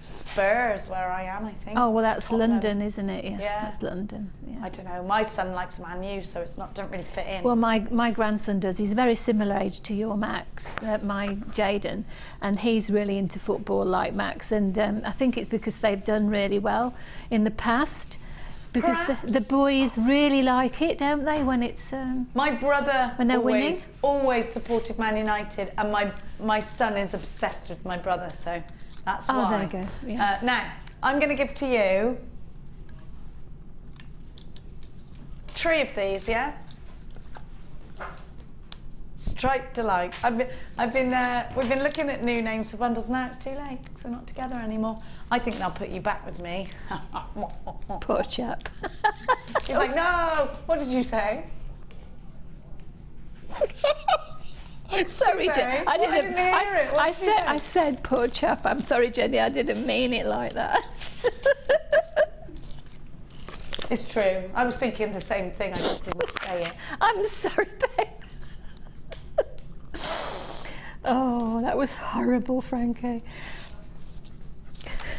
Spurs where I am, I think. Oh well, that's Tottenham. London, isn't it? Yeah, Yeah. That's London. Yeah. I don't know. My son likes Man U, so it's not don't really fit in. Well, my grandson does. He's very similar age to your Max, my Jaden, and he's really into football like Max. And I think it's because they've done really well in the past. Because the boys really like it, don't they? When it's my brother when they're always supported Man United, and my son is obsessed with my brother, so that's why. Oh, there you go. Yeah. Now I'm going to give to you 3 of these, yeah. Striped Delight. We've been looking at new names for bundles. Now it's too late, because we're not together anymore. I think they'll put you back with me. Poor chap. He's like, no. What did you say? Sorry, Jenny. I didn't hear it. What did you say? I said poor chap. I'm sorry, Jenny. I didn't mean it like that. It's true. I was thinking the same thing. I just didn't say it. I'm sorry, babe. Oh, that was horrible, Frankie.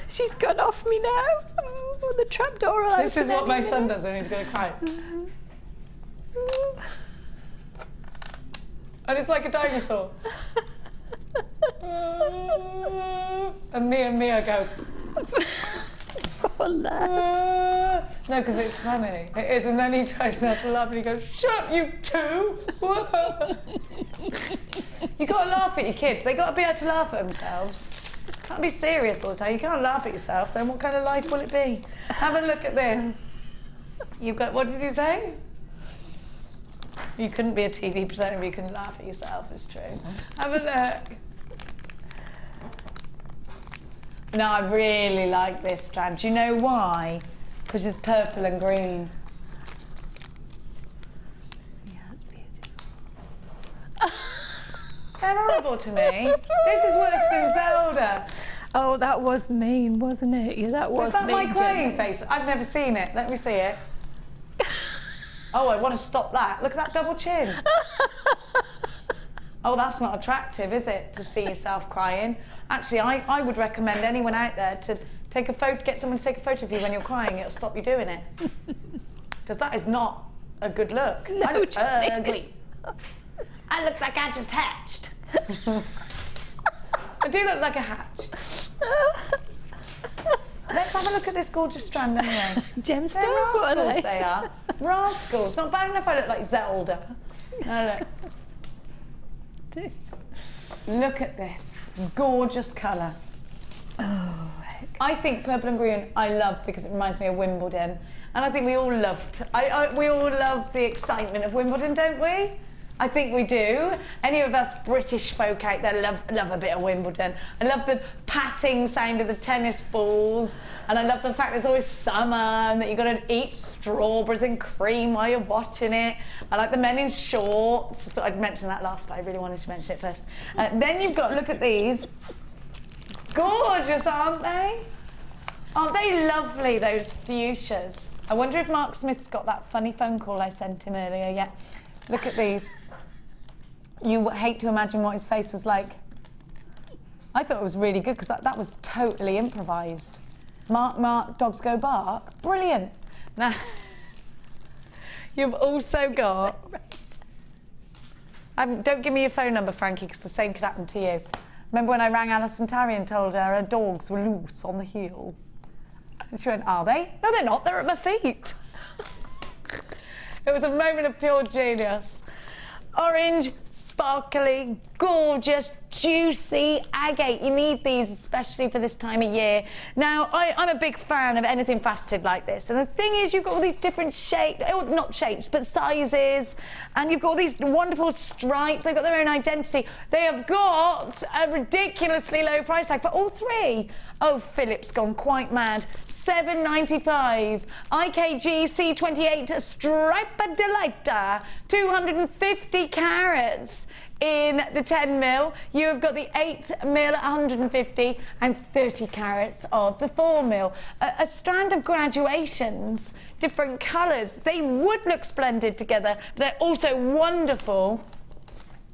She's gone off me now. Oh, the trapdoor will This is open what my any son minute. does when he's going to cry. And it's like a dinosaur. And Mia go. Poor lad. No, because it's funny. It is, and then he tries not to laugh and he goes, "Shut up, you two!" You got to laugh at your kids. They got to be able to laugh at themselves. Can't be serious all the time. You can't laugh at yourself. Then what kind of life will it be? Have a look at this. You've got. What did you say? You couldn't be a TV presenter if you couldn't laugh at yourself. It's true. Have a look. No, I really like this strand. Do you know why? Because it's purple and green. Yeah, that's beautiful. They're horrible to me. This is worse than Zelda. Oh, that was mean, wasn't it? Yeah, that was Is that mean, my crying Jenny. face? I've never seen it. Let me see it. Oh, I want to stop that. Look at that double chin. Oh, that's not attractive, is it, to see yourself crying? Actually, I would recommend anyone out there to take a photo, get someone to take a photo of you when you're crying. It'll stop you doing it. Because that is not a good look. No, I look Jenny. ugly. I look like I just hatched. I do look like a hatch. Let's have a look at this gorgeous strand anyway. Gemstones, They're what are rascals, they? they are. Rascals. Not bad enough I look like Zelda. No, look. Look at this. Gorgeous colour. Oh, heck. I think purple and green I love because it reminds me of Wimbledon. And I think we all loved, we all love the excitement of Wimbledon, don't we? I think we do. Any of us British folk out there love a bit of Wimbledon. I love the patting sound of the tennis balls, and I love the fact there's always summer and that you've got to eat strawberries and cream while you're watching it. I like the men in shorts. I thought I'd mention that last, but I really wanted to mention it first. Then you've got, look at these. Gorgeous, aren't they? Aren't they lovely, those fuchsias? I wonder if Mark Smith's got that funny phone call I sent him earlier yet. Look at these. You hate to imagine what his face was like. I thought it was really good because that was totally improvised. Mark, dogs go bark. Brilliant. Now, you've also got... don't give me your phone number, Frankie, because the same could happen to you. Remember when I rang Alison Tarry and told her dogs were loose on the heel? And she went, are they? No, they're not. They're at my feet. It was a moment of pure genius. Orange, sparkly, gorgeous, juicy agate. You need these, especially for this time of year. Now, I'm a big fan of anything faceted like this. And the thing is, you've got all these different shapes, not shapes, but sizes. And you've got all these wonderful stripes. They've got their own identity. They have got a ridiculously low price tag for all three. Oh, Philip's gone quite mad. $7.95. IKG C28 Stripe Delighter. 250 carats in the 10 mil. You have got the 8 mil at 150 and 30 carats of the 4 mil. A strand of graduations, different colours. They would look splendid together. They're also wonderful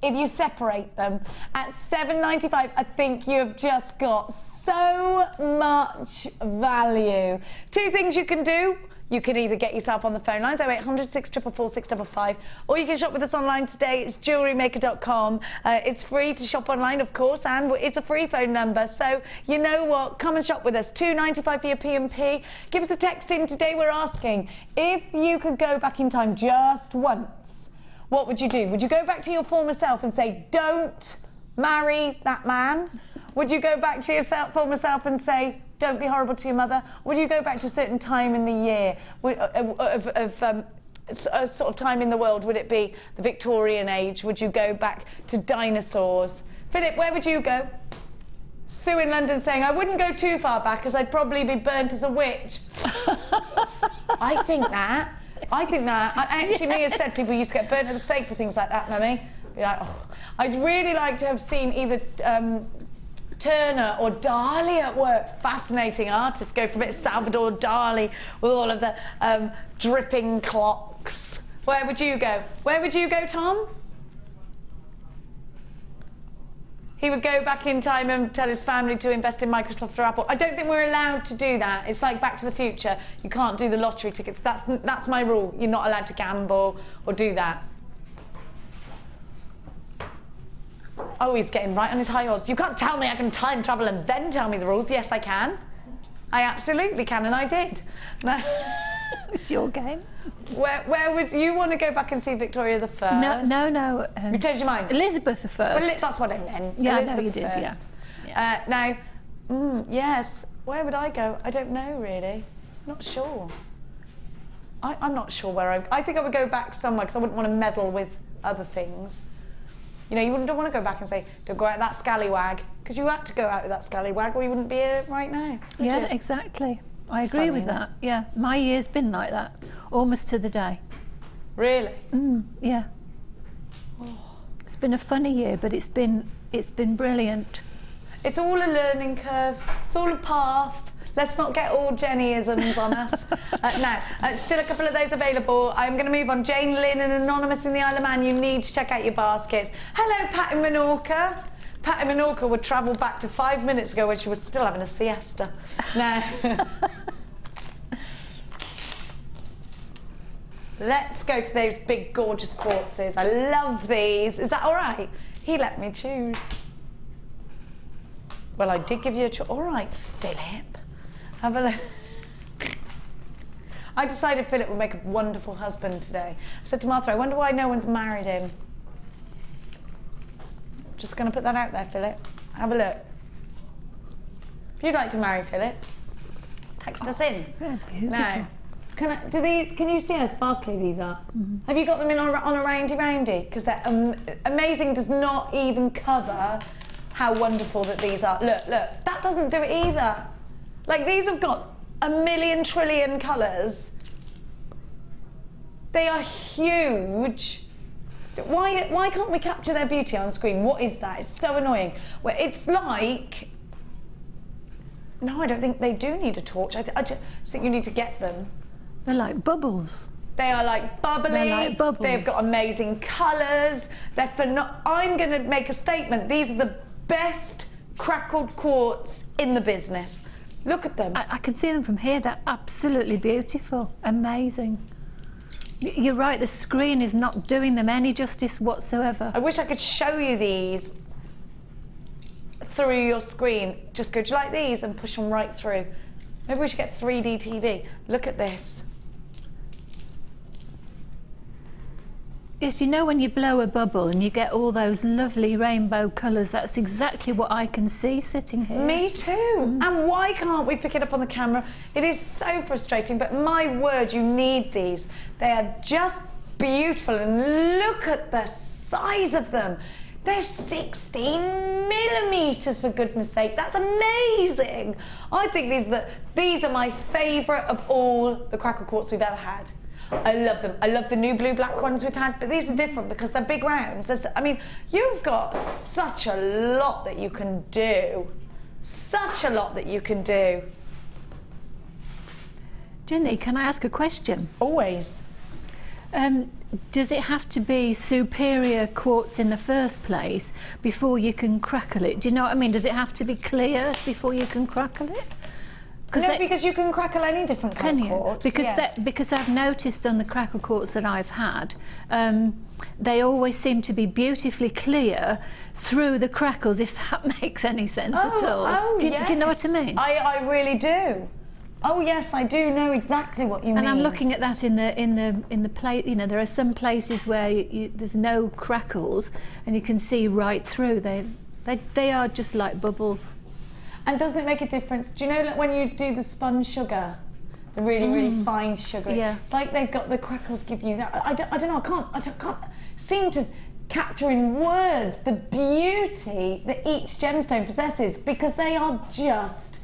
if you separate them. At $7.95, I think you've just got so much value. Two things you can do. You can either get yourself on the phone lines, 0800 644 655, or you can shop with us online today. It's JewelleryMaker.com. It's free to shop online, of course, and it's a free phone number. So, you know what? Come and shop with us. $2.95 for your P&P. Give us a text in today. We're asking, if you could go back in time just once, what would you do? Would you go back to your former self and say, don't marry that man? Would you go back to your former self and say, don't be horrible to your mother? Would you go back to a certain time in the year a sort of time in the world? Would it be the Victorian age? Would you go back to dinosaurs? Philip, where would you go? Sue in London saying, I wouldn't go too far back as I'd probably be burnt as a witch. I think that. Actually, Mia said people used to get burnt at the stake for things like that, Mummy. Be like, oh. I'd really like to have seen either Turner or Dali at work. Fascinating artists. Go for a bit of Salvador Dali with all of the dripping clocks. Where would you go? Where would you go, Tom? He would go back in time and tell his family to invest in Microsoft or Apple. I don't think we're allowed to do that. It's like Back to the Future. You can't do the lottery tickets. That's my rule. You're not allowed to gamble or do that. Oh, he's getting right on his high horse. You can't tell me I can time travel and then tell me the rules. Yes, I can. I absolutely can, and I did. It's your game. Where would you want to go back and see Victoria the First? No. You changed your mind? Elizabeth the First. Well, that's what I meant. Yeah, Elizabeth I know you did, yeah. Now, yes, where would I go? I don't know, really. Not sure. I'm not sure where I think I would go back somewhere because I wouldn't want to meddle with other things. You know, you don't want to go back and say, don't go out that scallywag, because you had to go out with that scallywag or you wouldn't be here right now. Yeah, you? Exactly. I agree with that. Yeah, my year's been like that, almost to the day. Really? Yeah. Oh. It's been a funny year, but it's been brilliant. It's all a learning curve. It's all a path. Let's not get all Jenny-isms on us. Now, still a couple of those available. I'm going to move on. Jane Lynn and Anonymous in the Isle of Man. You need to check out your baskets. Hello, Pat in Menorca. Pat in Menorca would travel back to 5 minutes ago when she was still having a siesta. Now, let's go to those big, gorgeous quartzes. I love these. Is that all right? He let me choose. Well, I did give you a choice. All right, Philip. Have a look. I decided Philip would make a wonderful husband today. I said to Martha, I wonder why no one's married him. Just going to put that out there, Philip. Have a look. If you'd like to marry Philip, text us in. Now, can you see how sparkly these are? Have you got them in on a roundy? Because they're amazing. Does not even cover how wonderful that these are. Look, that doesn't do it either. Like, these have got a million trillion colours. They are huge. Why can't we capture their beauty on screen? What is that? It's so annoying. Well, it's like... No, I don't think they do need a torch. I just think you need to get them. They're like bubbles. They are like bubbly. They're like bubbles. They've got amazing colours. I'm going to make a statement. These are the best crackled quartz in the business. Look at them. I can see them from here. They're absolutely beautiful. Amazing. You're right, the screen is not doing them any justice whatsoever. I wish I could show you these through your screen. Just go, do you like these? And push them right through. Maybe we should get 3D TV. Look at this. Yes, you know when you blow a bubble and you get all those lovely rainbow colours, that's exactly what I can see sitting here. Me too. And why can't we pick it up on the camera? It is so frustrating, but my word, you need these. They are just beautiful, and look at the size of them. They're 16 millimetres, for goodness sake. That's amazing. I think these are my favourite of all the Crackle quartz we've ever had. I love them. I love the new blue-black ones we've had, but these are different because they're big rounds. I mean, you've got such a lot that you can do. Such a lot that you can do. Jenny, can I ask a question? Always. Does it have to be superior quartz in the first place before you can crackle it? Do you know what I mean? Does it have to be clear before you can crackle it? No, because you can crackle any different kind of quartz. Because I've noticed on the Crackle quartz that I've had, they always seem to be beautifully clear through the crackles, if that makes any sense at all. Oh, do yes. you know what I mean? I really do. Oh yes, I do know exactly what you mean. And I'm looking at that in the place. You know, there are some places where there's no crackles, and you can see right through. They are just like bubbles. And doesn't it make a difference? Do you know, like, when you do the spun sugar, the really fine sugar? Yeah. It's like they've got the crackles give you that. I don't know. I can't seem to capture in words the beauty that each gemstone possesses, because they are just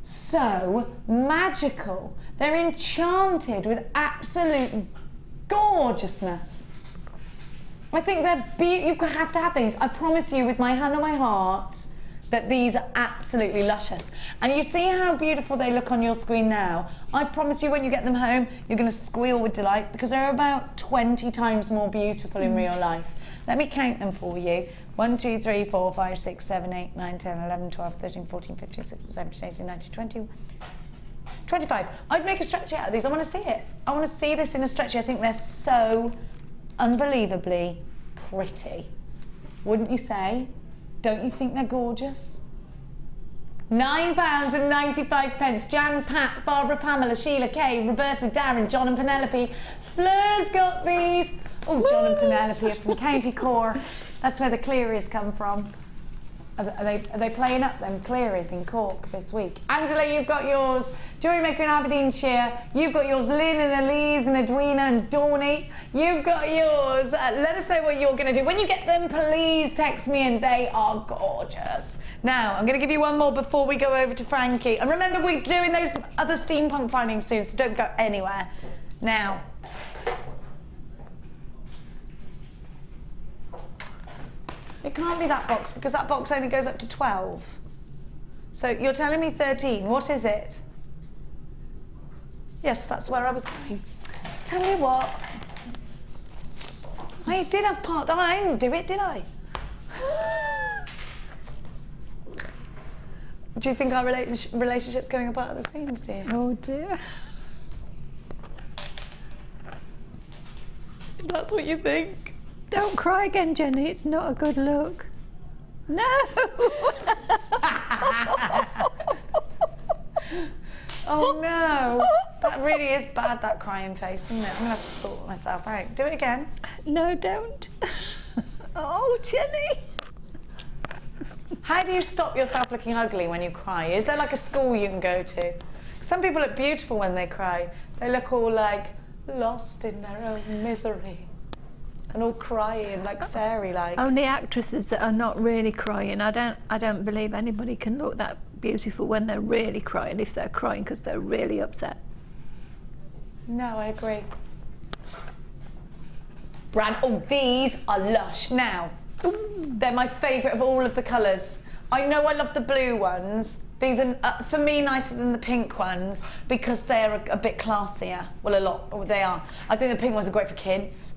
so magical. They're enchanted with absolute gorgeousness. I think they're you have to have these. I promise you, with my hand on my heart, that these are absolutely luscious. And you see how beautiful they look on your screen now. I promise you, when you get them home, you're going to squeal with delight, because they're about 20 times more beautiful in real life. Let me count them for you. 1, 2, 3, 4, 5, 6, 7, 8, 9, 10, 11, 12, 13, 14, 15, 16, 17, 18, 19, 20, 25. I'd make a stretchy out of these. I want to see it. I want to see this in a stretchy. I think they're so unbelievably pretty. Wouldn't you say? Don't you think they're gorgeous? £9.95. Jan, Pat, Barbara, Pamela, Sheila, Kay, Roberta, Darren, John and Penelope. Fleur's got these. Oh, John and Penelope are from County Cork. That's where the Clearys come from. Are they playing up them Clearys in Cork this week? Angela, you've got yours. JewelleryMaker in Aberdeenshire. You've got yours. Lynn and Elise and Edwina and Dawny. You've got yours. Let us know what you're going to do. When you get them, please text me, and they are gorgeous. Now, I'm going to give you one more before we go over to Frankie. And remember, we're doing those other steampunk findings soon, so don't go anywhere. Now, it can't be that box, because that box only goes up to 12. So you're telling me 13. What is it? Yes, that's where I was going. Tell me what. I did have part. Oh, I didn't do it, did I? Do you think our relationship's going apart at the seams, dear? Oh dear. That's what you think? Don't cry again, Jenny. It's not a good look. No! Oh no! That really is bad, that crying face, isn't it? I'm gonna have to sort myself out. Do it again. No, don't. Oh, Jenny! How do you stop yourself looking ugly when you cry? Is there like a school you can go to? Some people look beautiful when they cry. They look all like lost in their own misery. And all crying, like fairy-like. Only actresses that are not really crying. I don't believe anybody can look that beautiful when they're really crying, if they're crying because they're really upset. No, I agree. Oh, these are lush. Now, they're my favourite of all of the colours. I know I love the blue ones. These are, for me, nicer than the pink ones because they're a bit classier. Well, they are. I think the pink ones are great for kids.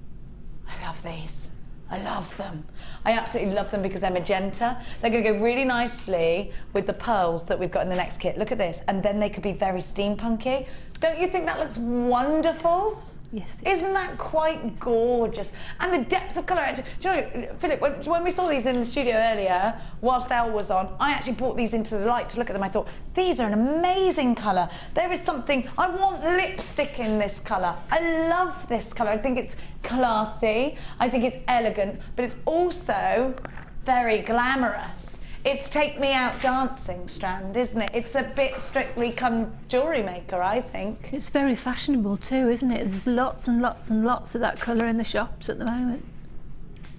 I love these. I love them. I absolutely love them because they're magenta. They're going to go really nicely with the pearls that we've got in the next kit. Look at this. And then they could be very steampunky. Don't you think that looks wonderful? Yes. Isn't that quite gorgeous? And the depth of colour. Do you know, Philip, when we saw these in the studio earlier, whilst Elle was on, I actually brought these into the light to look at them. I thought, these are an amazing colour. There is something, I want lipstick in this colour. I love this colour. I think it's classy. I think it's elegant, but it's also very glamorous. It's take me out dancing strand, isn't it? It's a bit Strictly Come Jewellery Maker, I think. It's very fashionable too, isn't it? There's lots and lots and lots of that colour in the shops at the moment.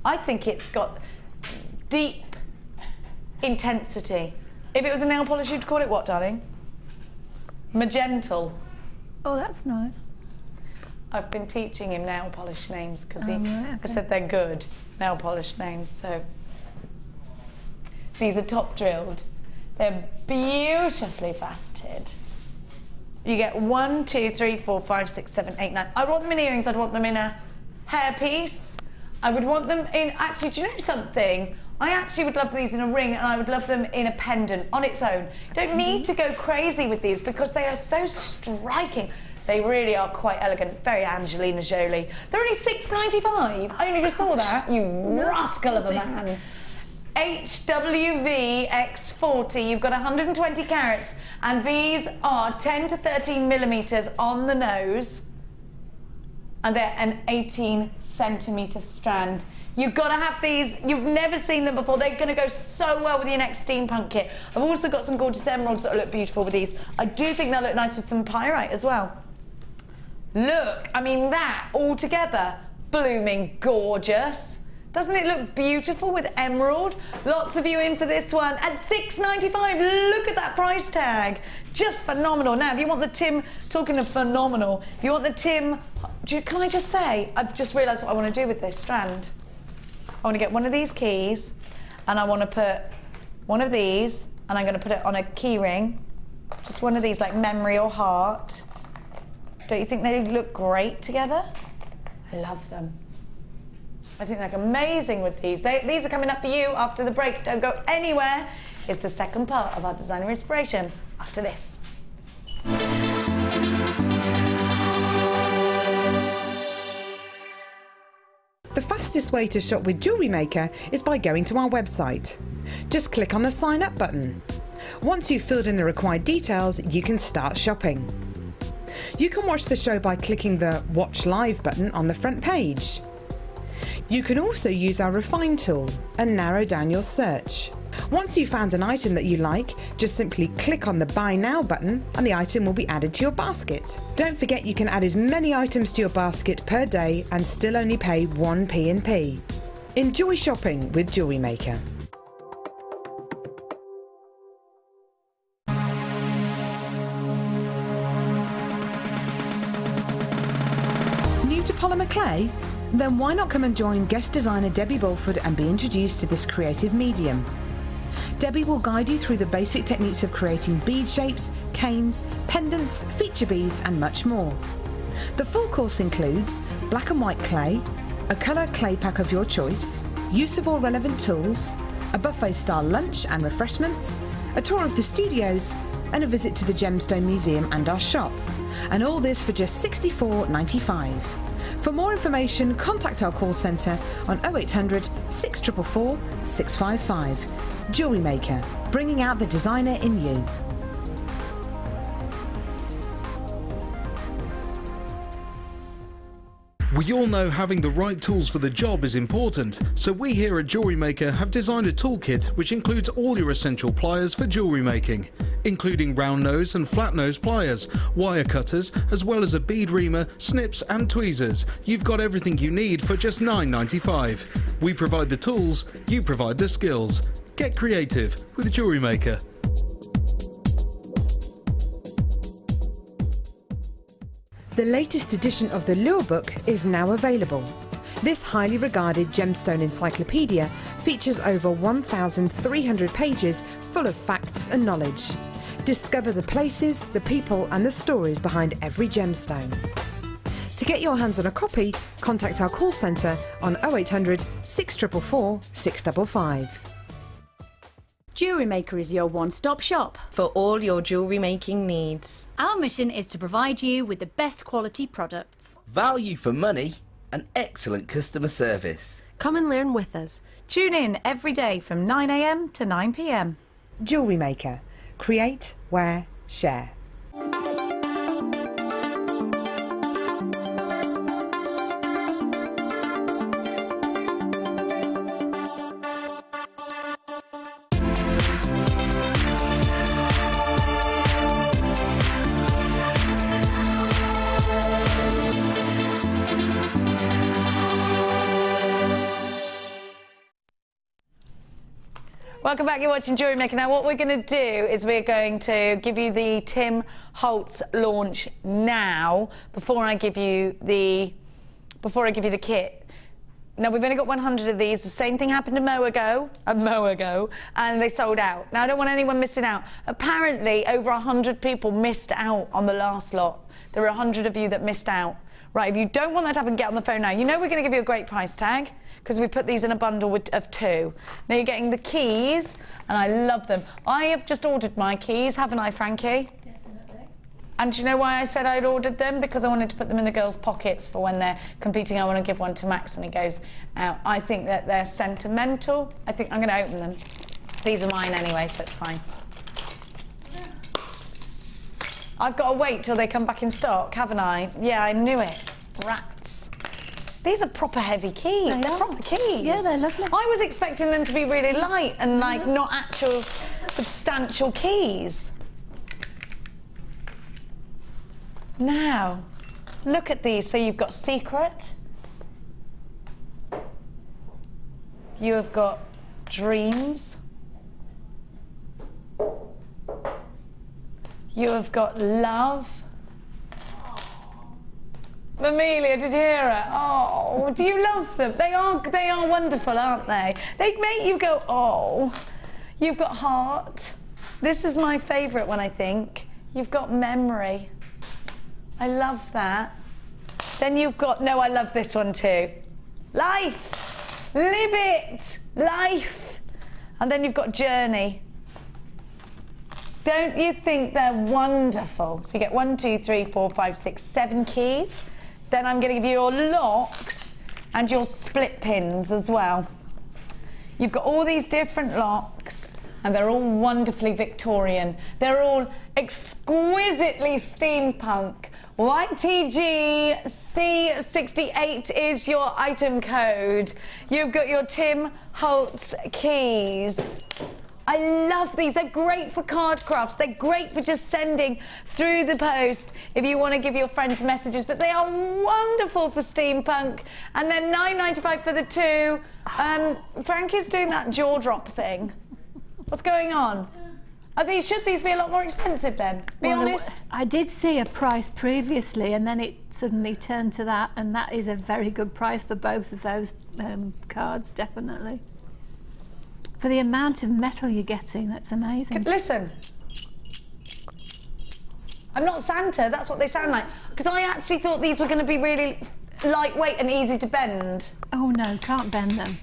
I think it's got deep intensity. If it was a nail polish, you'd call it what, darling? Magental. Oh, that's nice. I've been teaching him nail polish names because right, okay. I said they're good nail polish names, so. These are top drilled. They're beautifully faceted. You get 1, 2, 3, 4, 5, 6, 7, 8, 9. I'd want them in earrings, I'd want them in a hairpiece. I would want them in, actually, do you know something? I actually would love these in a ring and I would love them in a pendant on its own. Don't need to go crazy with these because they are so striking. They really are quite elegant, very Angelina Jolie. They're only $6.95. I only just saw that, you rascal of a man. HWV X40, you've got 120 carats, and these are 10 to 13 millimeters on the nose, and they're an 18 centimeter strand. You've got to have these. You've never seen them before. They're going to go so well with your next steampunk kit. I've also got some gorgeous emeralds that look beautiful with these. I do think they'll look nice with some pyrite as well. Look, I mean, that all together, blooming gorgeous. Doesn't it look beautiful with emerald? Lots of you in for this one at $6.95. Look at that price tag. Just phenomenal. Now, if you want the Tim, talking of phenomenal, if you want the Tim, can I just say, I've just realised what I want to do with this strand. I want to get one of these keys and I want to put one of these and I'm going to put it on a key ring. Just one of these like memory or heart. Don't you think they look great together? I love them. I think they're amazing with these. These are coming up for you after the break. Don't go anywhere. It's the second part of our designer inspiration after this. The fastest way to shop with Jewellery Maker is by going to our website. Just click on the sign up button. Once you've filled in the required details, you can start shopping. You can watch the show by clicking the Watch Live button on the front page. You can also use our Refine tool and narrow down your search. Once you've found an item that you like, just simply click on the Buy Now button and the item will be added to your basket. Don't forget you can add as many items to your basket per day and still only pay 1 P&P. Enjoy shopping with Jewellery Maker. New to polymer clay? Then why not come and join guest designer Debbie Bulford and be introduced to this creative medium. Debbie will guide you through the basic techniques of creating bead shapes, canes, pendants, feature beads and much more. The full course includes black and white clay, a colour clay pack of your choice, use of all relevant tools, a buffet style lunch and refreshments, a tour of the studios and a visit to the Gemstone Museum and our shop. And all this for just $64.95. For more information, contact our call centre on 0800 644 655. Jewellery Maker, bringing out the designer in you. We all know having the right tools for the job is important, so we here at Jewellery Maker have designed a toolkit which includes all your essential pliers for jewellery making, including round nose and flat nose pliers, wire cutters, as well as a bead reamer, snips and tweezers. You've got everything you need for just $9.95. We provide the tools, you provide the skills. Get creative with Jewellery Maker. The latest edition of the Lure Book is now available. This highly regarded gemstone encyclopedia features over 1,300 pages full of facts and knowledge. Discover the places, the people and the stories behind every gemstone. To get your hands on a copy, contact our call centre on 0800 644 655. JewelleryMaker is your one-stop shop for all your jewellery making needs. Our mission is to provide you with the best quality products. Value for money and excellent customer service. Come and learn with us. Tune in every day from 9 AM to 9 PM. JewelleryMaker. Create, wear, share. Welcome back, you're watching JewelleryMaker. Now what we're going to do is we're going to give you the Tim Holtz launch now before I give you the kit. Now we've only got 100 of these. The same thing happened a mo ago, and they sold out. Now I don't want anyone missing out. Apparently over 100 people missed out on the last lot. There were 100 of you that missed out. Right, if you don't want that to happen, get on the phone now. You know we're going to give you a great price tag because we put these in a bundle of 2. Now you're getting the keys, and I love them. I have just ordered my keys, haven't I, Frankie? Definitely. And do you know why I said I'd ordered them? Because I wanted to put them in the girls' pockets for when they're competing. I want to give one to Max when he goes out. I think that they're sentimental. I think I'm going to open them. These are mine anyway, so it's fine. I've got to wait till they come back in stock, haven't I? Yeah, I knew it. Rats. These are proper heavy keys. They're proper keys. Yeah, they're lovely. I was expecting them to be really light and like not actual substantial keys. Now, look at these. So you've got secret. You have got dreams. You have got love. Amelia, did you hear it? Oh, do you love them? They are wonderful, aren't they? They make you go, oh. You've got heart. This is my favourite one, I think. You've got memory. I love that. Then you've got, no, I love this one too. Life. Live it. Life. And then you've got journey. Don't you think they're wonderful? So you get 1, 2, 3, 4, 5, 6, 7 keys. Then I'm going to give you your locks and your split pins as well. You've got all these different locks and they're all wonderfully Victorian. They're all exquisitely steampunk. YTG C68 is your item code. You've got your Tim Holtz keys. I love these. They're great for card crafts. They're great for just sending through the post if you want to give your friends messages. But they are wonderful for steampunk. And they're $9.95 for the 2. Frankie's doing that jaw drop thing. What's going on? Should these be a lot more expensive then? Be honest. I did see a price previously and then it suddenly turned to that, and that is a very good price for both of those cards, definitely. For the amount of metal you're getting, that's amazing. Listen. I'm not Santa, that's what they sound like. Because I actually thought these were going to be really lightweight and easy to bend. Oh no, can't bend them.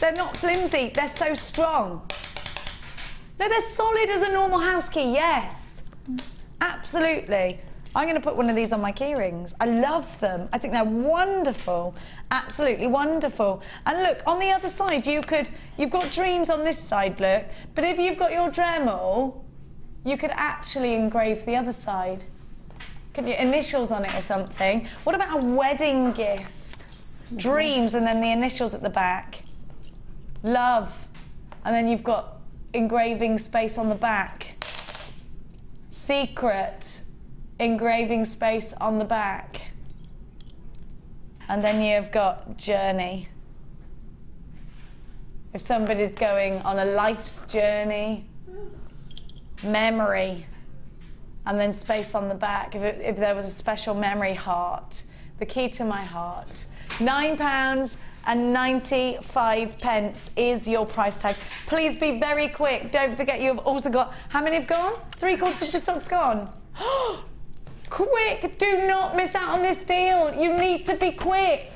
They're not flimsy, they're so strong. No, they're solid as a normal house key, yes. Absolutely. I'm going to put one of these on my key rings. I love them. I think they're wonderful. Absolutely wonderful. And look, on the other side, you've got dreams on this side, look. But if you've got your Dremel, you could actually engrave the other side. Could your initials on it or something? What about a wedding gift? Dreams and then the initials at the back. Love. And then you've got engraving space on the back. Secret. Engraving space on the back. And then you've got journey. If somebody's going on a life's journey, memory, and then space on the back. If there was a special memory, heart, the key to my heart. £9.95 is your price tag. Please be very quick. Don't forget you've also got, how many have gone? 3/4 of the stock's gone. Quick, do not miss out on this deal. You need to be quick.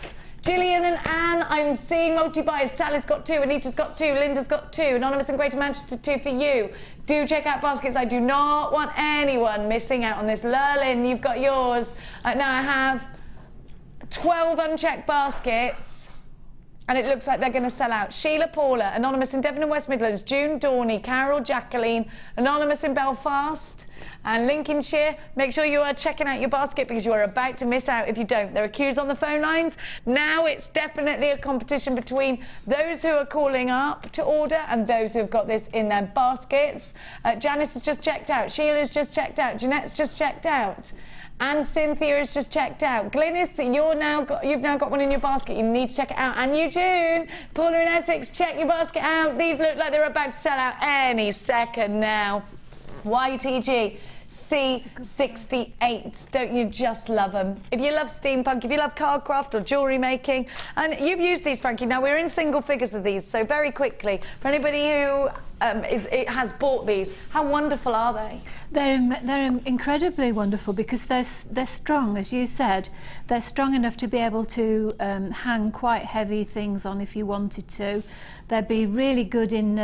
Gillian and Anne, I'm seeing multi-buyers. Sally's got 2, Anita's got 2, Linda's got 2, Anonymous in Greater Manchester 2 for you. Do check out baskets. I do not want anyone missing out on this. Lurlin, you've got yours. Now I have 12 unchecked baskets, and it looks like they're going to sell out. Sheila Paula, Anonymous in Devon and West Midlands, June Dorney, Carol Jacqueline, Anonymous in Belfast and Lincolnshire. Make sure you are checking out your basket because you are about to miss out if you don't. There are queues on the phone lines. Now it's definitely a competition between those who are calling up to order and those who have got this in their baskets. Janice has just checked out. Sheila's just checked out. Jeanette's just checked out. And Cynthia has just checked out. Glynis, you've now got one in your basket. You need to check it out. And Eugene, Paula in Essex, check your basket out. These look like they're about to sell out any second now. YTG, C68. Don't you just love them? If you love steampunk, if you love cardcraft or jewellery making, and you've used these, Frankie. Now, we're in single figures of these, so very quickly, for anybody who has bought these, how wonderful are they? They're incredibly wonderful because they're strong, as you said. They're strong enough to be able to hang quite heavy things on if you wanted to. They'd be really good in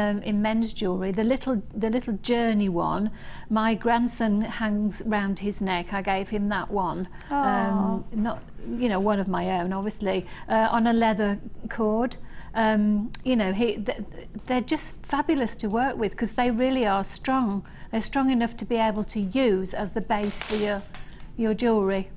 men's jewellery. The little journey one, my grandson hangs round his neck. I gave him that one. Not, you know, one of my own, obviously, on a leather cord. You know, they're just fabulous to work with because they really are strong. They're strong enough to be able to use as the base for your jewellery.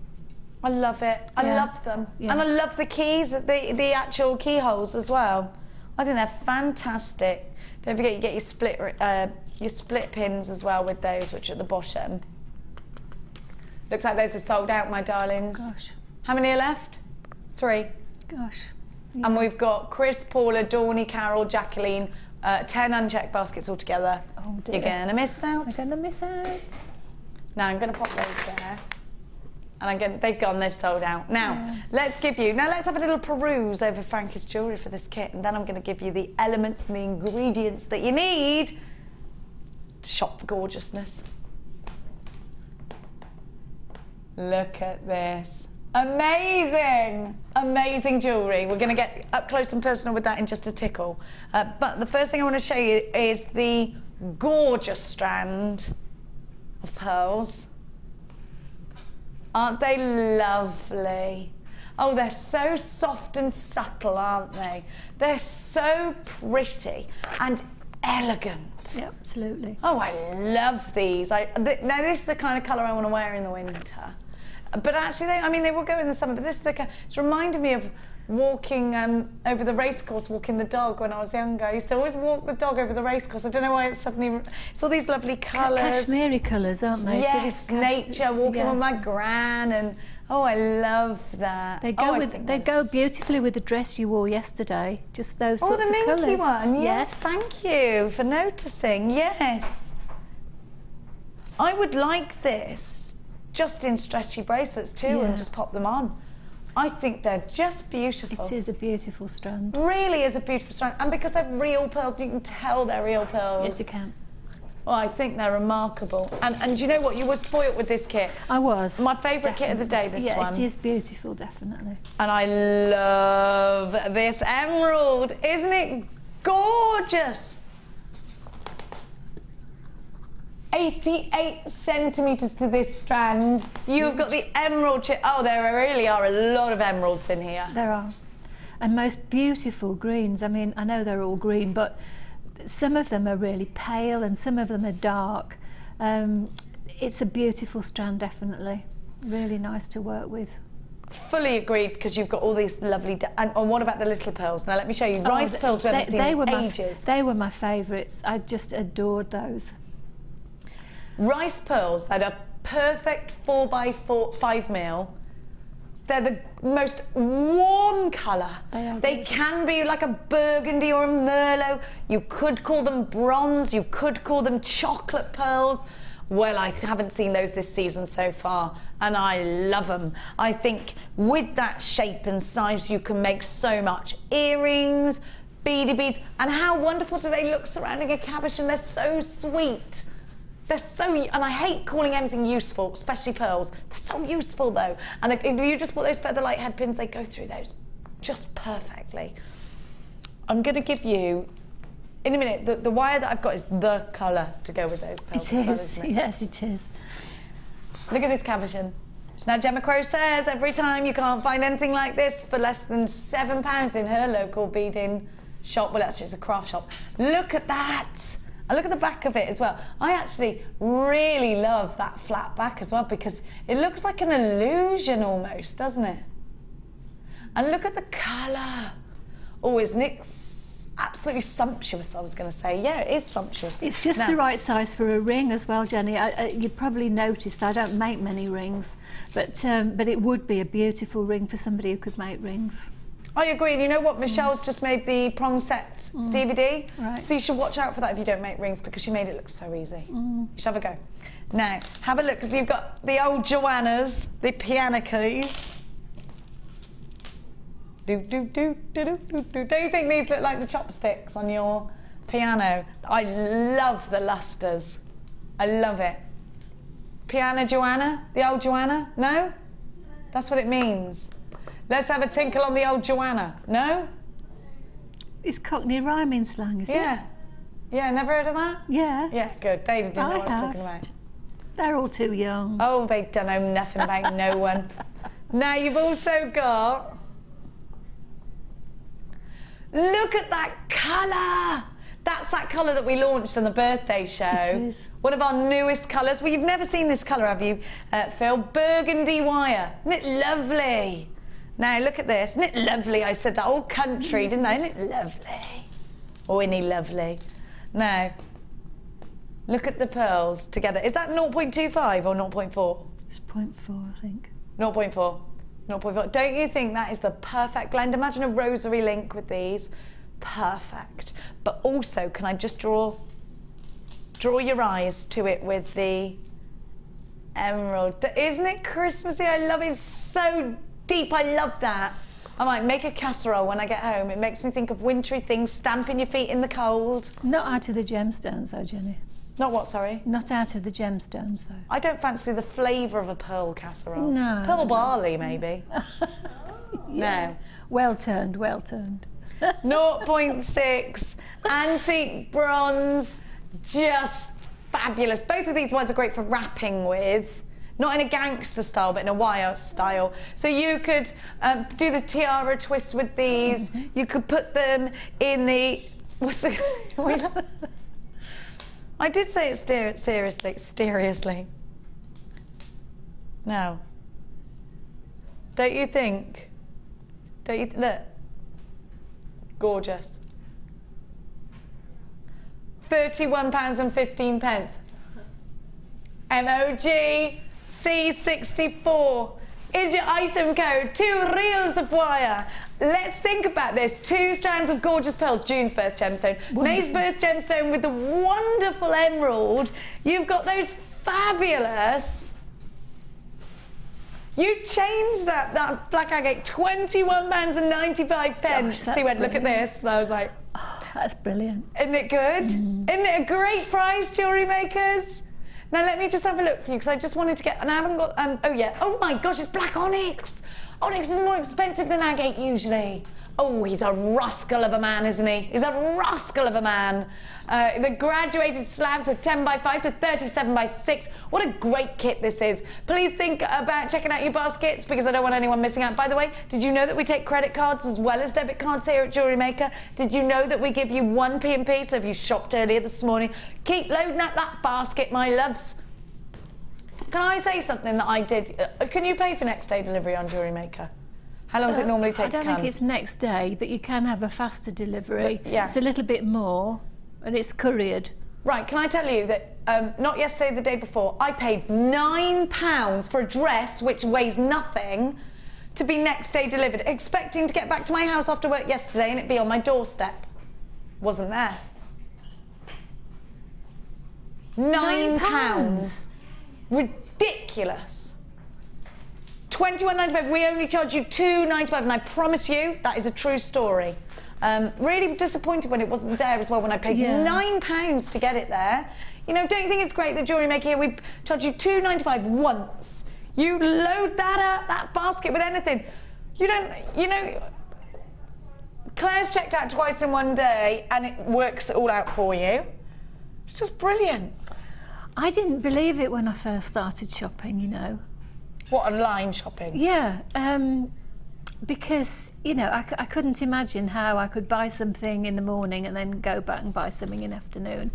I love it. I love them. Yeah. And I love the keys, the actual keyholes as well. I think they're fantastic. Don't forget you get your split pins as well with those, which are at the bottom. Looks like those are sold out, my darlings. Gosh. How many are left? 3. Gosh. Yeah. And we've got Chris, Paula, Dorney, Carol, Jacqueline, 10 unchecked baskets altogether. Oh dear. You're going to miss out. I'm going to miss out. Now I'm going to pop those there. And they've gone, they've sold out. Now, let's have a little peruse over Frankie's jewellery for this kit, and then I'm going to give you the elements and the ingredients that you need to shop for gorgeousness. Look at this. Amazing! Amazing jewellery. We're going to get up close and personal with that in just a tickle. But the first thing I want to show you is the gorgeous strand of pearls. Aren't they lovely? Oh, they're so soft and subtle, aren't they? They're so pretty and elegant. Yeah, absolutely. Oh, I love these. Now, this is the kind of colour I want to wear in the winter. But actually, they will go in the summer. But this is it's reminded me of walking over the racecourse, walking the dog when I was younger. I used to always walk the dog over the racecourse. I don't know why it's all these lovely colours. Cashmere colours, aren't they? Yes, so nature, walking with my gran, and oh, I love that. They go beautifully with the dress you wore yesterday. Just those sorts of colours. Oh, the minky one. Yes, thank you for noticing. Yes, I would like this just in stretchy bracelets too, and just pop them on. I think they're just beautiful. It is a beautiful strand. Really is a beautiful strand. And because they're real pearls, you can tell they're real pearls. Yes, you can. Well, I think they're remarkable. And you know what? You were spoilt with this kit. I was. My favourite kit of the day, this one. Yeah, it is beautiful, definitely. And I love this emerald. Isn't it gorgeous? 88 centimetres to this strand. You've got the emerald chip. Oh, there really are a lot of emeralds in here. There are. And most beautiful greens. I mean, I know they're all green, but some of them are really pale and some of them are dark. It's a beautiful strand, definitely. Really nice to work with. Fully agreed, because you've got all these lovely... And what about the little pearls? Now, let me show you. Rice pearls we haven't seen in ages. They were my favourites. I just adored those. Rice pearls that are perfect 4x4, 5mm. They're the most warm colour. They can be like a burgundy or a merlot. You could call them bronze. You could call them chocolate pearls. Well, I haven't seen those this season so far, and I love them. I think with that shape and size, you can make so much. Earrings, beady beads, and how wonderful do they look surrounding a caboche, and they're so sweet. They're so, and I hate calling anything useful, especially pearls. They're so useful though. And if you just put those featherlight head pins, they go through those just perfectly. I'm going to give you, in a minute, the wire that I've got is the colour to go with those pearls. It is, as well, isn't it? yes, it is. Look at this cabochon. Now, Gemma Crow says every time you can't find anything like this for less than £7 in her local beading shop. Well, actually, it's a craft shop. Look at that. And look at the back of it as well. I actually really love that flat back as well because it looks like an illusion almost, doesn't it? And look at the colour. Oh, isn't it absolutely sumptuous, I was going to say. Yeah, it is sumptuous. It's just the right size for a ring as well, Jenny. You probably noticed I don't make many rings, but it would be a beautiful ring for somebody who could make rings. I agree, and you know what? Michelle's just made the Prong Set DVD, right. So you should watch out for that if you don't make rings because she made it look so easy. You should have a go. Now, have a look, because you've got the old Joannas, the piano keys. Don't you think these look like the chopsticks on your piano? I love the lustres. I love it. Piano Joanna? The old Joanna? No? That's what it means. Let's have a tinkle on the old Joanna. No? It's Cockney rhyming slang, is it? Yeah. Yeah, never heard of that? Yeah. Yeah, good. David didn't know what I was talking about. They're all too young. Oh, they don't know nothing about no one. Now, you've also got... Look at that colour! That's that colour that we launched on the birthday show. It is. One of our newest colours. Well, you've never seen this colour, have you, Phil? Burgundy wire. Isn't it lovely? Now, look at this. Isn't it lovely? I said that all country, didn't I? Isn't it lovely? Oh, isn't he lovely? Now, look at the pearls together. Is that 0.25 or 0.4? It's 0.4, I think. 0.4. It's 0.4. Don't you think that is the perfect blend? Imagine a rosary link with these. Perfect. But also, can I just draw your eyes to it with the emerald? Isn't it Christmassy? I love it. It's so deep. I love that. I might make a casserole when I get home. It makes me think of wintry things, stamping your feet in the cold. Not out of the gemstones, though, Jenny. Not what, sorry? Not out of the gemstones, though. I don't fancy the flavour of a pearl casserole. No. Pearl barley, maybe. Yeah. No. Well turned, well turned. 0.6 antique bronze, just fabulous. Both of these ones are great for wrapping with. Not in a gangster style, but in a wire style. So you could do the tiara twist with these. You could put them in the... What's it? I did say it seriously. No. Don't you think? Don't you... Look. Gorgeous. £31.15. MOG C64 is your item code. 2 reels of wire. Let's think about this. 2 strands of gorgeous pearls. June's birth gemstone. May's birth gemstone with the wonderful emerald. You've got those fabulous... You changed that black agate, £21.95. Gosh, So you went, look at this. And I was like... Oh, that's brilliant. Isn't it good? Isn't it a great price, jewellery makers? Now let me just have a look for you because I just wanted to get, and I haven't got, oh yeah, oh my gosh, it's black onyx. Onyx is more expensive than agate usually. Oh, he's a rascal of a man, isn't he? He's a rascal of a man. The graduated slabs are 10x5 to 37x6. What a great kit this is. Please think about checking out your baskets because I don't want anyone missing out. By the way, did you know that we take credit cards as well as debit cards here at Jewellery Maker? Did you know that we give you 1 P&P? So if you shopped earlier this morning, keep loading up that basket, my loves. Can I say something that I did? Can you pay for next day delivery on Jewellery Maker? How long does it normally take to come? I don't think it's next day, but you can have a faster delivery. But, yeah. It's a little bit more, and it's couriered. Right, can I tell you that, not yesterday, the day before, I paid £9 for a dress which weighs nothing to be next day delivered, expecting to get back to my house after work yesterday and it be on my doorstep. Wasn't there. £9. Ridiculous. £21.95. We only charge you £2.95, and I promise you that is a true story. Really disappointed when it wasn't there as well. When I paid £9 to get it there. You know, don't you think it's great that Jewellery Maker here? We charge you £2.95 once. You load that up, that basket with anything. You don't. You know, Claire's checked out twice in one day and it works it all out for you. It's just brilliant. I didn't believe it when I first started shopping, you know. What, online shopping? Yeah, because, you know, I couldn't imagine how I could buy something in the morning and then go back and buy something in the afternoon.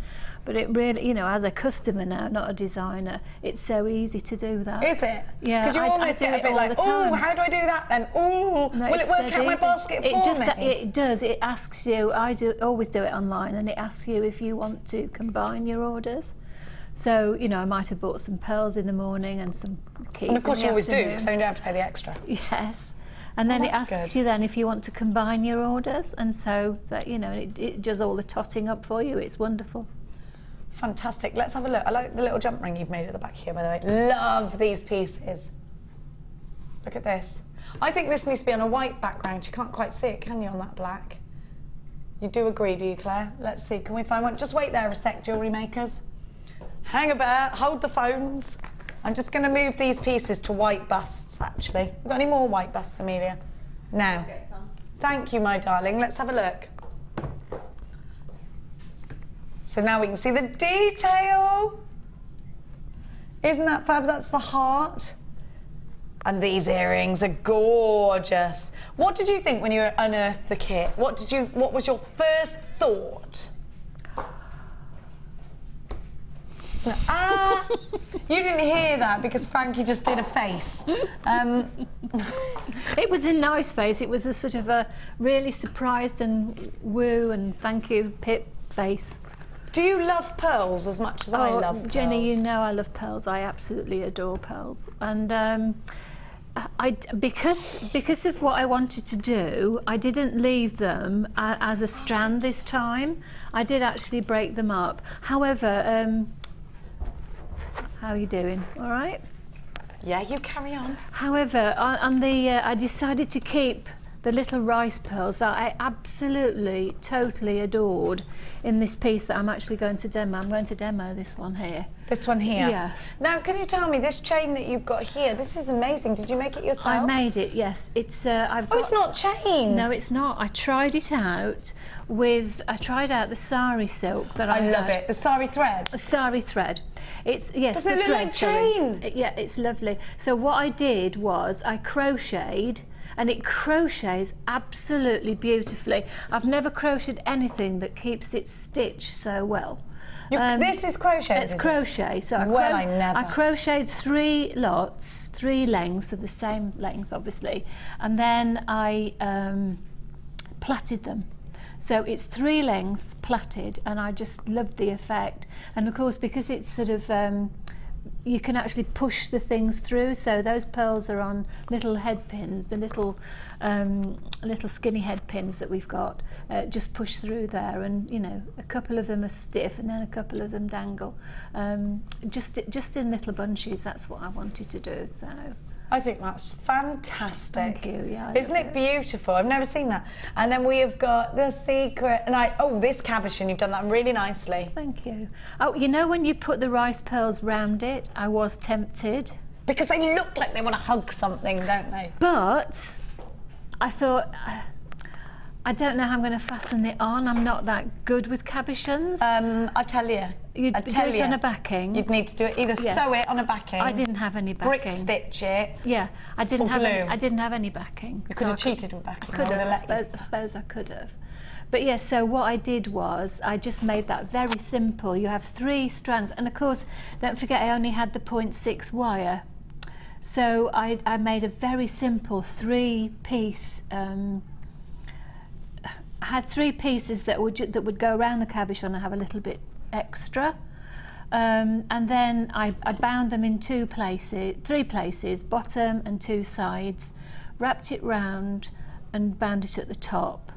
But it really, you know, as a customer now, not a designer, it's so easy to do that. Is it? Yeah. Because you almost get a bit like, oh, how do I do that then? Oh, no, will it work out my basket for me? It does. It asks you, always do it online, and it asks you if you want to combine your orders. So, you know, I might have bought some pearls in the morning and some keys. And of course you always do, afternoon. so you don't have to pay the extra. Yes. And then it asks you then if you want to combine your orders, and so that, you know, it does all the totting up for you. It's wonderful. Fantastic. Let's have a look. I like the little jump ring you've made at the back here, by the way. Love these pieces. Look at this. I think this needs to be on a white background. You can't quite see it, can you, on that black? You do agree, do you, Claire? Let's see. Can we find one? Just wait there a sec, jewellery makers. Hang about. Hold the phones. I'm just going to move these pieces to white busts, actually. Got any more white busts, Amelia? Now. Thank you, my darling. Let's have a look. So now we can see the detail. Isn't that fab? That's the heart. And these earrings are gorgeous. What did you think when you unearthed the kit? What was your first thought? Ah, you didn't hear that because Frankie just did a face. It was a nice face. It was a sort of a really surprised and woo and thank you Pip face. Do you love pearls as much as I love pearls? Jenny, you know I love pearls. I absolutely adore pearls. And because of what I wanted to do, I didn't leave them as a strand this time. I did actually break them up. However, how are you doing? All right? Yeah, you carry on. However, I decided to keep the little rice pearls that I absolutely, totally adored in this piece that I'm actually going to demo. I'm going to demo this one here. This one here? Yes. Now, can you tell me, this chain that you've got here, this is amazing. Did you make it yourself? I made it, yes. It's, it's not chain. No, it's not. I tried it out I tried out the sari silk that I love it. The sari thread? The sari thread. It's, yes, doesn't it look like chain? Yeah, it's lovely. So what I did was I crocheted, and it crochets absolutely beautifully. I've never crocheted anything that keeps its stitch so well. This is crochet. It's crochet. So I crocheted 3 lots, 3 lengths of the same length, obviously, and then I plaited them. So it's 3 lengths plaited, and I just loved the effect. And of course, because it's sort of you can actually push the things through, so those pearls are on little head pins, the little skinny head pins that we've got, just push through there, and you know, a couple of them are stiff and then a couple of them dangle, just in little bunches. That's what I wanted to do. So I think that's fantastic. Thank you. Yeah, isn't it beautiful? I've never seen that. And then we have got the secret, and this cabochon, you've done that really nicely. Thank you. Oh, you know when you put the rice pearls round it, I was tempted. Because they look like they want to hug something, don't they? But I thought, I don't know how I'm going to fasten it on. I'm not that good with cabochons. I tell you. You'd do it on a backing. You'd need to do it, either sew it on a backing. I didn't have any backing. Brick stitch it. Yeah, I didn't have any backing. You could have cheated with backing. I suppose I could have. But yes, so what I did was I just made that very simple. You have 3 strands, and of course, don't forget I only had the 0.6 wire. So I made a very simple 3-piece. I had 3 pieces that would go around the cabochon and have a little bit extra, and then I bound them in 3 places, bottom and 2 sides, wrapped it round and bound it at the top,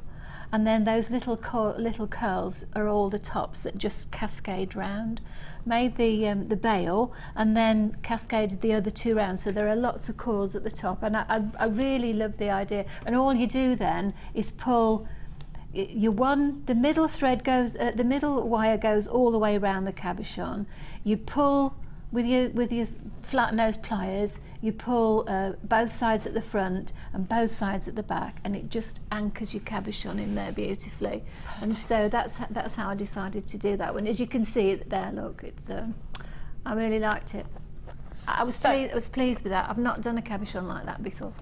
and then those little curls are all the tops that just cascade round. Made the bail and then cascaded the other 2 round, so there are lots of coils at the top, and I really love the idea. And all you do then is pull. The middle thread goes, the middle wire goes all the way around the cabochon. You pull with your flat nose pliers, you pull both sides at the front and both sides at the back, and it just anchors your cabochon in there beautifully. Perfect. And so that's how I decided to do that one. As you can see it there, look, it's I really liked it. I was pleased with that. I've not done a cabochon like that before.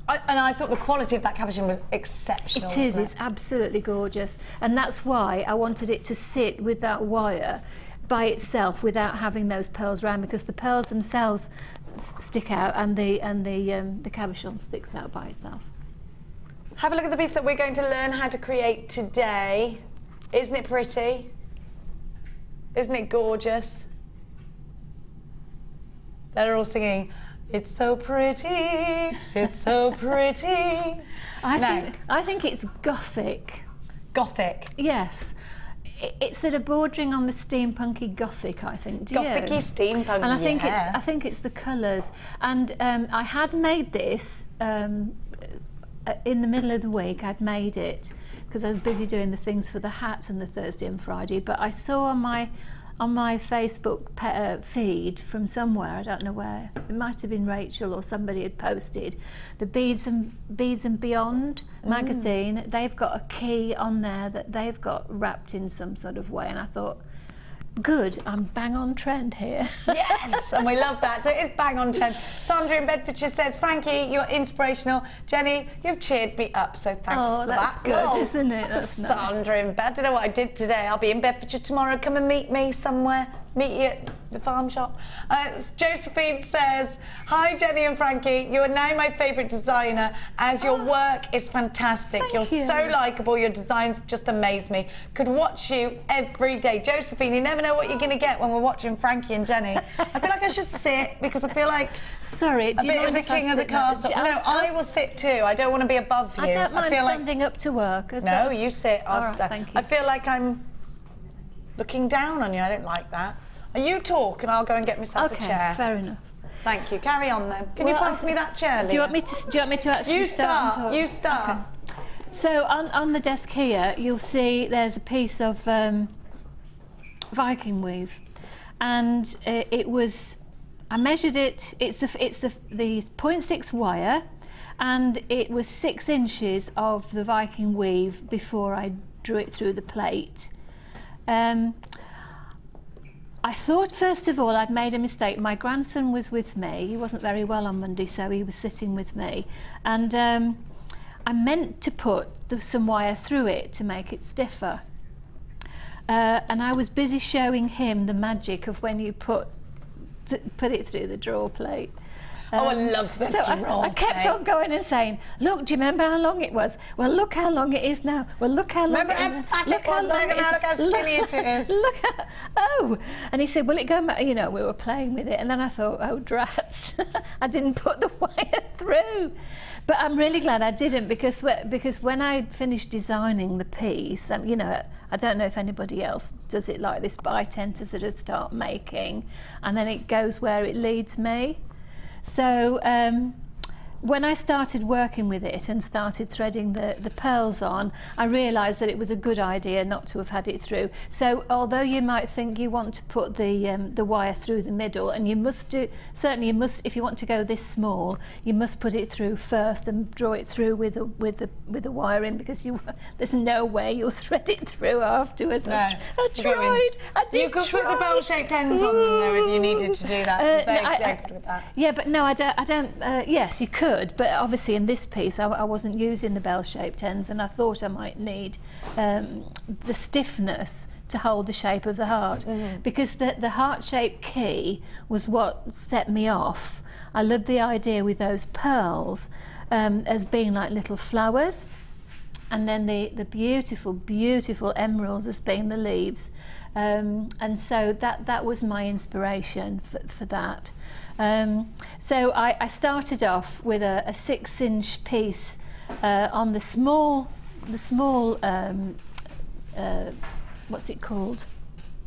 And I thought the quality of that cabochon was exceptional. It is, it's absolutely gorgeous. And that's why I wanted it to sit with that wire by itself without having those pearls around, because the pearls themselves stick out and the cabochon sticks out by itself. Have a look at the piece that we're going to learn how to create today. Isn't it pretty? Isn't it gorgeous? They're all singing, "It's so pretty, it's so pretty." I think it's Gothic. Gothic? Yes. It's sort of bordering on the steampunky Gothic, I think. Gothic-y steampunk, and I think it's the colours. And I had made this in the middle of the week. I'd made it because I was busy doing the things for the hat and the Thursday and Friday. But I saw on my Facebook feed from somewhere, I don't know where, it might have been Rachel or somebody had posted, the Beads and Beyond magazine. They've got a key on there that they've got wrapped in some sort of way, and I thought, good, I'm bang on trend here. Yes, and we love that. So it is bang on trend. Sandra in Bedfordshire says, "Frankie, you're inspirational. Jenny, you've cheered me up, so thanks for that." Oh, that's good, isn't it? That's Sandra in bed. I don't know what I did today. I'll be in Bedfordshire tomorrow. Come and meet me somewhere. Meet you at the farm shop. Josephine says, "Hi Jenny and Frankie, you are now my favourite designer as your work is fantastic. You're so likeable, your designs just amaze me. Could watch you every day." Josephine, you never know what you're going to get when we're watching Frankie and Jenny. I feel like I should sit because I feel like a bit of the king of the castle. No, I will sit too. I don't want to be above you. I don't mind standing up to work. No, you sit. I'll stand. Thank you. I feel like I'm looking down on you. I don't like that. You talk and I'll go and get myself a chair. Okay, fair enough. Thank you. Carry on then. Can you pass me that chair, Leah? Do you want me to actually start? You start. Okay. So on the desk here, you'll see there's a piece of Viking weave, and I measured it. It's the 0.6 wire, and it was 6 inches of the Viking weave before I drew it through the plate. I thought first of all I'd made a mistake. My grandson was with me. He wasn't very well on Monday, so he was sitting with me, and I meant to put some wire through it to make it stiffer, and I was busy showing him the magic of when you put it through the draw plate. Oh, I love the draw plate. I kept on going and saying, "Look, do you remember how long it was? Well, look how long it is now. Well, look how long. Remember how fat it was now? Look how skinny it is. Look how, oh!" And he said, "Will it go?" You know, we were playing with it, and then I thought, "Oh, drats! I didn't put the wire through." But I'm really glad I didn't, because when I finished designing the piece, and you know, I don't know if anybody else does it like this, but I tend to sort of start making, and then it goes where it leads me. So when I started working with it and started threading the pearls on, I realised that it was a good idea not to have had it through. So although you might think you want to put the wire through the middle, and you must do, certainly you must, if you want to go this small, you must put it through first and draw it through with the wire in, because there's no way you'll thread it through afterwards. No. I tried. I did. You could put the bell-shaped ends on them though if you needed to do that. They're good with that. Yeah, but no, I don't. Yes, you could. But obviously in this piece I wasn't using the bell-shaped ends, and I thought I might need the stiffness to hold the shape of the heart, because the heart-shaped key was what set me off. I loved the idea with those pearls as being like little flowers, and then the beautiful, beautiful emeralds as being the leaves, and so that was my inspiration for that. So I started off with a 6-inch piece on the small what's it called?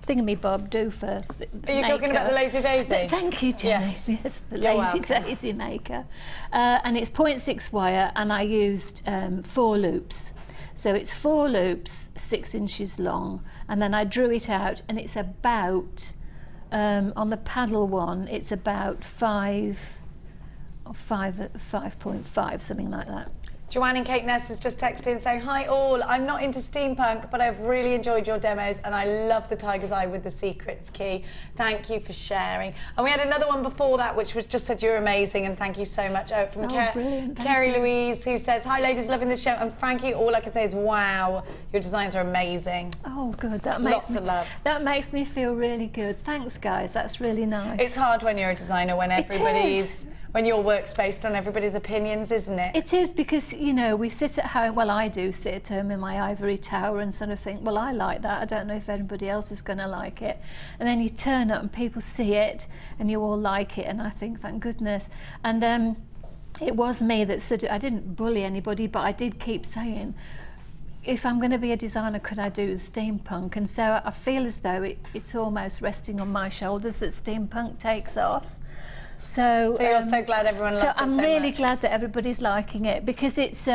Thingamy-bob doofer. Are you talking about the Lazy Daisy? Thank you, Jenny. Yes, yes, the Lazy Daisy maker. And it's 0.6 wire, and I used 4 loops. So it's 4 loops, 6 inches long, and then I drew it out, and it's about On the paddle one, it's about 5.5, something like that. Joanne and Kate Ness has just texted in saying, hi all, I'm not into steampunk, but I've really enjoyed your demos and I love the tiger's eye with the secrets key. Thank you for sharing. And we had another one before that which was just said you're amazing and thank you so much. From Carrie Louise, who says, hi ladies, loving the show. And Frankie, all I can say is, wow, your designs are amazing. Oh good, that makes lots of love. That makes me feel really good. Thanks guys, that's really nice. It's hard when you're a designer, when when your work's based on everybody's opinions, isn't it? It is, because, you know, we sit at home, well, I do sit at home in my ivory tower and sort of think, well, I like that, I don't know if everybody else is going to like it. And then you turn up and people see it and you all like it, and I think, thank goodness. And it was me that said, I didn't bully anybody, but I did keep saying, if I'm going to be a designer, could I do steampunk? And so I feel as though it's almost resting on my shoulders that steampunk takes off. So you're so glad everyone loves it so much. I'm really glad that everybody's liking it, because it's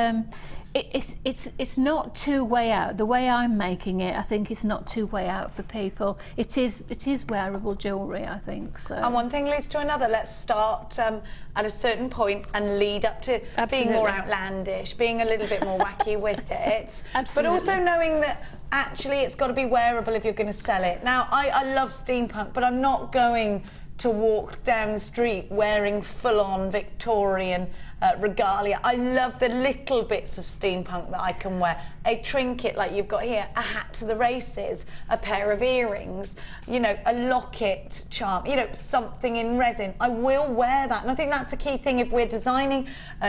not too way out. The way I'm making it, I think it's not too way out for people. It is wearable jewellery, I think. So. And one thing leads to another. Let's start at a certain point and lead up to being more outlandish, being a little bit more wacky with it. But also knowing that actually it's got to be wearable if you're going to sell it. Now, I love steampunk, but I'm not going to walk down the street wearing full-on Victorian regalia. I love the little bits of steampunk that I can wear. A trinket like you've got here, a hat to the races, a pair of earrings, you know, a locket charm, you know, something in resin. I will wear that, and I think that's the key thing if we're designing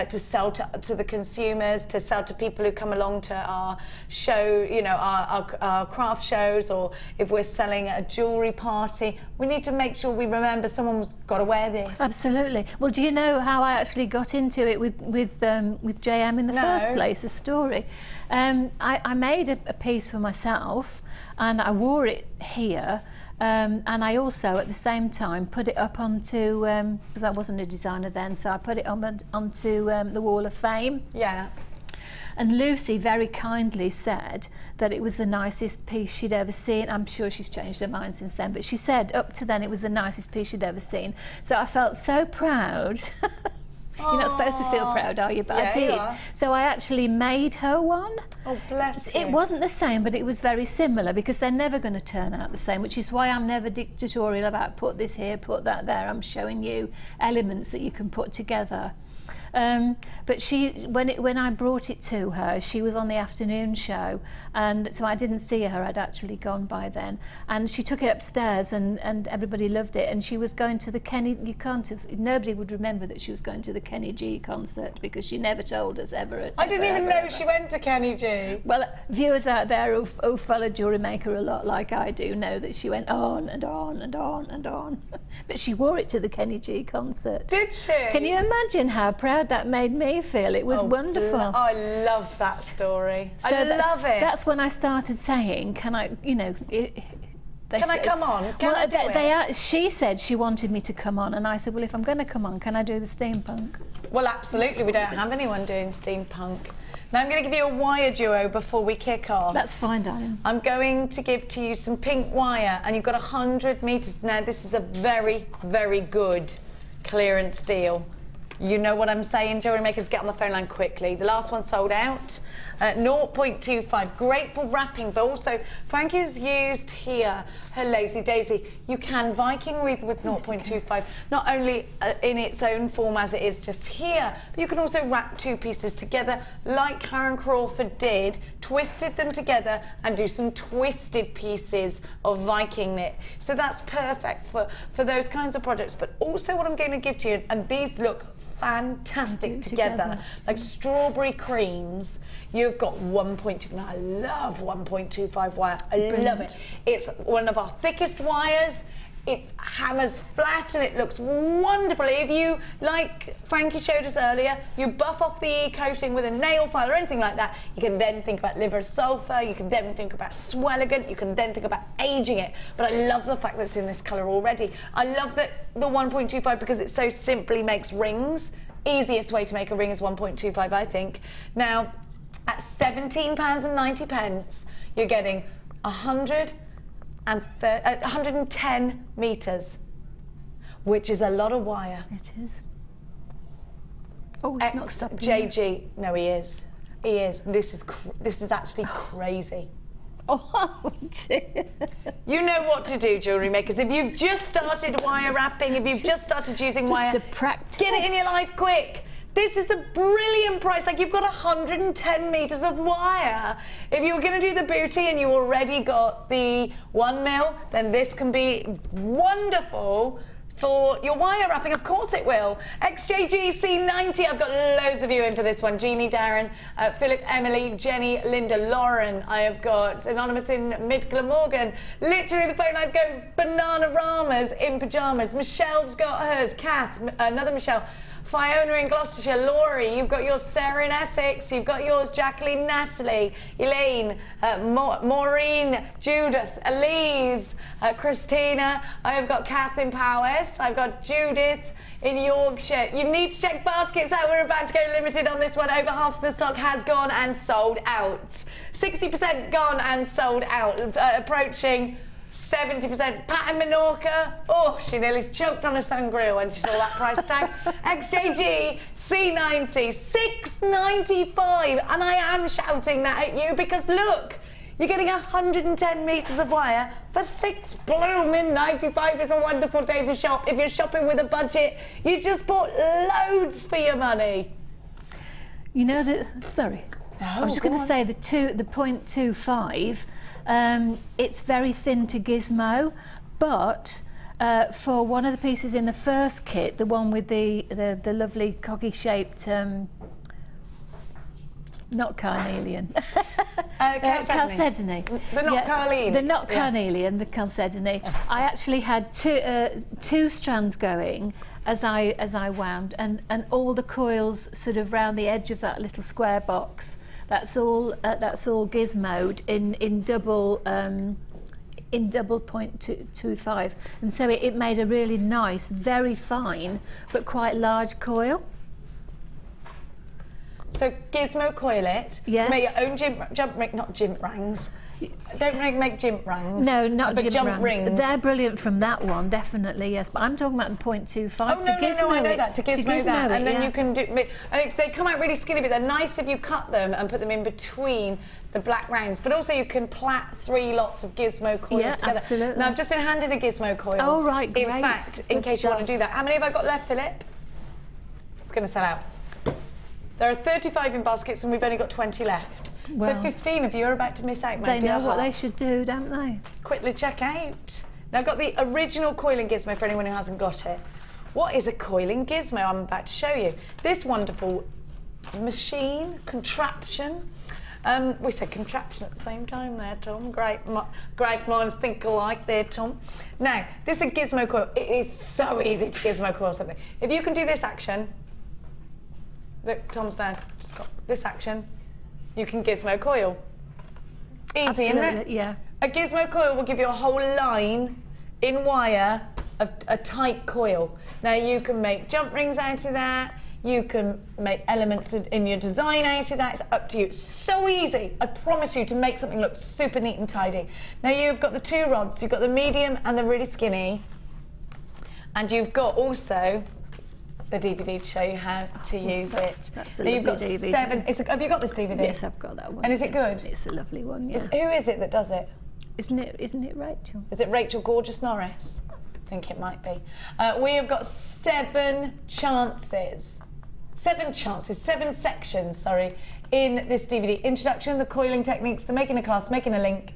to sell to the consumers, to sell to people who come along to our show, you know, our craft shows, or if we're selling at a jewellery party, we need to make sure we remember someone's got to wear this. Absolutely. Well, do you know how I actually got into it with JM in the first place, a story? I made a piece for myself and I wore it here, and I also at the same time put it up onto, because I wasn't a designer then, so I put it onto the Wall of Fame. Yeah. And Lucy very kindly said that it was the nicest piece she'd ever seen. I'm sure she's changed her mind since then, but she said up to then it was the nicest piece she'd ever seen. So I felt so proud. You're not supposed to feel proud, are you? But I did. So I actually made her one. Oh, bless you. It wasn't the same, but it was very similar, because they're never going to turn out the same, which is why I'm never dictatorial about put this here, put that there. I'm showing you elements that you can put together. But when I brought it to her, she was on the afternoon show, and so I didn't see her. I'd actually gone by then, and she took it upstairs, and everybody loved it. And she was going to the Kenny. Nobody would remember that she was going to the Kenny G concert, because she never told us ever. I didn't even know she went to Kenny G. Well, viewers out there who follow JewelleryMaker a lot, like I do, know that she went on and on and on and on. But she wore it to the Kenny G concert. Did she? Can you imagine how proud that made me feel? It was wonderful. I love that story. So I love it. That's when I started saying, can I, you know, can I come on? Can I do it? She said she wanted me to come on, and I said, well, if I'm going to come on, can I do the steampunk? Well, absolutely. We don't have anyone doing steampunk. Now, I'm going to give you a wire duo before we kick off. That's fine, darling. I'm going to give to you some pink wire, and you've got 100 metres. Now, this is a very, very good clearance deal. You know what I'm saying, jewellery makers, get on the phone line quickly. The last one sold out. 0.25, great for wrapping, but also Frankie's used here her Lazy Daisy. You can Viking wreath with 0.25, not only in its own form as it is just here, but you can also wrap two pieces together like Karen Crawford did, twisted them together and do some twisted pieces of Viking knit. So that's perfect for those kinds of projects. But also what I'm going to give to you, and these look fantastic together, like strawberry creams. You've got 1.2, I love 1.25 wire, I love it. It's one of our thickest wires. It hammers flat and it looks wonderful. If you, like Frankie showed us earlier, you buff off the e-coating with a nail file or anything like that, you can then think about liver sulfur, you can then think about swelligant, you can then think about aging it. But I love the fact that it's in this colour already. I love that the 1.25 because it so simply makes rings. Easiest way to make a ring is 1.25, I think. Now, at £17.90, you're getting 100 110 metres, which is a lot of wire. It is. Oh, he's not stopping. JG, no, he is. He is. This is actually crazy. Oh dear. You know what to do, jewellery makers. If you've just started wire wrapping, if you've just started using wire, to practice. Get it in your life quick. This is a brilliant price. Like, you've got 110 metres of wire. If you were going to do the booty and you already got the 1 mil, then this can be wonderful for your wire wrapping. Of course it will. XJGC90, I've got loads of you in for this one. Jeannie, Darren, Philip, Emily, Jenny, Linda, Lauren. I have got Anonymous in Mid-Glamorgan. Literally the phone line's going banana-ramas in pyjamas. Michelle's got hers. Kath, another Michelle. Fiona in Gloucestershire, Laurie, you've got yours. Sarah in Essex, you've got yours. Jacqueline, Natalie, Elaine, Maureen, Judith, Elise, Christina. I have got Kath in Powys. I've got Judith in Yorkshire. You need to check baskets out. We're about to go limited on this one. Over half of the stock has gone and sold out. 60% gone and sold out. Approaching 70%. Pat in Menorca, oh, she nearly choked on a sangria when she saw that price tag. XJG C90, $6.95, and I am shouting that at you because look, you're getting 110 metres of wire for $6.95. It's a wonderful day to shop. If you're shopping with a budget, you just bought loads for your money. You know that. Sorry, no, I was just going to say the 0.25. It's very thin to gizmo, but for one of the pieces in the first kit, the one with the lovely coggy-shaped, not carnelian, chalcedony. The not carnelian. The not carnelian, the chalcedony. I actually had two strands going as I wound, and all the coils sort of round the edge of that little square box. That's all gizmoed in double 0.25, and so it made a really nice, very fine but quite large coil. So gizmo coil it. Yes. Make your own jump ring, not jimp rangs. Don't make jimp rangs. No, not jump rings. They're brilliant from that one, definitely, yes. But I'm talking about the 0.25 oh, to gizmo. No, I know that, to gizmo that. And then yeah. you can do, they come out really skinny, but they're nice if you cut them and put them in between the black rounds. But also you can plait 3 lots of gizmo coils together. Absolutely. Now, I've just been handed a gizmo coil. Oh, right, great. In fact, in case you want to do that. How many have I got left, Philip? It's going to sell out. There are 35 in baskets and we've only got 20 left. Well, so 15 of you are about to miss out, my dear They know what hearts. they should do, don't they? Quickly check out. Now, I've got the original coiling gizmo for anyone who hasn't got it. What is a coiling gizmo? I'm about to show you. This wonderful machine, contraption. We said contraption at the same time there, Tom. Great minds think alike there, Tom. Now, this is a gizmo coil. It is so easy to gizmo coil something. If you can do this action, look, Tom's now just got this action, you can gizmo coil. Easy, Absolutely, isn't it? Yeah. A gizmo coil will give you a whole line in wire of a tight coil. Now you can make jump rings out of that, you can make elements in your design out of that, it's up to you. It's so easy, I promise you, to make something look super neat and tidy. Now you've got the 2 rods, you've got the medium and the really skinny, and you've got also the DVD to show you how to use it. That's the now you've got DVD. 7. Have you got this DVD? Yes, I've got that one. And is it good? It's a lovely one. Yeah. Who is it that does it? Isn't it Rachel? Is it Rachel Gorgeous Norris? I think it might be. We have got 7 chances. 7 sections, sorry, in this DVD. Introduction, the coiling techniques, the making a clasp, making a link.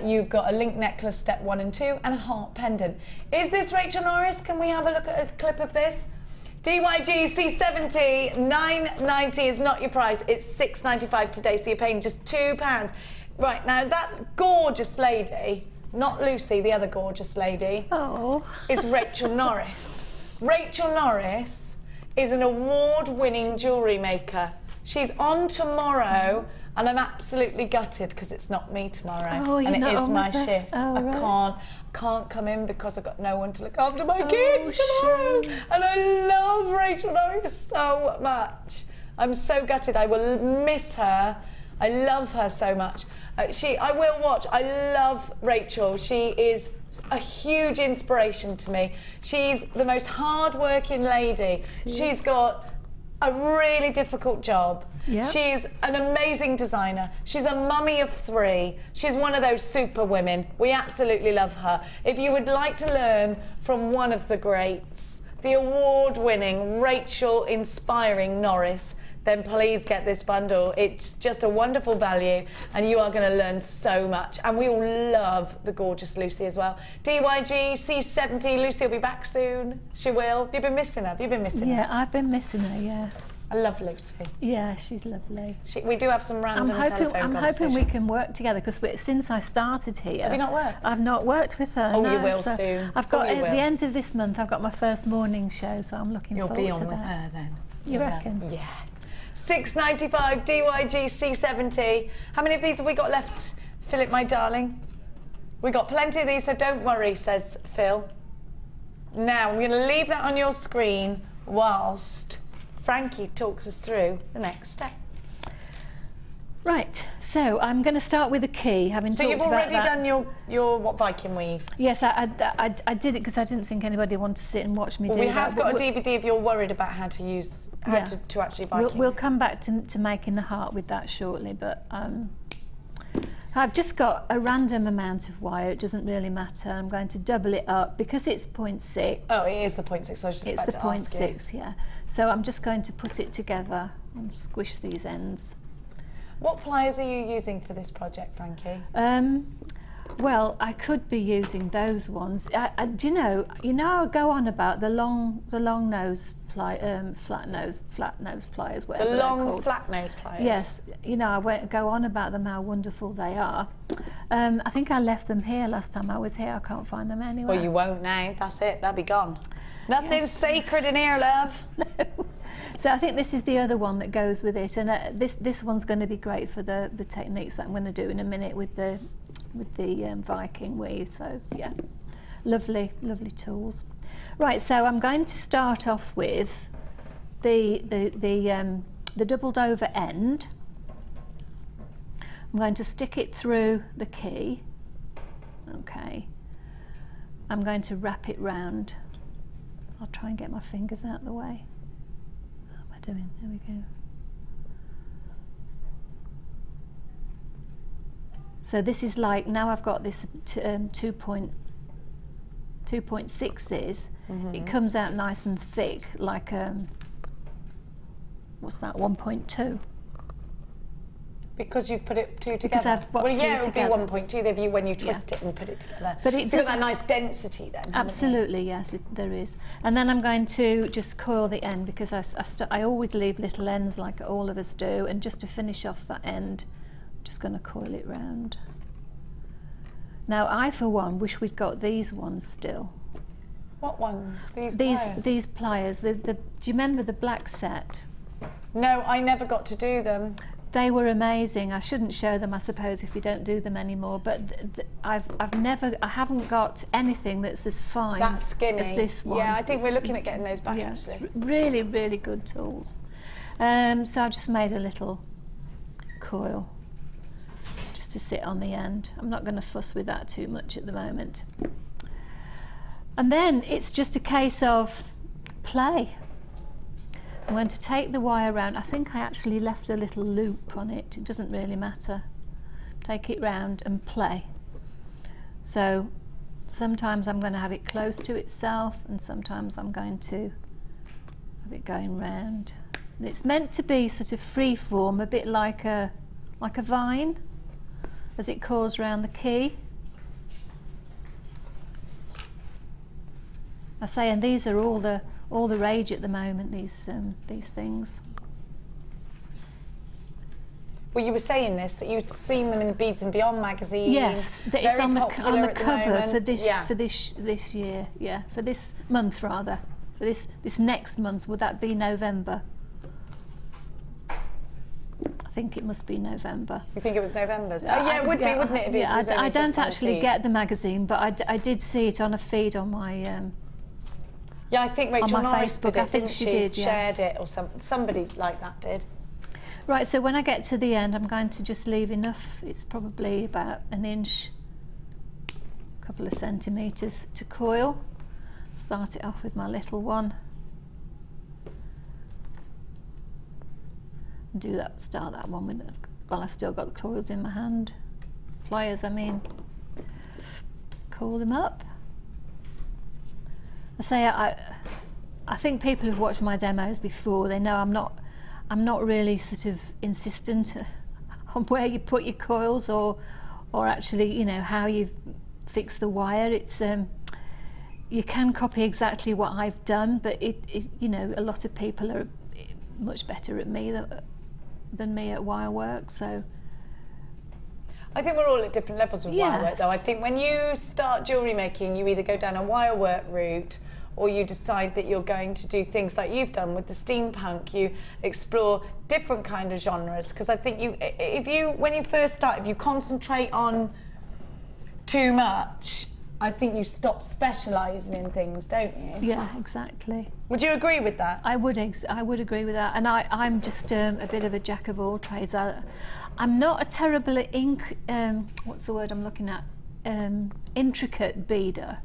You've got a link necklace, step 1 and 2, and a heart pendant. Is this Rachel Norris? Can we have a look at a clip of this? DYG C70, $9.90 is not your price. It's $6.95 today, so you're paying just £2. Right, now that gorgeous lady, not Lucy, the other gorgeous lady, is Rachel Norris. Rachel Norris is an award-winning jewellery maker. She's on tomorrow, and I'm absolutely gutted because it's not me tomorrow, and it is my shift. I can't come in because I've got no one to look after my kids tomorrow. And I love Rachel Norris so much. I'm so gutted. I will miss her. I love her so much. I will watch. I love Rachel. She is a huge inspiration to me. She's the most hard-working lady. She's got a really difficult job. Yep. She's an amazing designer. She's a mummy of 3. She's one of those super women. We absolutely love her. If you would like to learn from one of the greats, the award-winning Rachel Inspiring Norris, then please get this bundle. It's just a wonderful value and you are going to learn so much. And we all love the gorgeous Lucy as well. DYG C70, Lucy will be back soon. She will. Have you been missing her? Have you been missing her? Yeah, I've been missing her, yeah. I love Lucy. Yeah, she's lovely. We do have some random telephone conversations. I'm hoping we can work together because since I started here... Have you not worked? I've not worked with her. Oh, no, you will so soon. I've got, at the end of this month, I've got my first morning show, so I'm looking forward to that. You'll be on with her then. You reckon? Yeah. £6.95 DYG C70. How many of these have we got left, Philip, my darling? We got plenty of these, so don't worry, says Phil. Now, I'm going to leave that on your screen whilst Frankie talks us through the next step. Right, so I'm going to start with a key. So you've already done your what, Viking weave? Yes, I did it because I didn't think anybody wanted to sit and watch me do that. We have got a DVD if you're worried about how to use, to actually Viking. We'll come back to making the heart with that shortly, but I've just got a random amount of wire. It doesn't really matter. I'm going to double it up because it's 0.6. Oh, it is the 0.6. I was just about to ask you. It's the 0.6, yeah. So I'm just going to put it together and squish these ends. What pliers are you using for this project, Frankie? Well, I could be using those ones. Do you know I go on about the long nose flat nose pliers, whatever the long they're called. flat nose pliers. Yes, you know, I go on about them, how wonderful they are. I think I left them here last time I was here. I can't find them anywhere. Well, you won't now. That's it. They'll be gone. Nothing's sacred in here, love. No. So I think this is the other one that goes with it, and this one's going to be great for the techniques that I'm going to do in a minute with the Viking weave. So yeah, lovely tools. Right, so I'm going to start off with the doubled over end. I'm going to stick it through the key. Okay. I'm going to wrap it round. I'll try and get my fingers out of the way. How am I doing? There we go. So this is like, now I've got this 2.6s. It comes out nice and thick, like what's that, 1.2? Because you've put it two together. Because I've got it together. would be 1.2 when you twist it and put it together. But it's got that nice density then. Absolutely, yes, there is. And then I'm going to just coil the end because I always leave little ends like all of us do, and just to finish off that end, I'm just going to coil it round. Now, I, for one, wish we'd got these ones still. What ones? These pliers. Do you remember the black set? No, I never got to do them. They were amazing. I shouldn't show them, I suppose, if you don't do them anymore. But I haven't got anything that's as fine that skinny as this one. Yeah, I think we're looking at getting those back actually. Really, really good tools. So I've just made a little coil just to sit on the end. I'm not going to fuss with that too much at the moment. And then it's just a case of play. I'm going to take the wire round. I think I actually left a little loop on it. It doesn't really matter. Take it round and play. So sometimes I'm going to have it close to itself, and sometimes I'm going to have it going round. And it's meant to be sort of free form, a bit like a vine, as it coils round the key. I say, and these are all the rage at the moment, these things. Well, you were saying this, that you'd seen them in the Beads and Beyond magazine. Yes, that it's on the cover for this year, for this month rather, for this next month. Would that be November? I think it must be November. You think it was November's? Oh yeah, it would be, wouldn't it? If it was I don't actually get the magazine, but I did see it on a feed on my. Yeah, I think Rachel Norris Facebook. did it, I think didn't she did, shared it, or somebody like that did. Right, so when I get to the end, I'm going to just leave enough, it's probably about an inch, a couple of centimetres to coil. Start it off with my little one. Start that one with, well, I've still got the coils in my hand. Pliers, I mean. Coil them up. I say, I think people who've watched my demos before, they know I'm not really sort of insistent on where you put your coils or actually, you know, how you fix the wire. It's you can copy exactly what I've done, but it you know, a lot of people are much better at me than me at wire work. So I think we're all at different levels with wire work, though. I think when you start jewellery making, you either go down a wire work route, or you decide that you're going to do things like you've done with the steampunk. You explore different kind of genres, because I think when you first start, if you concentrate on too much, I think you stop specialising in things, don't you? Yeah, exactly. Would you agree with that? I would agree with that, and I'm just a bit of a jack of all trades. I'm not a terrible what's the word I'm looking at? Intricate beader.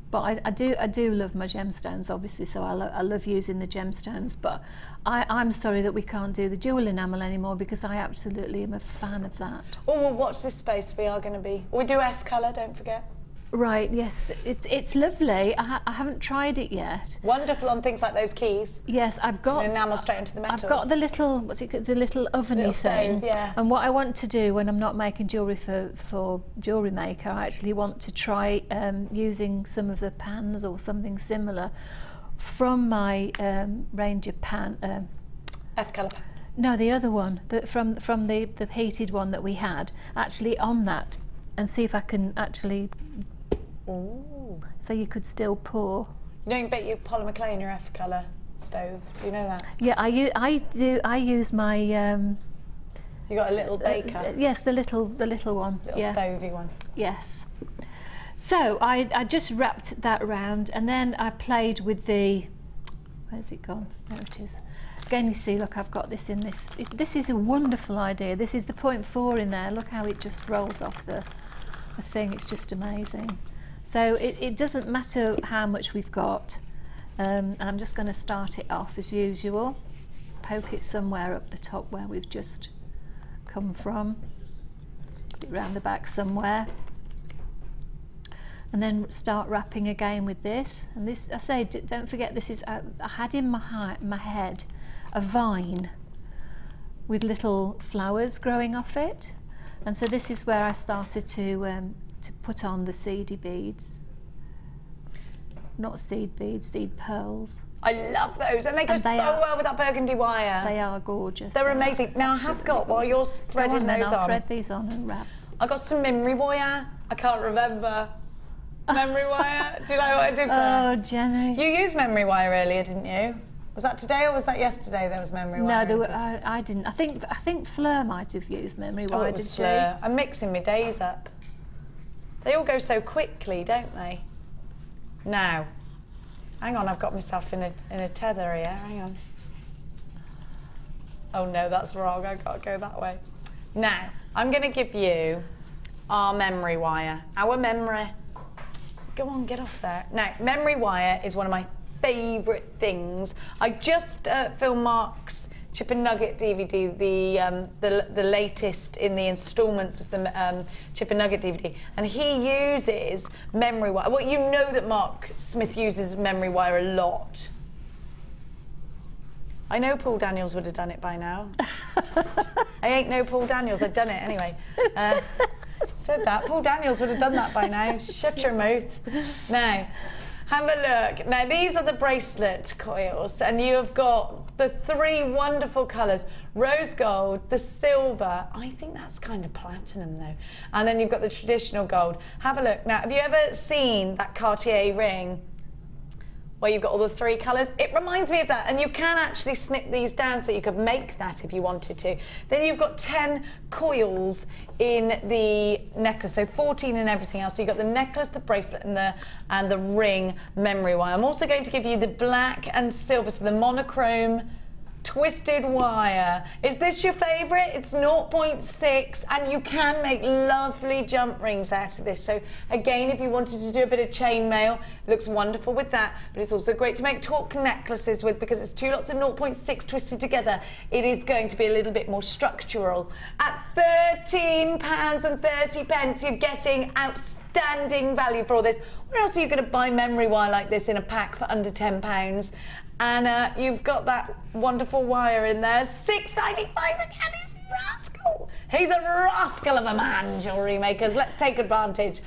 But I do love my gemstones, obviously, so I love using the gemstones. But I'm sorry that we can't do the jewel enamel anymore, because I absolutely am a fan of that. Oh, well, watch this space. We are going to be... We do F colour, don't forget. Right, yes, it's lovely. I haven't tried it yet. Wonderful on things like those keys. Yes, I've got... enamel straight into the metal. I've got the little, the little oveny thing. Stove, yeah. And what I want to do when I'm not making jewellery for JewelleryMaker, I actually want to try using some of the pans or something similar from my range of pan... F colour pan. No, the other one, from the heated one that we had, actually on that, and see if I can actually... Ooh. So you could still pour. You don't bet you polymer clay in your F colour stove. Do you know that? Yeah, I do. I use my. You got a little baker. Yes, the little one. Little stovey one. Yes. So I just wrapped that around, and then I played with the. Where's it gone? There it is. Again, you see, look, I've got this in this. This is a wonderful idea. This is the 0.4 in there. Look how it just rolls off the thing. It's just amazing. So it doesn't matter how much we've got, and I'm just going to start it off as usual, poke it somewhere up the top where we've just come from, put it round the back somewhere, and then start wrapping again with this. And this, I say, don't forget, this is, I had in my head a vine with little flowers growing off it, and so this is where I started to put on the seedy beads. Not seed beads, seed pearls. I love those, and they go so well with that burgundy wire. They are gorgeous. They're amazing. Now I have got, while you're threading those on, I'll thread these on and wrap. I got some memory wire. I can't remember. Memory wire. Do you know what I did there? Oh, Jenny. You used memory wire earlier, didn't you? Was that today or was that yesterday? There was memory wire. No, I didn't. I think Fleur might have used memory wire. Oh, it was Fleur. I'm mixing my days up. They all go so quickly, don't they? Now, hang on, I've got myself in a tether here. Hang on. Oh no, that's wrong. I've got to go that way. Now, I'm going to give you our memory wire. Our memory. Go on, get off there. Now, memory wire is one of my favourite things. I just filmed Mark's Chip and Nugget DVD, the latest in the instalments of the Chip and Nugget DVD, and he uses memory wire. Well, you know that Mark Smith uses memory wire a lot. I know Paul Daniels would have done it by now. I ain't no Paul Daniels, I'd done it anyway. Said that, Paul Daniels would have done that by now. Shut your mouth. Now, have a look. Now, these are the bracelet coils, and you have got the three wonderful colours. Rose gold, the silver. I think that's kind of platinum, though. And then you've got the traditional gold. Have a look. Now, have you ever seen that Cartier ring where you've got all the three colours? It reminds me of that, and you can actually snip these down so you could make that if you wanted to. Then you've got 10 coils in the necklace, so 14 and everything else. So you've got the necklace, the bracelet, and the ring memory wire. I'm also going to give you the black and silver, so the monochrome twisted wire. Is this your favourite? It's 0.6 and you can make lovely jump rings out of this. So again, if you wanted to do a bit of chainmail, it looks wonderful with that, but it's also great to make torque necklaces with, because it's 2 lots of 0.6 twisted together. It is going to be a little bit more structural. At £13.30, you're getting outstanding value for all this. Where else are you going to buy memory wire like this in a pack for under £10? And you've got that wonderful wire in there. £6.95 again, he's a rascal. He's a rascal of a man, jewellery makers. Let's take advantage.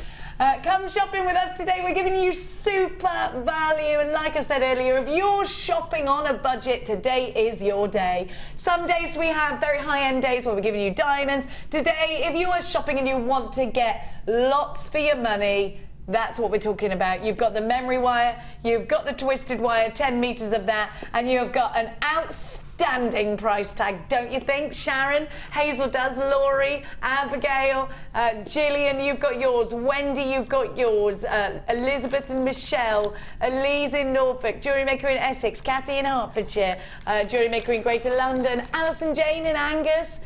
Come shopping with us today. We're giving you super value. And like I said earlier, if you're shopping on a budget, today is your day. Some days we have very high-end days where we're giving you diamonds. Today, if you are shopping and you want to get lots for your money, that's what we're talking about. You've got the memory wire, you've got the twisted wire, 10 metres of that, and you've got an outstanding price tag, don't you think? Sharon, Hazel does, Laurie, Abigail, Gillian, you've got yours, Wendy, you've got yours, Elizabeth and Michelle, Elise in Norfolk, Jewellery Maker in Essex, Kathy in Hertfordshire, Jewellery Maker in Greater London, Alison Jane in Angus.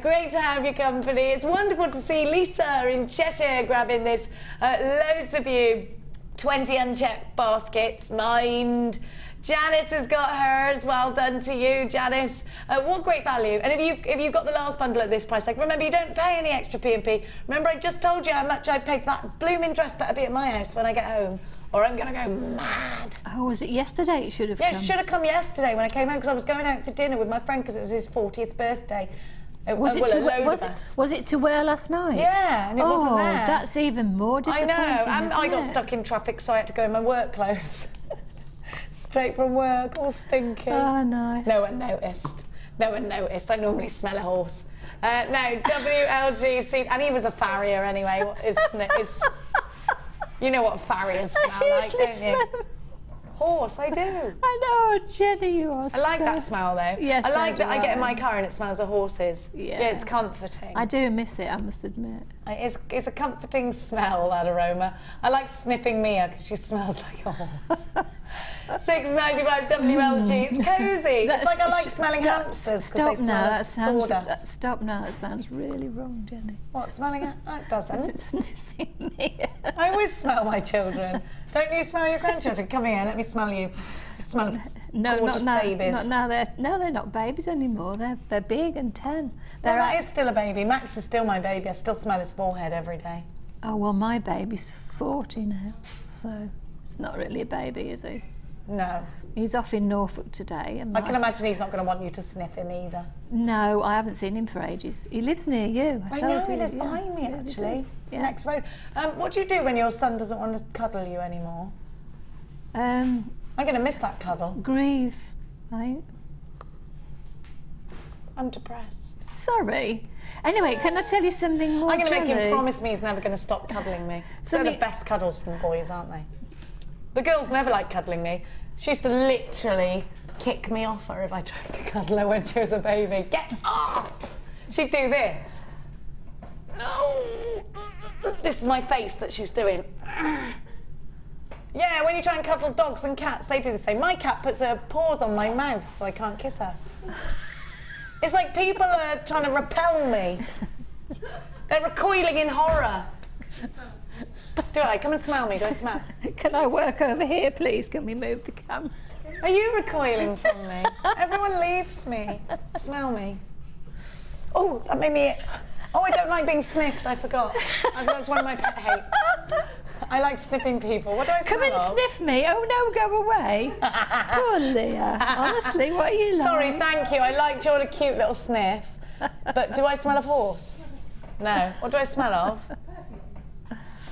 Great to have your company. It's wonderful to see Lisa in Cheshire grabbing this. Loads of you. 20 unchecked baskets, mind. Janice has got hers. Well done to you, Janice. What great value. And if you've got the last bundle at this price tag, remember, you don't pay any extra P&P. Remember, I just told you how much I paid for that blooming dress. Better be at my house when I get home, or I'm going to go mad. Oh, was it yesterday it should have come? Yeah, it should have come yesterday when I came home, because I was going out for dinner with my friend because it was his 40th birthday. Was it to wear last night? Yeah, and it wasn't there. That's even more disappointing. I know, and I got it? stuck in traffic, so I had to go in my work clothes. Straight from work, all stinky. Oh, nice. No one noticed. No one noticed. I normally smell a horse. No, WLGC, and he was a farrier anyway. You know what farriers smell like, don't you? Horse, I do. I know, Jenny, you are. I like that smell though. Yes, I like that I get in my car and it smells of horses. Yeah, it's comforting. I do miss it, I must admit. It's a comforting smell, that aroma. I like sniffing Mia because she smells like a horse. £6.95 WLG. It's cosy. It's like I like smelling hamsters because they smell of sawdust. Stop now, that sounds really wrong, Jenny. What, smelling it? Oh, it doesn't. It's sniffing Mia. I always smell my children. Don't you smell your grandchildren? Come here, let me smell you. You smell of gorgeous babies. They're not babies anymore. They're big and 10. Well, that is still a baby. Max is still my baby. I still smell his forehead every day. Oh, well, my baby's 40 now, so it's not really a baby, is he? No. He's off in Norfolk today. And I can imagine he's not going to want you to sniff him either. No, I haven't seen him for ages. He lives near you. I know, he lives behind me, actually. Yeah. Next road. What do you do when your son doesn't want to cuddle you anymore? I'm going to miss that cuddle. Grieve, right? I'm depressed. Sorry. Anyway, can I tell you something more? I'm going to make him promise me he's never going to stop cuddling me. They're the best cuddles from boys, aren't they? The girls never liked cuddling me. She used to literally kick me off her if I tried to cuddle her when she was a baby. Get off! She'd do this. No! This is my face that she's doing. Yeah, when you try and cuddle dogs and cats, they do the same. My cat puts her paws on my mouth so I can't kiss her. It's like people are trying to repel me. They're recoiling in horror. Do I? Come and smell me. Do I smell? Can I work over here, please? Can we move the camera? Are you recoiling from me? Everyone leaves me. Smell me. Oh, that made me... Oh, I don't like being sniffed. I forgot. That's one of my pet hates. I like sniffing people. What do I smell Come and of? sniff me. Oh, no, go away. Poor Leah. Honestly, what are you like? Sorry, thank you. I liked your cute little sniff. But do I smell of horse? No. What do I smell of?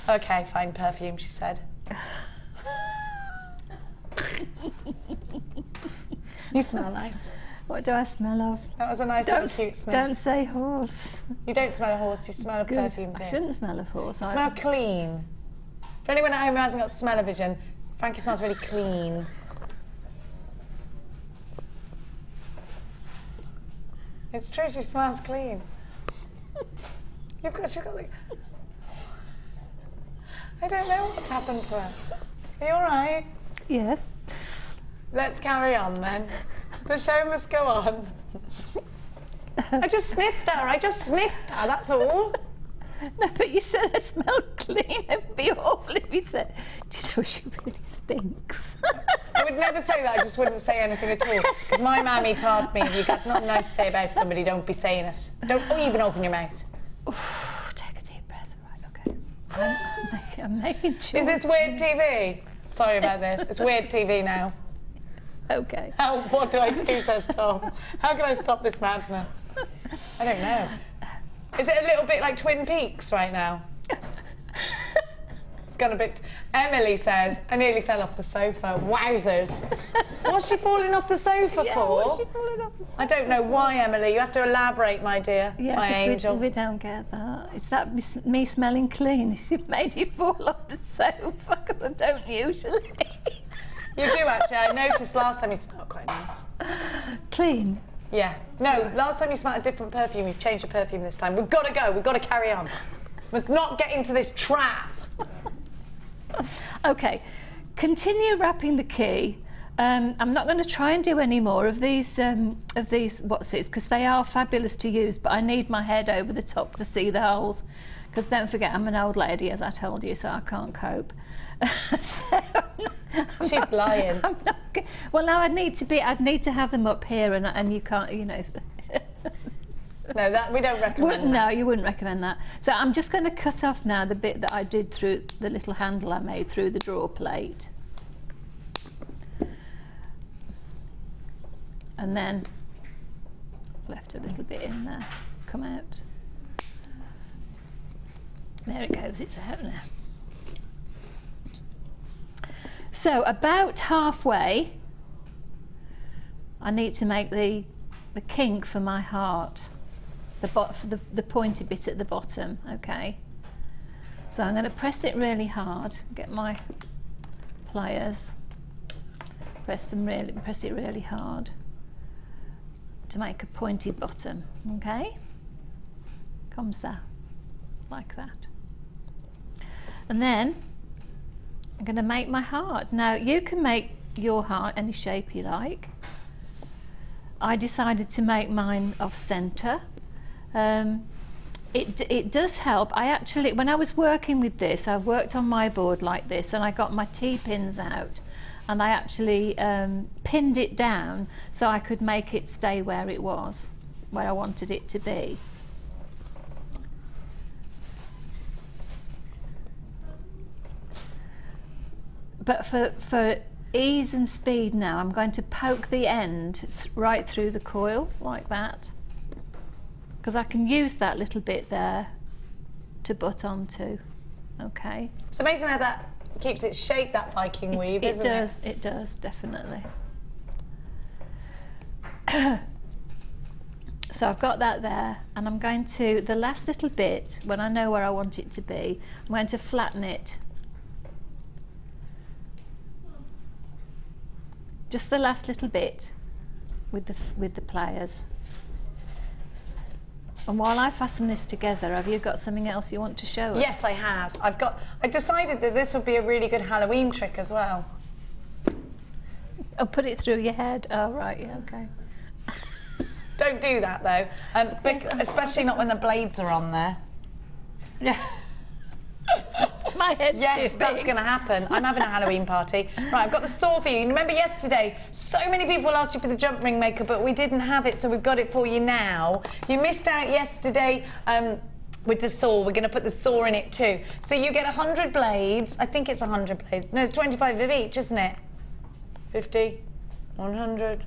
Okay, fine, perfume, she said. You smell nice. What do I smell of? That was a nice little cute sniff. Don't say horse. You don't smell a horse, you smell a perfume. I shouldn't smell of horse. You smell clean. For anyone at home who hasn't got smell-o-vision, Frankie smells really clean. It's true, she smells clean. She's got like... I don't know what's happened to her. Are you all right? Yes. Let's carry on then. The show must go on. I just sniffed her, that's all. No, but you said I smell clean. It'd be awful if you said, do you know she really stinks? I would never say that, I just wouldn't say anything at all. Because my mammy taught me, if you got nothing nice to say about somebody, don't be saying it. Don't even open your mouth. Take a deep breath, right, okay. I'm making sure. Is this weird TV? Sorry about this, it's weird TV now. Okay. What do I do, says Tom. How can I stop this madness? I don't know. Is it a little bit like Twin Peaks right now? It's gone a bit... Emily says, I nearly fell off the sofa. Wowzers. What's she falling off the sofa for? What's she falling off the sofa? I don't know why, Emily. You have to elaborate, my dear, my angel. We don't get that. Is that me smelling clean? It made you fall off the sofa, because I don't usually. You do, actually. I noticed last time you smelled quite nice. Clean? Yeah. No, last time you smelled a different perfume. You've changed your perfume this time. We've got to go. We've got to carry on. Must not get into this trap. Okay. Continue wrapping the key. I'm not going to try and do any more of these what's this, because they are fabulous to use, but I need my head over the top to see the holes. Because don't forget, I'm an old lady, as I told you, so I can't cope. She's lying. Well, now I'd need to have them up here, and you can't, you know. No, that we don't recommend. No, you wouldn't recommend that. So I'm just going to cut off now the bit that I did through the little handle I made through the drawer plate, and then left a little bit in there. Come out. There it goes. It's out now. So about halfway, I need to make the kink for my heart, the pointy bit at the bottom. Okay. So I'm going to press it really hard. Get my pliers. Press it really hard to make a pointy bottom. Okay. Comme ça, like that. And then I'm going to make my heart. Now you can make your heart any shape you like. I decided to make mine off centre. It does help. I actually, when I was working with this, I worked on my board like this, and I got my T-pins out, and I actually pinned it down so I could make it stay where it was, where I wanted it to be. But for ease and speed now, I'm going to poke the end right through the coil like that, because I can use that little bit there to butt onto. Okay. It's amazing how that keeps its shape, that Viking weave, isn't it? It does, definitely. So I've got that there, and I'm going to, the last little bit, when I know where I want it to be, I'm going to flatten it. Just the last little bit with the pliers. And while I fasten this together, have you got something else you want to show us? Yes, I have. I decided that this would be a really good Halloween trick as well. Oh, put it through your head. Oh, right, yeah, okay. Don't do that though, especially not when the blades are on there. Yeah. My head's too big. That's going to happen. I'm having a Halloween party. Right, I've got the saw for you. Remember yesterday, so many people asked you for the jump ring maker, but we didn't have it, so we've got it for you now. You missed out yesterday with the saw. We're going to put the saw in it too. So you get 100 blades. I think it's 100 blades. No, it's 25 of each, isn't it? 50, 100...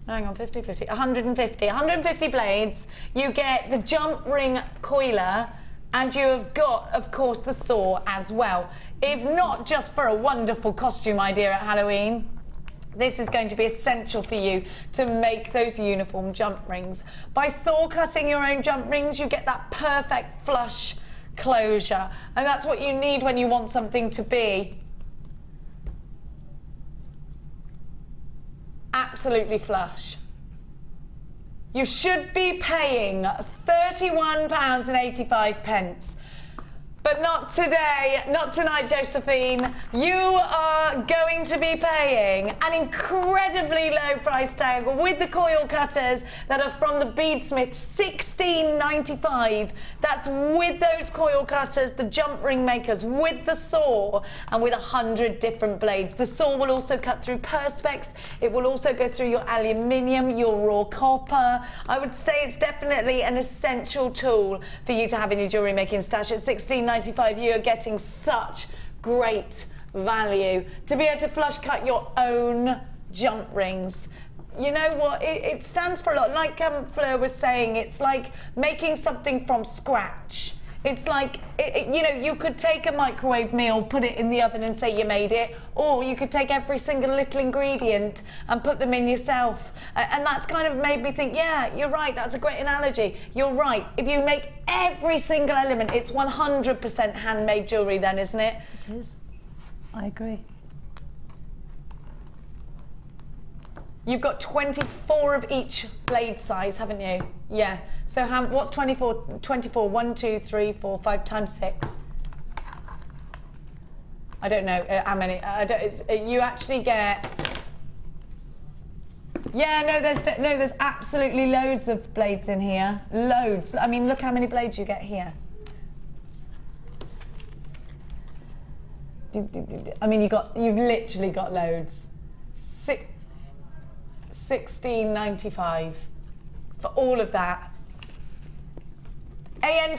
Hang on, 50, 50, 150. 150 blades. You get the jump ring coiler, and you have got, of course, the saw as well. It's not just for a wonderful costume idea at Halloween. This is going to be essential for you to make those uniform jump rings. By saw cutting your own jump rings, you get that perfect flush closure. And that's what you need when you want something to be absolutely flush. You should be paying £31.85. But not today, not tonight, Josephine. You are going to be paying an incredibly low price tag with the coil cutters that are from the beadsmith, $16.95. That's with those coil cutters, the jump ring makers, with the saw, and with 100 different blades. The saw will also cut through perspex. It will also go through your aluminium, your raw copper. I would say it's definitely an essential tool for you to have in your jewellery making stash. At $16.95, you are getting such great value to be able to flush cut your own jump rings. You know what, it stands for a lot. Like Fleur was saying, it's like making something from scratch. It's like, you know, you could take a microwave meal, put it in the oven and say you made it, or you could take every single little ingredient and put them in yourself. And that's kind of made me think, yeah, you're right, that's a great analogy. You're right, if you make every single element, it's 100% handmade jewellery then, isn't it? It is. I agree. You've got 24 of each blade size, haven't you? Yeah. So what's 24? 24, 1, 2, 3, 4, 5 times 6. I don't know how many. You actually get... Yeah, no, there's absolutely loads of blades in here. Loads. I mean, look how many blades you get here. I mean, you've literally got loads. $16.95 for all of that. ANG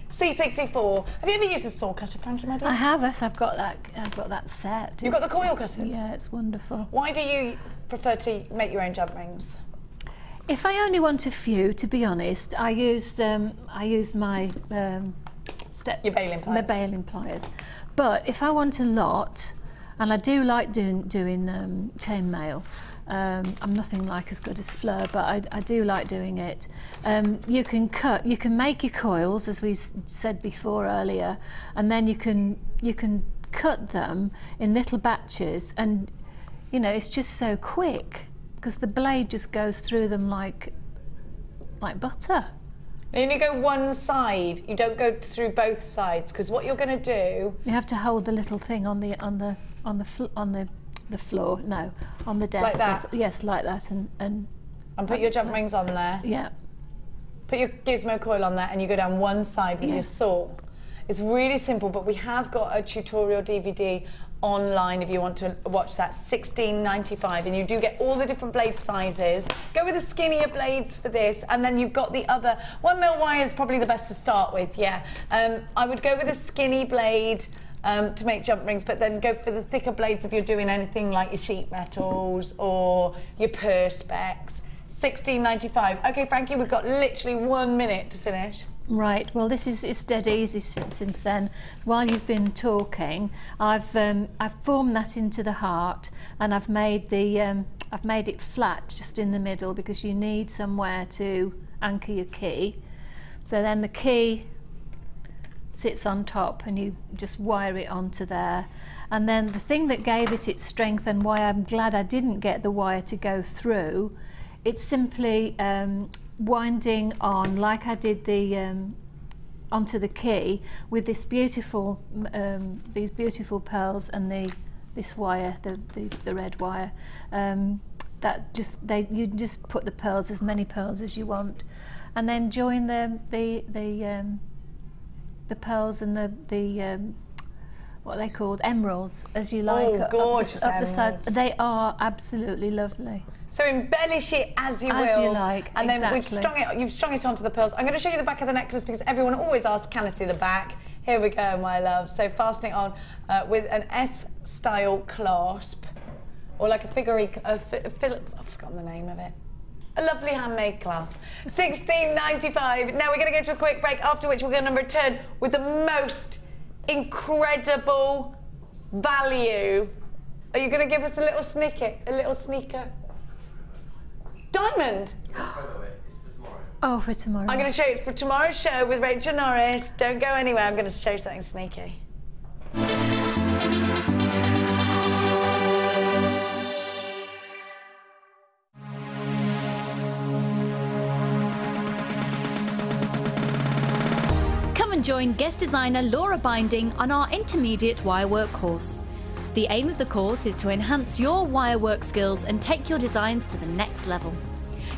C64. Have you ever used a saw cutter, Frankie, my dear? I have. Yes, I've got that set. You've got the coil cutters? Yeah, it's wonderful. Why do you prefer to make your own jump rings? If I only want a few, to be honest, I used my your baling pliers. My baling pliers. But if I want a lot, and I do like doing chainmail. I'm nothing like as good as Fleur, but I do like doing it. You can make your coils, as we said before earlier, and then you can cut them in little batches, and you know, it's just so quick because the blade just goes through them like butter. You only go one side. You don't go through both sides, because what you're going to do, you have to hold the little thing on the floor, no, on the desk. Like that? Yes, like that, and put your jump rings on there. Yeah. Put your gizmo coil on there and you go down one side with your saw. It's really simple, but we have got a tutorial DVD online if you want to watch that. $16.95, and you do get all the different blade sizes. Go with the skinnier blades for this, and then you've got the other 1mm wire is probably the best to start with. Yeah, I would go with a skinny blade to make jump rings, but then go for the thicker blades if you're doing anything like your sheet metals or your perspex. $16.95. Okay, Frankie, we've got literally 1 minute to finish. Right. Well, it's dead easy since then. While you've been talking, I've formed that into the heart, and I've made it flat just in the middle because you need somewhere to anchor your key. So then the key sits on top, and you just wire it onto there. And then the thing that gave it its strength, and why I'm glad I didn't get the wire to go through, it's simply winding on, like I did onto the key, with this beautiful these beautiful pearls and this wire, the red wire. You just put the pearls, as many pearls as you want, and then join the pearls and the what are they called, emeralds, as you like. Oh, gorgeous up the emeralds. side. They are absolutely lovely. So embellish it as you will. As you like, and then exactly. you've strung it onto the pearls. I'm going to show you the back of the necklace because everyone always asks, can I see the back? Here we go, my love. So fasten it on with an S-style clasp, or like a figurine, I've forgotten the name of it. A lovely handmade clasp. $16.95. Now we're going to go to a quick break, after which we're going to return with the most incredible value. Are you going to give us a little sneaker? Diamond. Oh, for tomorrow. I'm going to show you. It's for tomorrow's show with Rachel Norris. Don't go anywhere. I'm going to show you something sneaky. join guest designer Laura Binding on our intermediate wirework course. The aim of the course is to enhance your wirework skills and take your designs to the next level.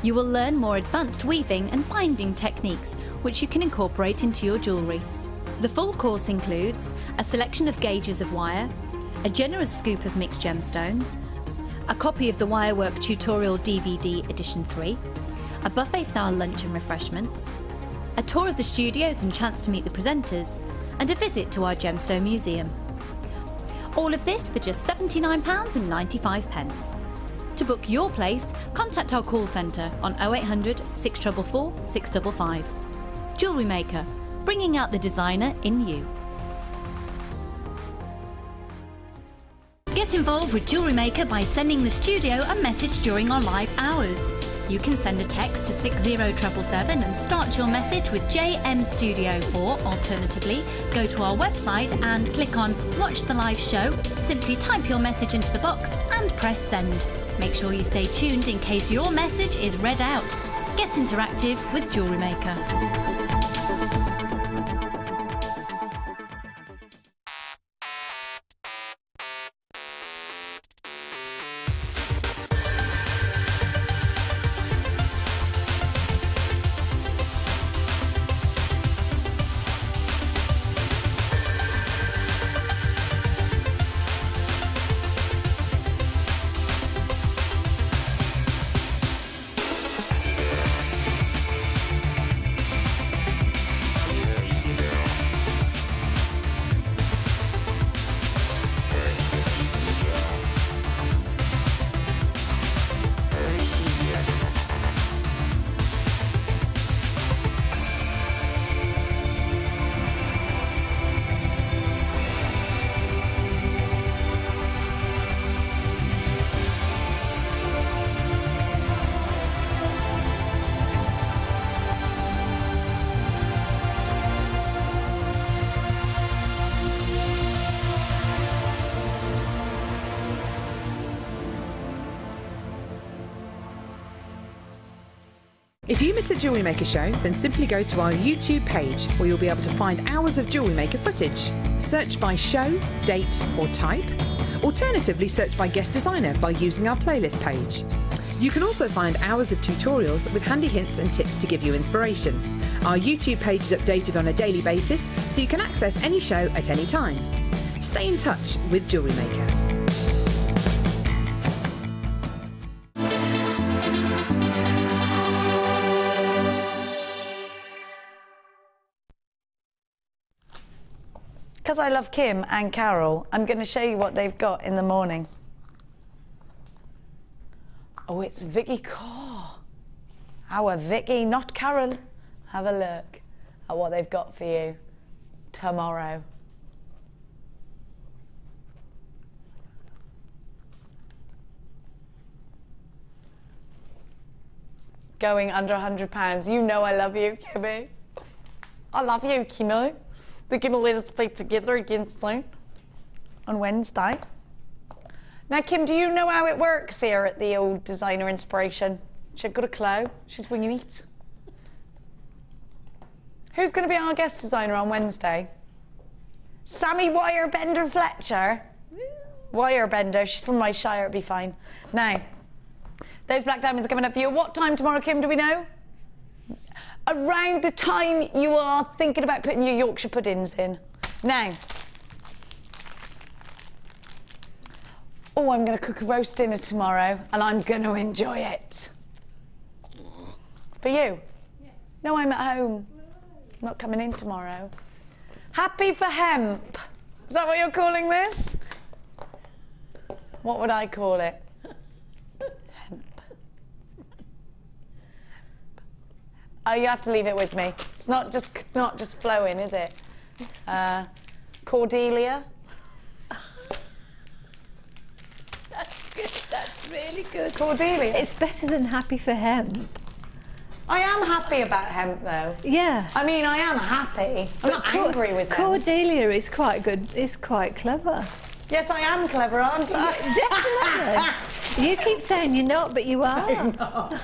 You will learn more advanced weaving and binding techniques, which you can incorporate into your jewellery. The full course includes a selection of gauges of wire, a generous scoop of mixed gemstones, a copy of the Wirework Tutorial DVD Edition 3, a buffet-style lunch and refreshments, a tour of the studios and chance to meet the presenters, and a visit to our Gemstone Museum. All of this for just £79.95. To book your place, contact our call centre on 0800 644 655. JewelleryMaker, bringing out the designer in you. Get involved with JewelleryMaker by sending the studio a message during our live hours. You can send a text to 60777 and start your message with JM Studio, or alternatively, go to our website and click on Watch the Live Show, simply type your message into the box and press send. Make sure you stay tuned in case your message is read out. Get interactive with JewelleryMaker. If you miss a Jewellery Maker show, then simply go to our YouTube page, where you'll be able to find hours of Jewellery Maker footage. Search by show, date or type. Alternatively, search by guest designer by using our playlist page. You can also find hours of tutorials with handy hints and tips to give you inspiration. Our YouTube page is updated on a daily basis, so you can access any show at any time. Stay in touch with Jewellery Maker. Because I love Kim and Carol, I'm going to show you what they've got in the morning. Oh, it's Vicky Core. Our Vicky, not Carol. Have a look at what they've got for you tomorrow. Going under £100. You know I love you, Kimmy. I love you, Kimmy. They're going to let us play together again soon on Wednesday. Now, Kim, do you know how it works here at the old Designer Inspiration? She's got a clue. She's winging it. Who's going to be our guest designer on Wednesday? Sammy Wirebender Fletcher. Wirebender. She's from my shire. It'll be fine. Now, those black diamonds are coming up for you. What time tomorrow, Kim, do we know? Around the time you are thinking about putting your Yorkshire puddings in. Now, oh, I'm going to cook a roast dinner tomorrow and I'm going to enjoy it. For you? Yes. No, I'm at home. I'm not coming in tomorrow. Happy for hemp. Is that what you're calling this? What would I call it? Oh, you have to leave it with me. It's not just flowing, is it? Cordelia. That's good. That's really good. Cordelia. It's better than happy for hemp. I am happy about hemp, though. Yeah. I mean, I am happy. I'm not angry with hemp. Cordelia is quite good. It's quite clever. Yes, I am clever, aren't I? Definitely. You keep saying you're not, but you are. I'm not.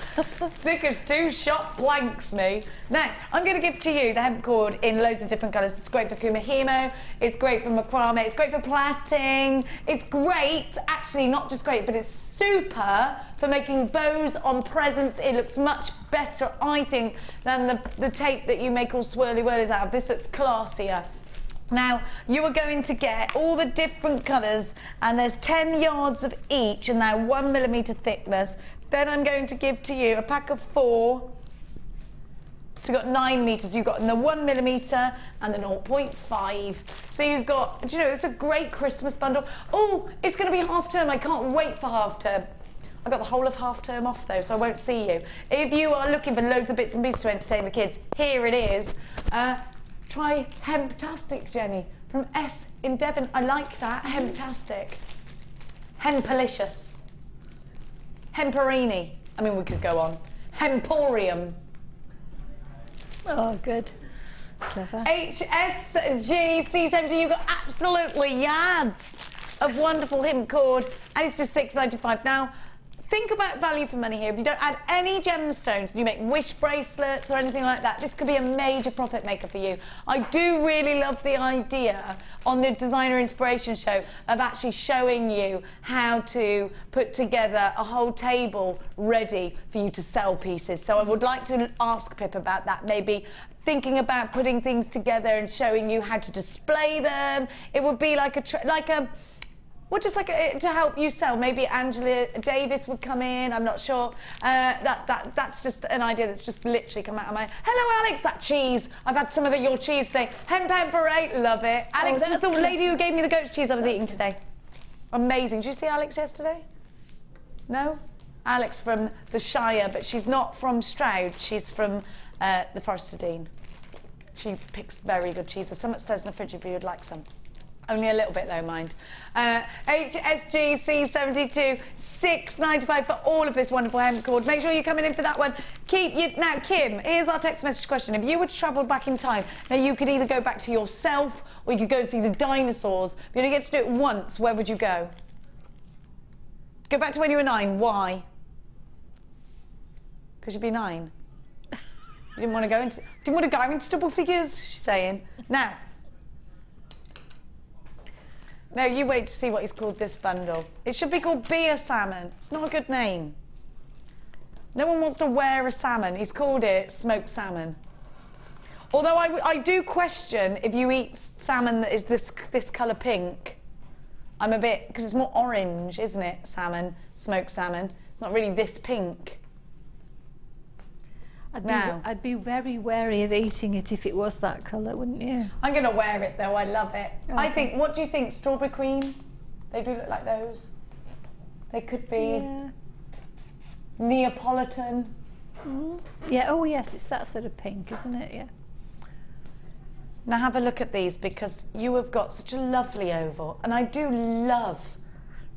Thick as two shot planks, me. Now, I'm going to give to you the hemp cord in loads of different colours. It's great for kumihimo, it's great for macrame, it's great for plaiting. It's great, actually not just great, but it's super for making bows on presents. It looks much better, I think, than the tape that you make all swirly-whirlies out of. This looks classier. Now, you are going to get all the different colours, and there's 10 yards of each, and they're 1 millimetre thickness. Then I'm going to give to you a pack of 4. So you've got 9 metres. You've got the 1 millimetre and the 0.5. So you've got, do you know, it's a great Christmas bundle. Oh, it's going to be half term. I can't wait for half term. I got the whole of half term off though, so I won't see you. If you are looking for loads of bits and pieces to entertain the kids, here it is. Try Hemptastic, Jenny, from S in Devon. I like that, Hemptastic. Hempalicious. Hemperini. I mean, we could go on. Hemporium. Oh, good. Clever. HSGC70, you've got absolutely yards of wonderful hemp cord, and it's just £6.95. Now, think about value for money here. If you don't add any gemstones and you make wish bracelets or anything like that, this could be a major profit maker for you. I do really love the idea on the Designer Inspiration Show of actually showing you how to put together a whole table ready for you to sell pieces. So I would like to ask Pip about that, maybe thinking about putting things together and showing you how to display them. It would be like well, just like to help you sell. Maybe Angela Davis would come in, I'm not sure. That's just an idea that's just literally come out of my... Hello, Alex, that cheese. I've had some of your cheese today. Hemp-Parade, love it. Alex was the lady who gave me the goat's cheese I was eating today. Amazing. Did you see Alex yesterday? No? Alex from the Shire, but she's not from Stroud. She's from the Forest of Dean. She picks very good cheese. There's some upstairs in the fridge if you'd like some. Only a little bit though, mind. HSGC72, £6.95 for all of this wonderful hemp cord. Make sure you're coming in for that one. Now, Kim, here's our text message question. If you were to travel back in time, now you could either go back to yourself or you could go and see the dinosaurs. But you get to do it once, where would you go? Go back to when you were 9. Why? Because you'd be 9. You didn't want to go into double figures, she's saying. Now, no, you wait to see what he's called this bundle. It should be called Be a Salmon. It's not a good name. No one wants to wear a salmon. He's called it smoked salmon. Although I do question if you eat salmon that is this colour pink. I'm a bit, because it's more orange, isn't it? Salmon, smoked salmon. It's not really this pink. I'd be very wary of eating it if it was that colour, wouldn't you? I'm going to wear it though, I love it. Okay. I think, what do you think, strawberry cream? They do look like those. They could be Neapolitan. Mm. Yeah, oh yes, it's that sort of pink, isn't it? Yeah. Now have a look at these, because you have got such a lovely oval, and I do love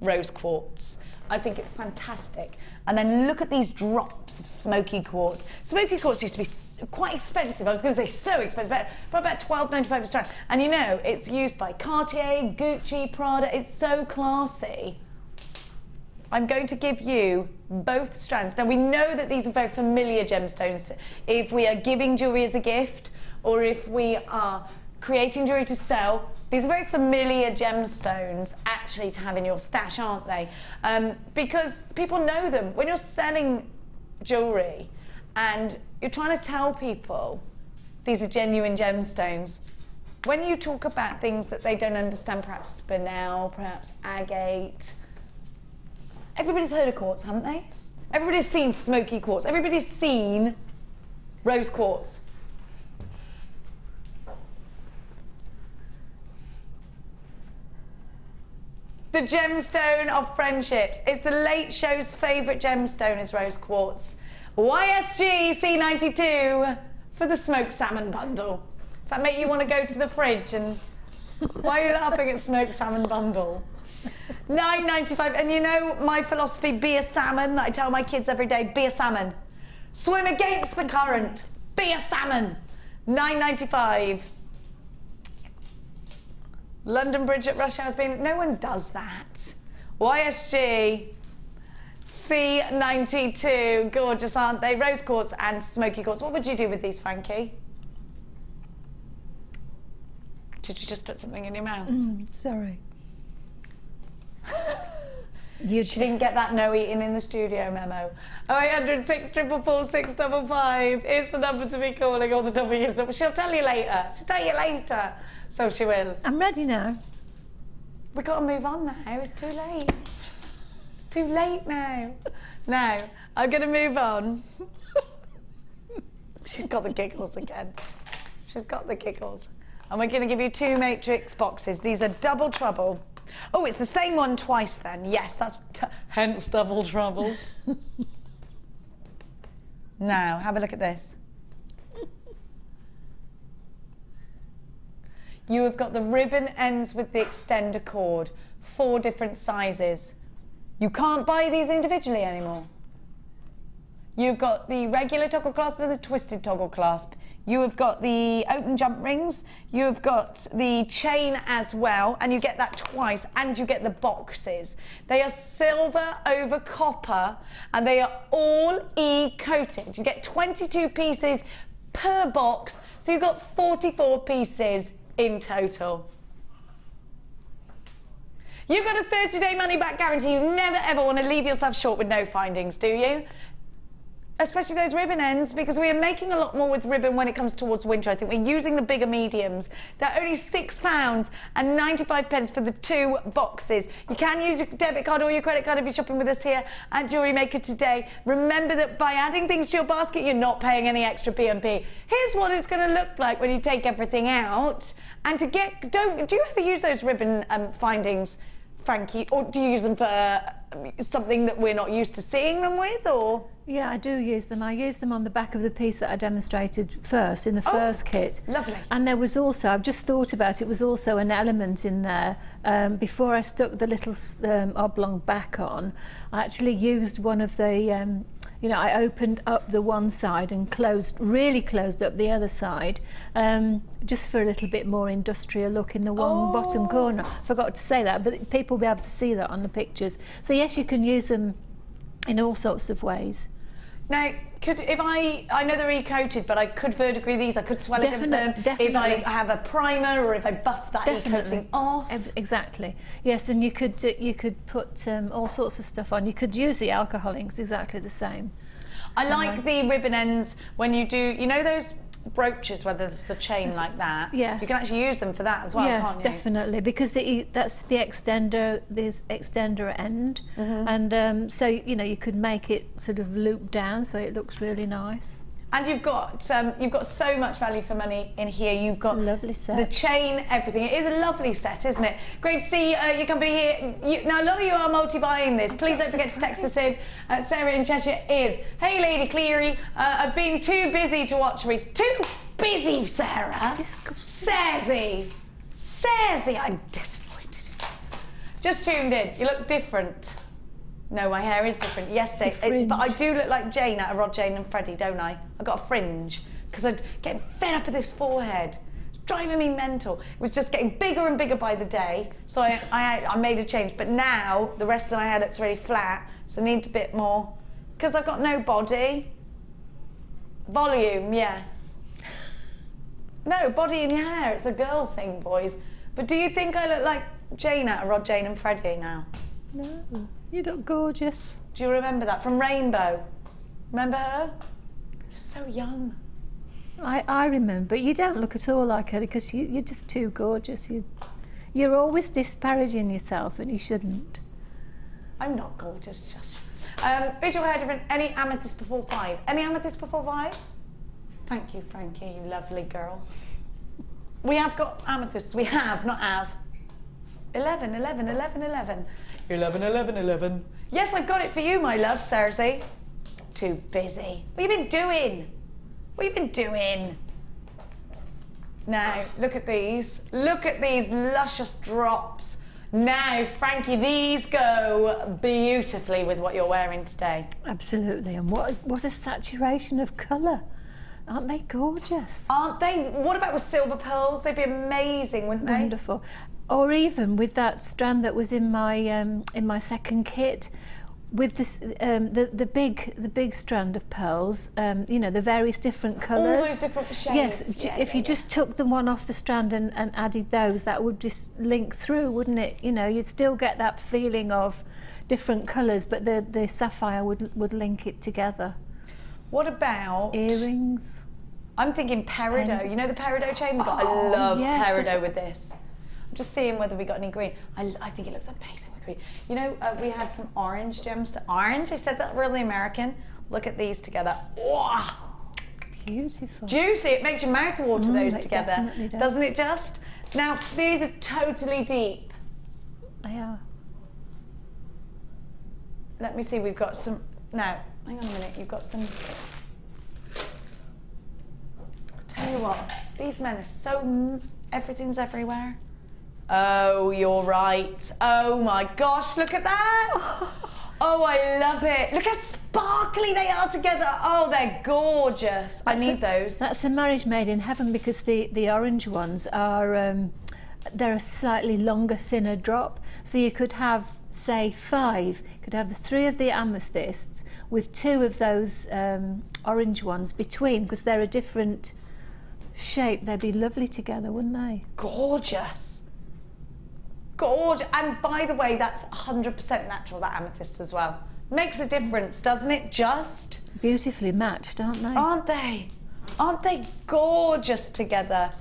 rose quartz. I think it's fantastic. And then look at these drops of smoky quartz. Smoky quartz used to be quite expensive. I was going to say so expensive, but about £12.95 a strand. And you know, it's used by Cartier, Gucci, Prada. It's so classy. I'm going to give you both strands. Now, we know that these are very familiar gemstones. If we are giving jewellery as a gift, or if we are creating jewellery to sell, these are very familiar gemstones actually to have in your stash, aren't they? Because people know them. When you're selling jewellery and you're trying to tell people these are genuine gemstones, when you talk about things that they don't understand, perhaps spinel, perhaps agate, everybody's heard of quartz, haven't they? Everybody's seen smoky quartz. Everybody's seen rose quartz. The gemstone of friendships. It's the Late Show's favourite gemstone is rose quartz. YSG C92 for the smoked salmon bundle. Does that make you want to go to the fridge and... Why are you laughing at smoked salmon bundle? £9.95. And you know my philosophy, be a salmon, that I tell my kids every day, be a salmon. Swim against the current. Be a salmon. £9.95. London Bridge at rush hour's been... No one does that. YSG C92, gorgeous, aren't they? Rose quartz and smoky quartz. What would you do with these, Frankie? Did you just put something in your mouth? Sorry. She didn't get that no eating in the studio memo. 0800 644 655 is the number to be calling, or the W. She'll tell you later. She'll tell you later. So she will. I'm ready now. We've got to move on now. It's too late. It's too late now. Now, I'm going to move on. She's got the giggles again. She's got the giggles. And we're going to give you 2 matrix boxes. These are double trouble. Oh, it's the same one twice then. Yes, that's hence double trouble. Now, have a look at this. You have got the ribbon ends with the extender cord, 4 different sizes. You can't buy these individually anymore. You've got the regular toggle clasp and the twisted toggle clasp. You have got the open jump rings. You have got the chain as well, and you get that twice, and you get the boxes. They are silver over copper, and they are all E-coated. You get 22 pieces per box, so you've got 44 pieces in total. You've got a 30-day money-back guarantee. You never, ever want to leave yourself short with no findings, do you? Especially those ribbon ends, because we are making a lot more with ribbon when it comes towards winter. I think we're using the bigger mediums. They're only £6.95 for the 2 boxes. You can use your debit card or your credit card if you're shopping with us here at JewelleryMaker today. Remember that by adding things to your basket, you're not paying any extra P&P. Here's what it's going to look like when you take everything out. And to get, do you ever use those ribbon findings, Frankie, or do you use them for something that we're not used to seeing them with, or? Yeah, I do use them. I use them on the back of the piece that I demonstrated first, in the first kit. Lovely. And there was also, I've just thought about it, was also an element in there. Before I stuck the little oblong back on, I actually used one of the, you know, I opened up the one side and really closed up the other side, just for a little bit more industrial look in the one bottom corner. Forgot to say that, but people will be able to see that on the pictures. So yes, you can use them in all sorts of ways. Now, if I know they're E-coated, but I could verdigris these, I could swell it them definitely. if I have a primer or if I buff that E-coating off. Exactly. Yes, and you could put all sorts of stuff on. You could use the alcohol inks exactly the same. I like the ribbon ends when you do, you know those brooches where there's the chain like that? Yes. You can actually use them for that as well, can't you? Yes, definitely, because that's the extender, this extender end, and so you know you could make it sort of loop down so it looks really nice. And you've got so much value for money in here. You've got a lovely set. The chain, everything. It is a lovely set, isn't it? Great to see your company here. Now, a lot of you are multi-buying this. Please don't forget to text us in. Sarah in Cheshire is, hey, Lady Cleary, I've been too busy to watch recently. Too busy, Sarah? Sassy, I'm disappointed. Just tuned in. You look different. No, my hair is different. Yesterday, but I do look like Jane out of Rod, Jane and Freddie, don't I? I got a fringe because I'm getting fed up with this forehead. It's driving me mental. It was just getting bigger and bigger by the day, so I made a change. But now the rest of my hair looks really flat, so I need a bit more because I've got no body. Volume, yeah. No, body in your hair. It's a girl thing, boys. But do you think I look like Jane out of Rod, Jane and Freddie now? No. You look gorgeous. Do you remember that from Rainbow? Remember her? You're so young. I remember. You don't look at all like her because you're just too gorgeous. You're always disparaging yourself, and you shouldn't. I'm not gorgeous, just. Is your hair different? Any amethyst before 5? Any amethyst before 5? Thank you, Frankie, you lovely girl. We have got amethysts. We have, not have. 11, 11, 11, 11. 11, 11, 11. Yes, I've got it for you, my love, Cersei. Too busy. What have you been doing? What have you been doing? Now, look at these. Look at these luscious drops. Now, Frankie, these go beautifully with what you're wearing today. Absolutely, and what a saturation of colour. Aren't they gorgeous? Aren't they? What about with silver pearls? They'd be amazing, wouldn't they? Wonderful. Or even with that strand that was in my second kit, with this, the big strand of pearls, you know, the various different colours. All those different shades. Yes, yeah, if you just took the one off the strand and added those, that would just link through, wouldn't it? You know, you'd still get that feeling of different colours, but the sapphire would link it together. What about earrings? I'm thinking peridot. You know the peridot chain? I love peridot with this. I'm just seeing whether we got any green. I think it looks amazing with green. You know, we had some orange gems. Orange? I said that really American. Look at these together. Oh, beautiful. Juicy. It makes your mouth water those it together. Definitely does. Doesn't it just? Now, these are totally deep. They are. Let me see, we've got some... Now, hang on a minute, you've got some... I'll tell you what, these men are so... Everything's everywhere. Oh, you're right. Oh my gosh, look at that! Oh, I love it. Look how sparkly they are together. Oh, they're gorgeous. I need those. That's a marriage made in heaven, because the orange ones are... they're a slightly longer, thinner drop. So you could have, say, 5. You could have the 3 of the amethysts with 2 of those orange ones between, because they're a different shape. They'd be lovely together, wouldn't they? Gorgeous. Gorgeous. And by the way, that's 100% natural, that amethyst as well. Makes a difference, doesn't it? Just beautifully matched, aren't they? Aren't they? Aren't they gorgeous together?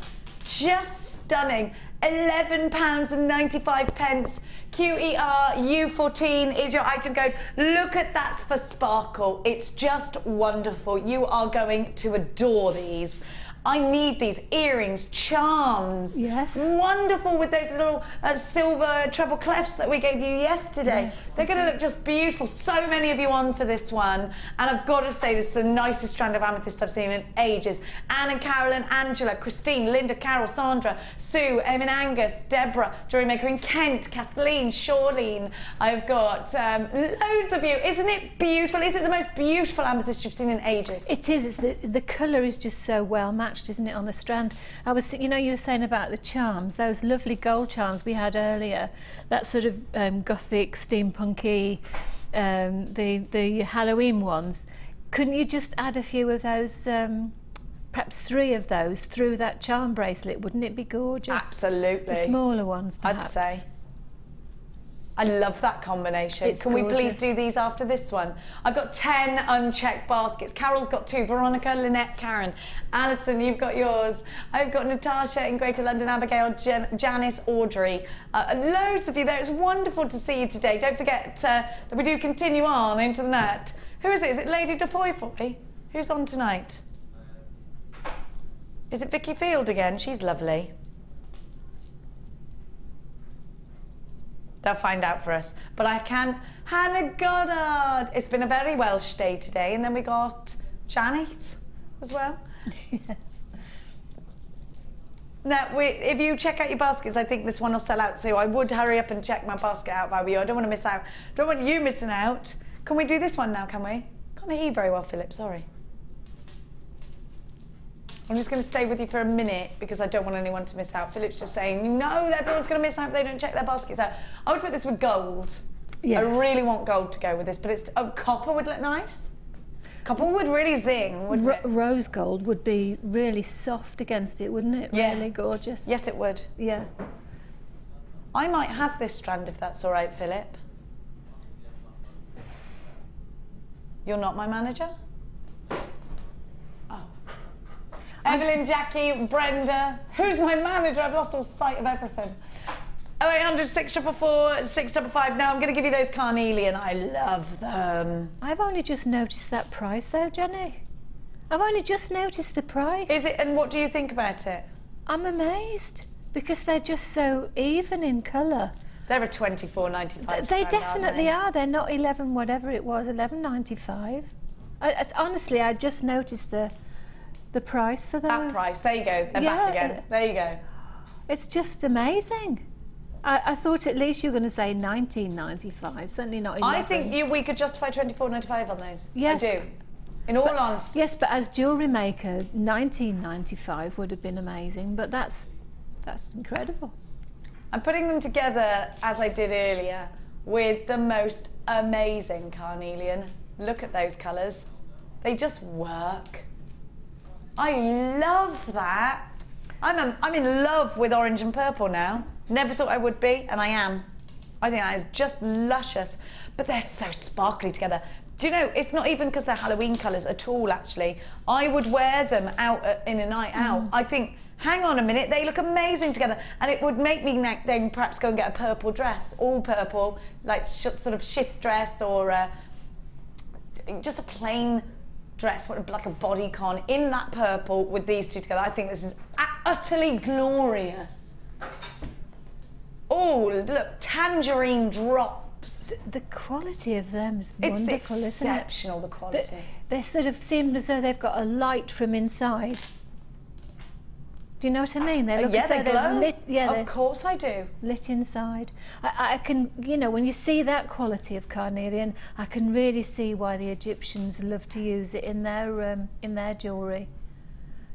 Just stunning. £11.95. QERU14 is your item code. Look at that for sparkle. It's just wonderful. You are going to adore these. I need these earrings, charms. Yes. Wonderful with those little silver treble clefs that we gave you yesterday. Yes. They're going to look just beautiful. So many of you on for this one. And I've got to say, this is the nicest strand of amethyst I've seen in ages. Anne and Carolyn, Angela, Christine, Linda, Carol, Sandra, Sue, Emin, Angus, Deborah, JewelleryMaker in Kent, Kathleen, Shawleen. I've got loads of you. Isn't it beautiful? Is it the most beautiful amethyst you've seen in ages? It is. It's the colour is just so well matched, isn't it, on the strand? I was, you know, you were saying about the charms, those lovely gold charms we had earlier, that sort of gothic, steampunky, the Halloween ones. Couldn't you just add a few of those, perhaps 3 of those through that charm bracelet? Wouldn't it be gorgeous? Absolutely. The smaller ones, perhaps. I'd say. I love that combination. It's Can gorgeous. we please do these after this one? I've got 10 unchecked baskets. Carol's got 2. Veronica, Lynette, Karen. Alison, you've got yours. I've got Natasha in Greater London, Abigail, Janice, Audrey. Loads of you there. It's wonderful to see you today. Don't forget that we do continue on into the net. Who is it? Is it Lady DeFoy? Who's on tonight? Is it Vicky Field again? She's lovely. They'll find out for us. But I can... Hannah Goddard! It's been a very Welsh day today. And then we got Janet as well. Yes. Now, if you check out your baskets, I think this one will sell out. So I would hurry up and check my basket out if I were you. I don't want to miss out. Don't want you missing out. Can we do this one now, can we? Can't hear you very well, Philip. Sorry. I'm just going to stay with you for a minute because I don't want anyone to miss out. Philip's just saying, no, everyone's going to miss out if they don't check their baskets out. I would put this with gold. Yes. I really want gold to go with this, but it's copper would look nice. Copper would really zing, wouldn't it? Rose gold would be really soft against it, wouldn't it? Yeah. Really gorgeous. Yes, it would. Yeah. I might have this strand if that's all right, Philip. You're not my manager? Evelyn, Jackie, Brenda. Who's my manager? I've lost all sight of everything. 0800 644 655. Now I'm going to give you those carnelian. I love them. I've only just noticed that price though, Jenny. I've only just noticed the price. Is it? And what do you think about it? I'm amazed because they're just so even in colour. They're a $24.95. They definitely are. They're not 11 whatever it was, $11.95. Honestly, I just noticed the price for those. That price, there you go. They're back again. There you go. It's just amazing. I thought at least you were going to say $19.95, certainly not 11. I think we could justify $24.95 on those. Yes. I do. In all honesty. Yes, but as JewelleryMaker, $19.95 would have been amazing, but that's incredible. I'm putting them together as I did earlier with the most amazing carnelian. Look at those colours. They just work. I love that. I'm in love with orange and purple now. Never thought I would be, and I am. I think that is just luscious. But they're so sparkly together. Do you know, it's not even because they're Halloween colours at all, actually. I would wear them out in a night out. I think, hang on a minute, they look amazing together. And it would make me then perhaps go and get a purple dress, all purple, like sort of shift dress or just a plain dress, like a bodycon in that purple with these two together. I think this is utterly glorious. Oh, look, tangerine drops. The quality of them is wonderful, it's exceptional, the quality. They sort of seem as though they've got a light from inside. Do you know what I mean? They look yeah, as though they glow. lit, yeah, of course I do. Lit inside. I can, you know, when you see that quality of carnelian, I can really see why the Egyptians love to use it in their jewellery.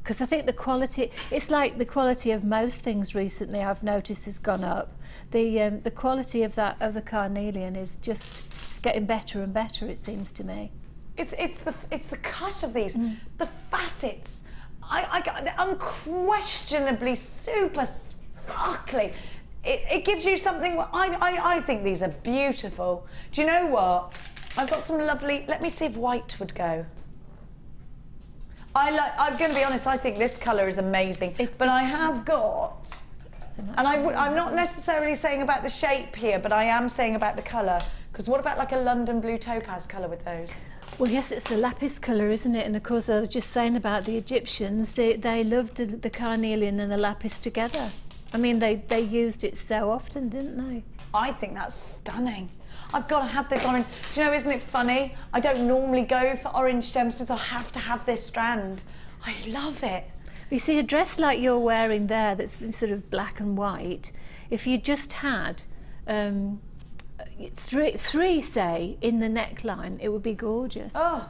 Because I think the quality, it's like the quality of most things recently I've noticed has gone up. The quality of the carnelian is just, it's getting better and better, it seems to me. It's the cut of these, the facets. They're unquestionably super sparkly. It gives you something. I think these are beautiful. Do you know what? I've got some lovely. Let me see if white would go. I'm going to be honest. I think this colour is amazing. But I have got, and I'm not necessarily saying about the shape here, but I am saying about the colour. Because what about like a London blue topaz colour with those? Well, yes, it's a lapis colour, isn't it? And of course, I was just saying about the Egyptians, they loved the carnelian and the lapis together. I mean, they used it so often, didn't they? I think that's stunning. I've got to have this orange. Do you know, isn't it funny? I don't normally go for orange gemstones. I have to have this strand. I love it. You see, a dress like you're wearing there that's sort of black and white, if you just had three, say, in the neckline, it would be gorgeous. Oh,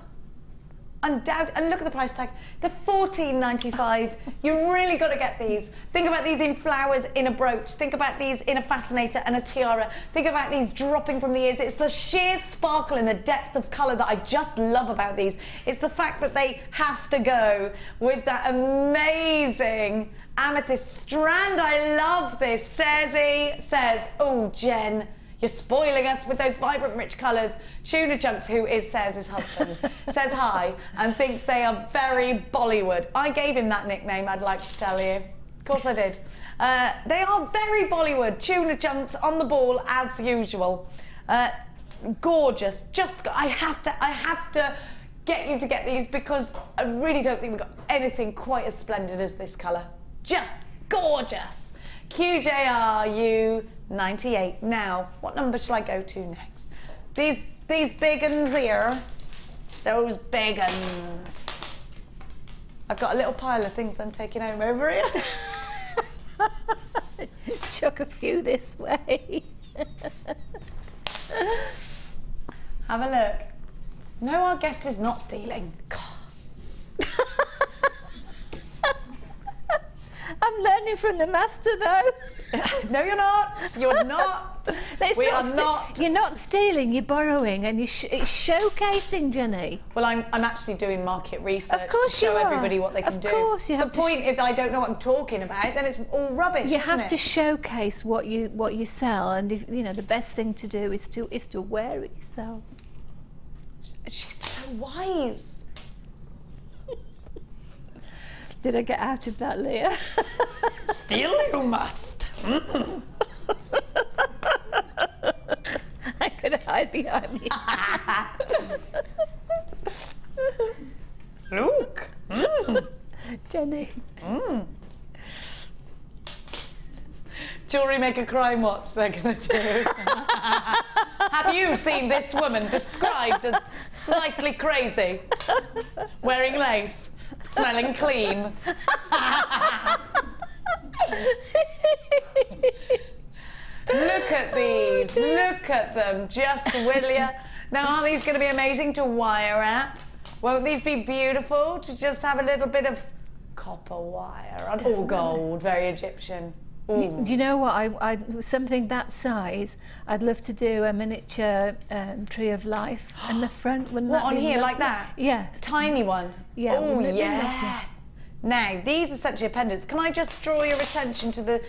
undoubtedly. And look at the price tag. They're $14.95. You really got to get these. Think about these in flowers in a brooch. Think about these in a fascinator and a tiara. Think about these dropping from the ears. It's the sheer sparkle and the depth of colour that I just love about these. It's the fact that they have to go with that amazing amethyst strand. I love this. Sezzy says, oh, Jen, you're spoiling us with those vibrant, rich colours. Tuna Chunks, who is Sez's husband, says hi and thinks they are very Bollywood. I gave him that nickname, I'd like to tell you. Of course I did. They are very Bollywood. Tuna Chunks on the ball as usual. Gorgeous. Just, I have to get you to get these because I really don't think we've got anything quite as splendid as this colour. Just gorgeous. QJRU 98. Now, what number shall I go to next? These big uns here, those big uns. I've got a little pile of things I'm taking home over here. Chuck a few this way. Have a look. No, our guest is not stealing. I'm learning from the master, though. No, you're not. You're not. We are not. You're not stealing. You're borrowing, and it's showcasing, Jenny. Well, I'm actually doing market research to show everybody what they can do. Of course, you have to. The point, if I don't know what I'm talking about, then it's all rubbish. You have to showcase what you sell, and if you know, the best thing to do is to wear it yourself. She's so wise. Did I get out of that, Leah? Steal you must. I could hide behind me. Look. Jenny. JewelleryMaker crime watch they're going to do. Have you seen this woman described as slightly crazy? Wearing lace? Smelling clean. Look at these. Look at them. Just will ya? Now, aren't these going to be amazing to wire wrap? Won't these be beautiful to just have a little bit of copper wire? All gold, very Egyptian. Do you know what? I something that size. I'd love to do a miniature tree of life in the front. Wouldn't What, that on be here, lovely? like that? Yeah. Tiny one? Yeah. Oh, wouldn't it be yeah. lovely? Now, these are essentially pendants. Can I just draw your attention to the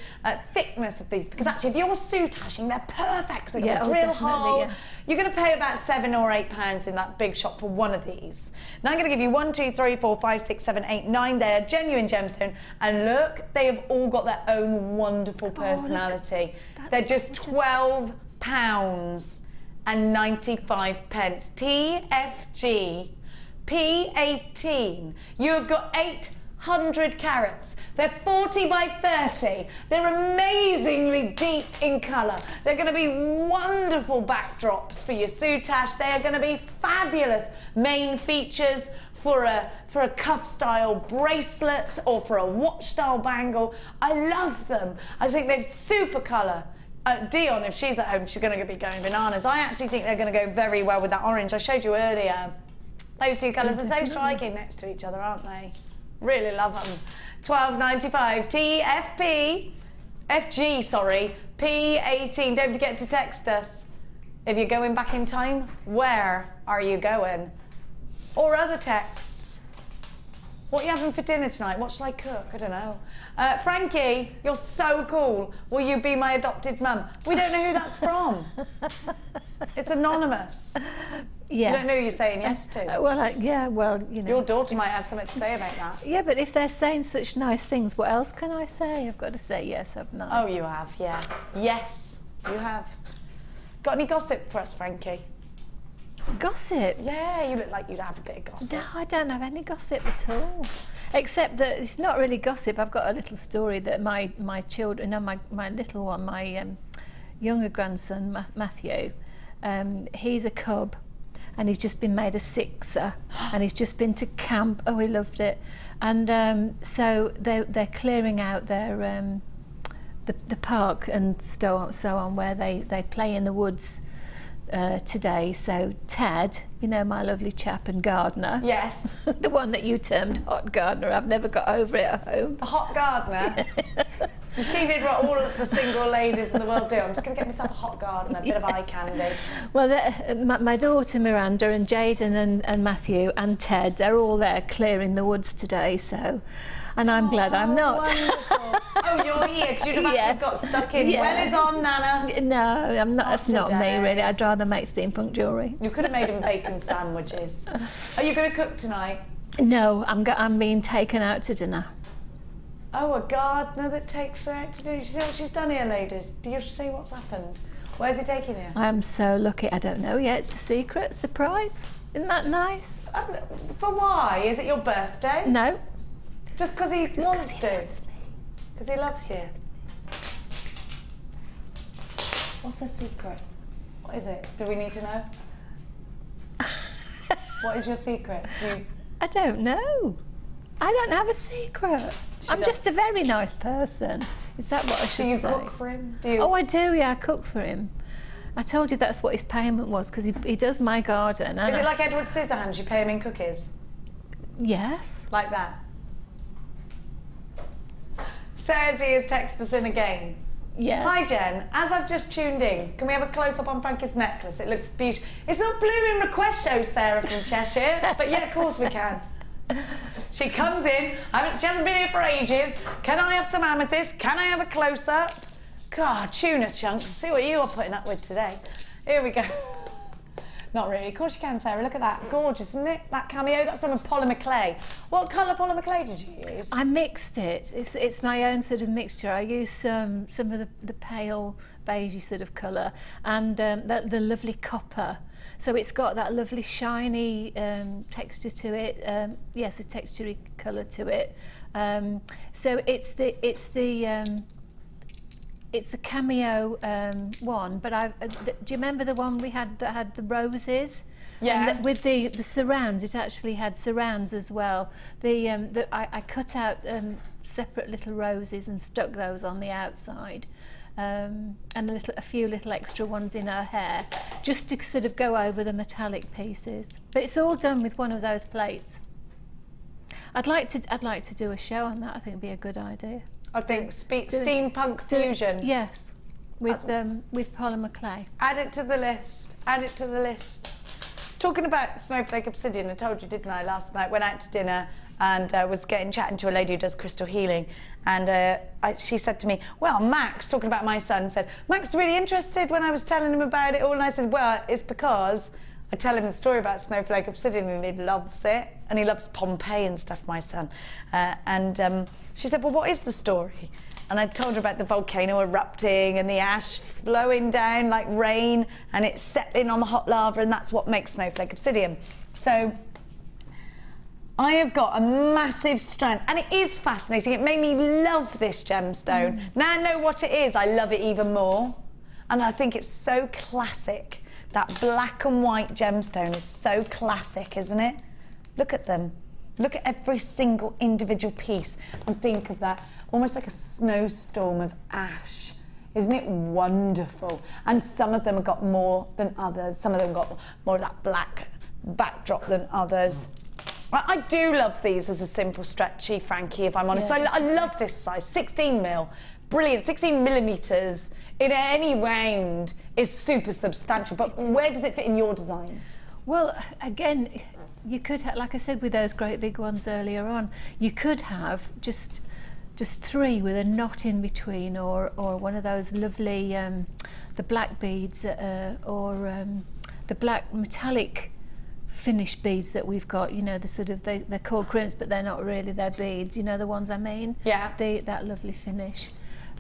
thickness of these? Because actually, if you're soutashing, they're perfect. They've got a drill hole. Yeah. You're going to pay about £7 or £8 in that big shop for one of these. Now I'm going to give you 1, 2, 3, 4, 5, 6, 7, 8, 9. They're genuine gemstone. And look, they have all got their own wonderful personality. They're just £12 and 95 pence. TFG P18. You have got 800 carats. They're 40 by 30. They're amazingly deep in colour. They're going to be wonderful backdrops for your soutache. They are going to be fabulous main features for a cuff style bracelet or for a watch style bangle. I love them. I think they've super colour. Dion, if she's at home, she's going to be going bananas. I actually think they're going to go very well with that orange I showed you earlier. Those two colours are so striking next to each other, aren't they? Really love them. £12.95. TFP, FG, sorry, P18. Don't forget to text us. If you're going back in time, where are you going? Or other texts. What are you having for dinner tonight? What shall I cook? I don't know. Frankie, you're so cool. Will you be my adopted mum? We don't know who that's from. It's anonymous. Yes. You don't know who you're saying yes to. Yeah, well, you know. Your daughter might have something to say about that. Yeah, but if they're saying such nice things, what else can I say? I've got to say yes, haven't I? Oh, you have, yeah. Yes, you have. Got any gossip for us, Frankie? Gossip? Yeah, you look like you'd have a bit of gossip. No, I don't have any gossip at all. Except that it's not really gossip. I've got a little story that my children, no, my little one, my younger grandson, Matthew, he's a cub. And he's just been made a sixer, and he's just been to camp. Oh, he loved it. And so they're clearing out their the park and so on where they play in the woods today. So Ted, you know, my lovely chap and gardener. Yes. The one that you termed hot gardener. I've never got over it at home. The hot gardener? She did what all the single ladies in the world do. I'm just going to get myself a hot gardener, a bit of eye candy. Well, my daughter Miranda and Jaden and Matthew and Ted, they're all there clearing the woods today, so... And I'm glad I'm not. Wonderful. Oh, you're here, because you'd have had to have got stuck in. Yeah. Well is on, Nana. No, I'm not. That's not me, today. really. I'd rather make steampunk jewellery. You could have made them bacon sandwiches. Are you going to cook tonight? No, I'm being taken out to dinner. Oh, a gardener that takes her out to dinner. You see what she's done here, ladies? Do you see what's happened? Where's he taking you? I'm so lucky. I don't know yet. It's a secret surprise. Isn't that nice? For why? Is it your birthday? No. Just because he wants to? Because he loves you? What's her secret? What is it? Do we need to know? What is your secret? I don't know. I don't have a secret. I'm just a very nice person. Is that what I should say? Do you cook for him? Oh, I do, yeah, I cook for him. I told you that's what his payment was, because he does my garden. Is it like Edward Scissorhands, you pay him in cookies? Yes. Like that? Says he has texted us in again. Yes. Hi Jen, as I've just tuned in, can we have a close-up on Frankie's necklace? It looks beautiful. It's not blooming request show, Sarah from Cheshire, but yeah, of course we can. She comes in, she hasn't been here for ages. Can I have some amethyst? Can I have a close-up? God, tuna chunks, see what you are putting up with today. Here we go. Not really, of course you can, Sarah, look at that. Gorgeous, isn't it? That cameo, that's some polymer clay. What colour polymer clay did you use? I mixed it. It's my own sort of mixture. I used some of the pale beige sort of colour and the lovely copper. So it's got that lovely shiny texture to it. Yes, a textury colour to it. So it's the cameo one, but do you remember the one we had that had the roses? Yeah. And with the surrounds, it actually had surrounds as well. I cut out separate little roses and stuck those on the outside, and a few little extra ones in her hair, just to sort of go over the metallic pieces. But it's all done with one of those plates. I'd like to do a show on that. I think it'd be a good idea. I think steampunk fusion. Yes, with polymer clay. Add it to the list. Add it to the list. Talking about snowflake obsidian, I told you, didn't I, last night? Went out to dinner and was chatting to a lady who does crystal healing, and she said to me, well, Max, talking about my son, said, Max is really interested when I was telling him about it all, and I said, well, it's because I tell him the story about snowflake obsidian and he loves it, and he loves Pompeii and stuff, my son. She said, well, what is the story? And I told her about the volcano erupting and the ash flowing down like rain and it's settling on the hot lava, and that's what makes snowflake obsidian. So I have got a massive strand, and it is fascinating. It made me love this gemstone. Now I know what it is, I love it even more. And I think it's so classic. That black and white gemstone is so classic, isn't it? Look at them. Look at every single individual piece and think of that, almost like a snowstorm of ash. Isn't it wonderful? And some of them have got more than others. Some of them got more of that black backdrop than others. I do love these as a simple stretchy, Frankie, if I'm honest. Yeah. I love this size, 16 mil. Brilliant, 16 millimetres in any round is super substantial. But where does it fit in your designs? Well, again, you could have, like I said with those great big ones earlier on, you could have just 3 with a knot in between, or one of those lovely the black beads, or the black metallic finish beads that we've got, you know, the sort of, they're called crimps, but they're not really, they're beads, you know, the ones I mean. Yeah. That lovely finish.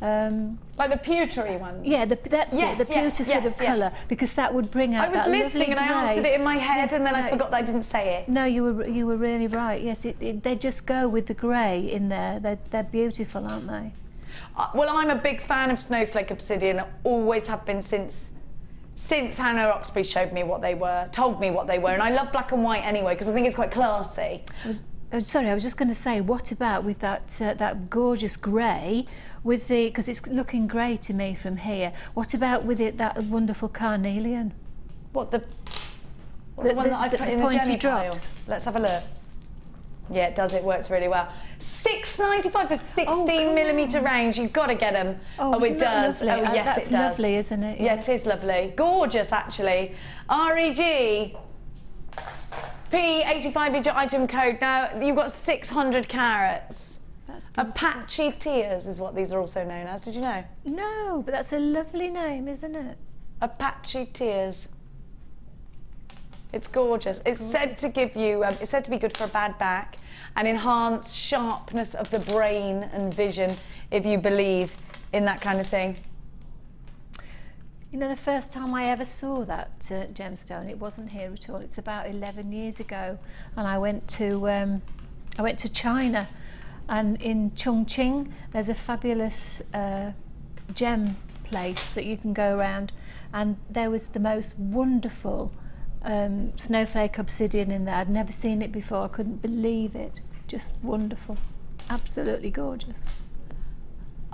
Like the pewtery ones? Yeah, that's it, the pewter sort of colour, because that would bring out that lovely grey. I was listening and I answered it in my head, and then I forgot that I didn't say it. No, you were really right. Yes, they just go with the grey in there. They're beautiful, aren't they? Well, I'm a big fan of snowflake obsidian. Always have been since Hannah Roxbury showed me what they were, told me what they were, and I love black and white anyway because I think it's quite classy. Sorry, I was just going to say, what about with that gorgeous grey, with the, because it's looking grey to me from here. What about with it, that wonderful carnelian? What the one that I put in the pointy Jenny drops? pile? Let's have a look. Yeah, it does. It works really well. $6.95 for 16 millimetre range. You've got to get them. Oh, it does. Lovely? Oh, yes, that's it does. Lovely, isn't it? Yeah, it is lovely. Gorgeous, actually. REG. P85 is your item code. Now, you've got 600 carats. Apache Tears is what these are also known as. Did you know? No, but that's a lovely name, isn't it? Apache Tears. It's gorgeous. It's said to give you, it's said to be good for a bad back and enhance sharpness of the brain and vision, if you believe in that kind of thing. You know, the first time I ever saw that gemstone, it wasn't here at all. It's about 11 years ago, and I went to China, and in Chongqing there's a fabulous gem place that you can go around, and there was the most wonderful snowflake obsidian in there. I'd never seen it before. I couldn't believe it. Just wonderful, absolutely gorgeous.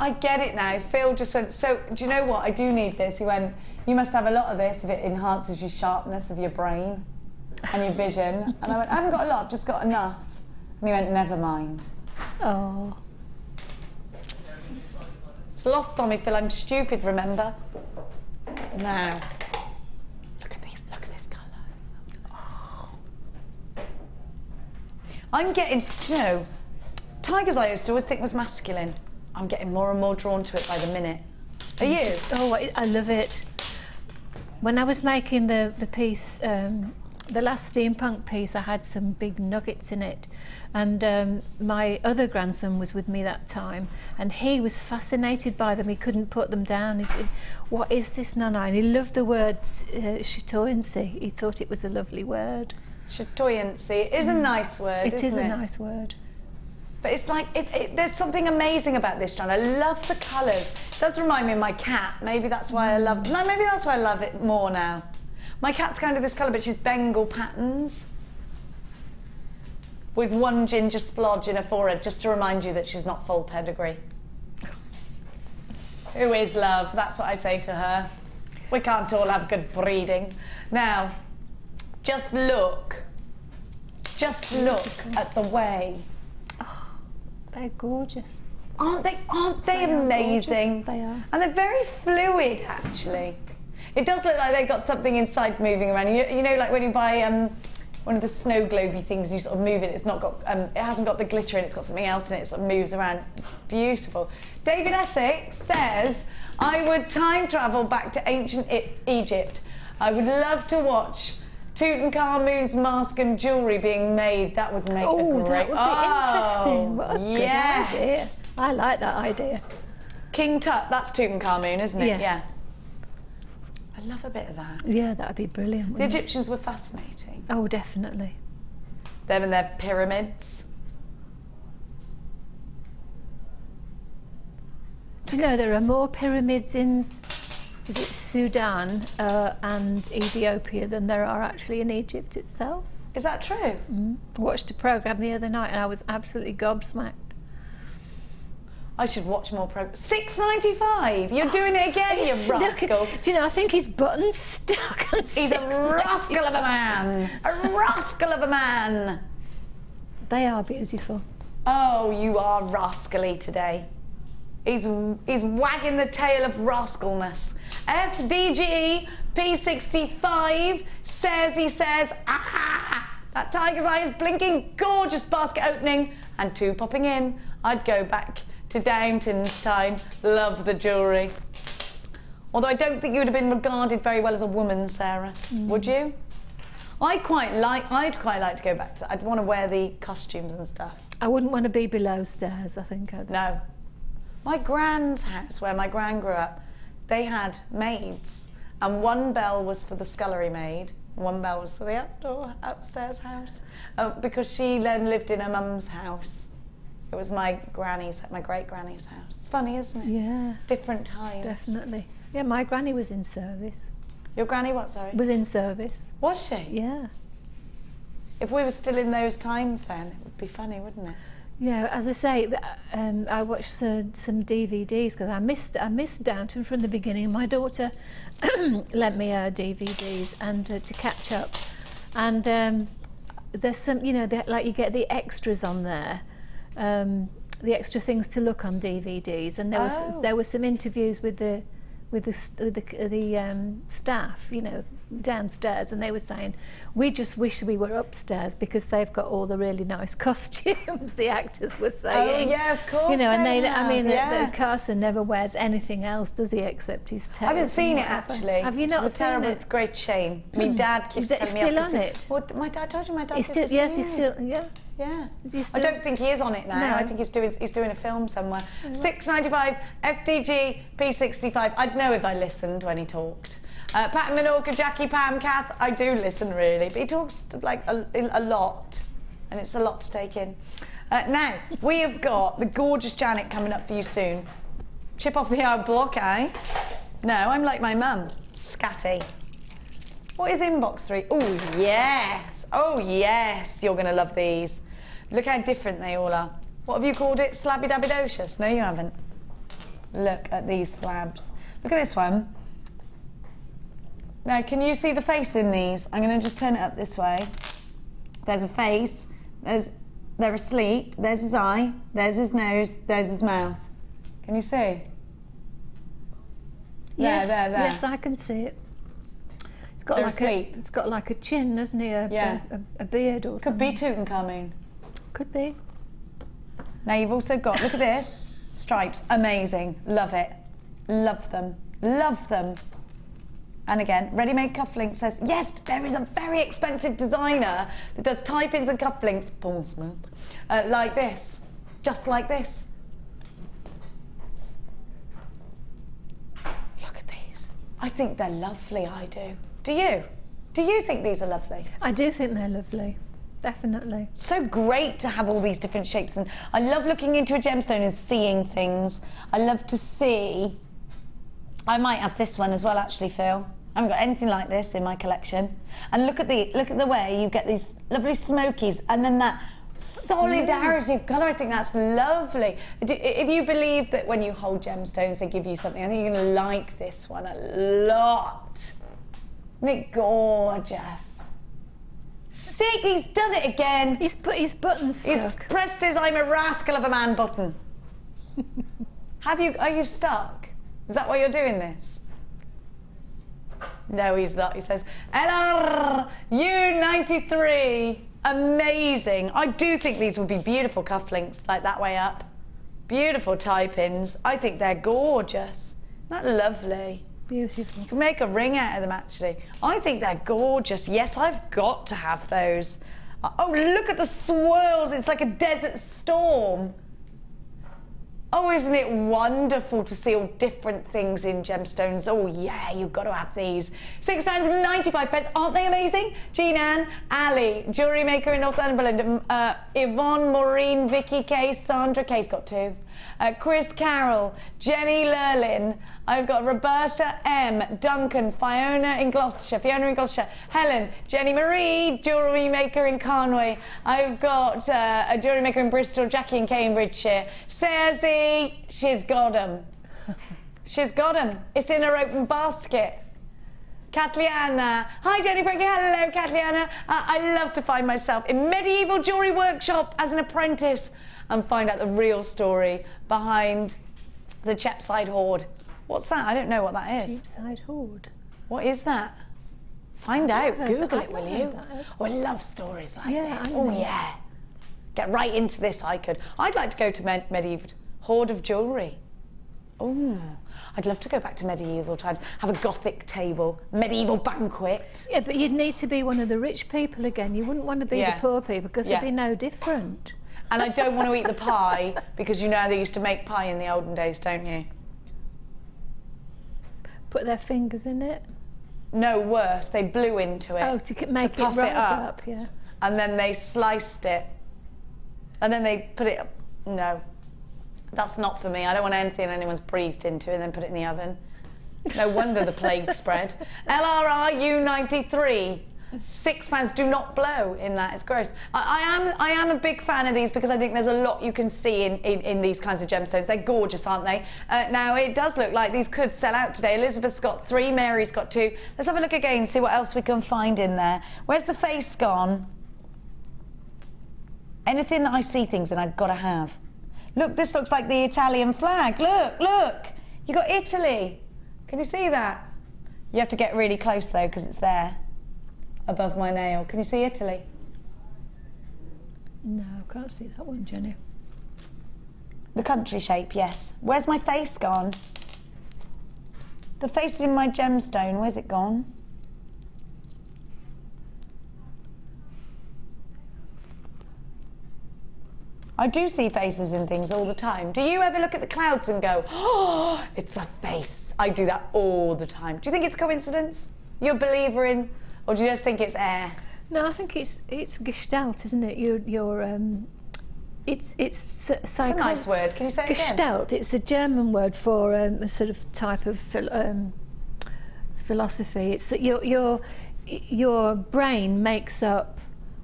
I get it now. Phil just went, so do you know what? I do need this. He went, you must have a lot of this if it enhances your sharpness of your brain and your vision. And I went, I haven't got a lot, I've just got enough. And he went, never mind. Oh. It's lost on me, Phil. I'm stupid, remember? Now, look at this colour. Oh. I'm getting, you know, tigers I used to always think was masculine. I'm getting more and more drawn to it by the minute. Are you? Oh, I love it. When I was making the piece, the last steampunk piece, I had some big nuggets in it, and my other grandson was with me that time, and he was fascinated by them. He couldn't put them down. He said, "What is this, Nana?" And he loved the word chatoyancy. He thought it was a lovely word. Chatoyancy. It is a nice word, isn't it? It is a nice word. But it's like, there's something amazing about this strand. I love the colours. It does remind me of my cat. Maybe that's why I love it. No, maybe that's why I love it more now. My cat's kind of this colour, but she's Bengal patterns. With one ginger splodge in her forehead, just to remind you that she's not full pedigree. Who is love? That's what I say to her. We can't all have good breeding. Now, just look at the way. They're gorgeous. Aren't they amazing? They are. And they're very fluid, actually. It does look like they've got something inside moving around. You know, like when you buy one of the snow globey things, you sort of move it. It's not got, it hasn't got the glitter in it. It's got something else in it. It sort of moves around. It's beautiful. David Essex says, "I would time travel back to ancient Egypt. I would love to watch Tutankhamun's mask and jewellery being made. That would make a great... that would be interesting. What a good idea. I like that idea. King Tut, that's Tutankhamun, isn't it? Yes. Yeah. I love a bit of that. Yeah, that'd be brilliant. The Egyptians were fascinating. Oh, definitely. Them and their pyramids. Do you know there are more pyramids in, is it Sudan and Ethiopia than there are actually in Egypt itself? Is that true? I watched a programme the other night and I was absolutely gobsmacked. I should watch more programs. $6.95. You're doing it again, you rascal. Do you know? I think his button's stuck on. He's a rascal of a man. A rascal of a man. They are beautiful. Oh, you are rascally today. He's wagging the tail of rascalness. FDG P65 says, ah, that tiger's eye is blinking, gorgeous basket opening, and 2 popping in. I'd go back to Downton's time. Love the jewellery. Although I don't think you would have been regarded very well as a woman, Sarah. Would you? I'd quite like to go back to... I'd want to wear the costumes and stuff. I wouldn't want to be below stairs, I think. No. My gran's house, where my gran grew up, they had maids. And one bell was for the scullery maid. One bell was for the upstairs house. Because she then lived in her mum's house. It was my great-granny's house. It's funny, isn't it? Yeah. Different times. Definitely. Yeah, my granny was in service. Your granny what, sorry? Was in service. Was she? Yeah. If we were still in those times then, it would be funny, wouldn't it? Yeah, as I say, I watched some DVDs because I missed Downton from the beginning. My daughter lent me her DVDs and to catch up. And there's some, you know, like you get the extras on there. The extra things to look on DVDs, and there were some interviews with the staff, you know, downstairs, and they were saying, we just wish we were upstairs because they've got all the really nice costumes. The actors were saying, oh yeah, of course. You know, and I mean, the Carson never wears anything else, does he, except his tail? I haven't seen it actually. Have you not seen it? It's a terrible, great shame. My dad keeps telling me. Still on it? Well, my dad told you my dad. Yes, he's still. Yeah. Yeah. Still... I don't think he is on it now. No. I think he's doing a film somewhere. $6.95, FDG, P65. I'd know if I listened when he talked. Pat and Minorca, Jackie, Pam, Kath, I do listen really, but he talks like a lot, and it's a lot to take in. Now, we have got the gorgeous Janet coming up for you soon. Chip off the old block, eh? No, I'm like my mum, scatty. What is inbox 3? Oh yes, you're gonna love these. Look how different they all are. What have you called it? Slabby-dabby-docious? No, you haven't. Look at these slabs. Look at this one. Now, can you see the face in these? I'm gonna just turn it up this way. There's a face, they're asleep, there's his eye, there's his nose, there's his mouth. Can you see? Yes, there. Yes, I can see it. It's got like a chin, hasn't he? A beard or something. Could be Tutankhamun. Could be. Now you've also got, look at this, stripes, amazing, love it, love them, love them. And again, ready-made cufflinks says, yes, but there is a very expensive designer that does tie-pins and cufflinks, Portsmouth, like this, just like this. Look at these. I think they're lovely, I do. Do you? Do you think these are lovely? I do think they're lovely, definitely. So great to have all these different shapes, and I love looking into a gemstone and seeing things. I love to see. I might have this one as well, actually, Phil. I haven't got anything like this in my collection. And look at the way you get these lovely smokies, and then that solidarity of colour. I think that's lovely. If you believe that when you hold gemstones, they give you something, I think you're going to like this one a lot. Isn't it gorgeous? Sick, he's done it again. He's put his button stuck. He's pressed his I'm a rascal of a man button. Are you stuck? Is that why you're doing this? No, he's not. He says, LRU93. Amazing. I do think these would be beautiful cufflinks, like that way up. Beautiful tie-pins. I think they're gorgeous. Isn't that lovely? Beautiful. You can make a ring out of them, actually. I think they're gorgeous. Yes, I've got to have those. Oh, look at the swirls. It's like a desert storm. Oh, isn't it wonderful to see all different things in gemstones? Oh, yeah, you've got to have these. £6.95. Aren't they amazing? Jean-Anne, Ali, jewellery maker in Northumberland, Yvonne, Maureen, Vicky K, Sandra K's got 2. Chris Carroll, Jenny Lurlin, I've got Roberta M, Duncan, Fiona in Gloucestershire, Helen, Jenny Marie, jewellery maker in Conway. I've got a jewellery maker in Bristol, Jackie in Cambridgeshire. Sassy, she's got 'em. She's got 'em. It's in her open basket. Catliana. Hi, Jenny Frankie. Hello, Catliana. I love to find myself in medieval jewellery workshop as an apprentice and find out the real story behind the Chepside Hoard. What's that? I don't know what that is. Chepside Hoard. What is that? Find out. Google it, will you? Oh, I love stories like this. Oh, yeah. Get right into this, I could. I'd like to go to medieval hoard of jewellery. Oh, I'd love to go back to medieval times, have a Gothic table, medieval banquet. Yeah, but you'd need to be one of the rich people again. You wouldn't want to be the poor people because they'd be no different. And I don't want to eat the pie because you know they used to make pie in the olden days, don't you? Put their fingers in it? No, worse, they blew into it. Oh, to make it rise up, yeah. And then they sliced it. And then they put it up. No. That's not for me. I don't want anything anyone's breathed into and then put it in the oven. No wonder the plague spread. LRRU93. £6. Do not blow in that. It's gross. I am a big fan of these because I think there's a lot you can see in these kinds of gemstones. They're gorgeous, aren't they? Now, it does look like these could sell out today. Elizabeth's got 3, Mary's got 2. Let's have a look again and see what else we can find in there. Where's the face gone? Anything that I see things in, I've got to have. Look, this looks like the Italian flag. Look, look. You got Italy. Can you see that? You have to get really close, though, because it's there. Above my nail. Can you see Italy? No, I can't see that one, Jenny. The country shape, yes. Where's my face gone? The face is in my gemstone. Where's it gone? I do see faces in things all the time. Do you ever look at the clouds and go, oh, it's a face? I do that all the time. Do you think it's coincidence? You're a believer in... Or do you just think it's air? No, I think it's Gestalt, isn't it? It's a nice word. Can you say it again? Gestalt. It's a German word for a sort of type of philosophy. It's that your brain makes up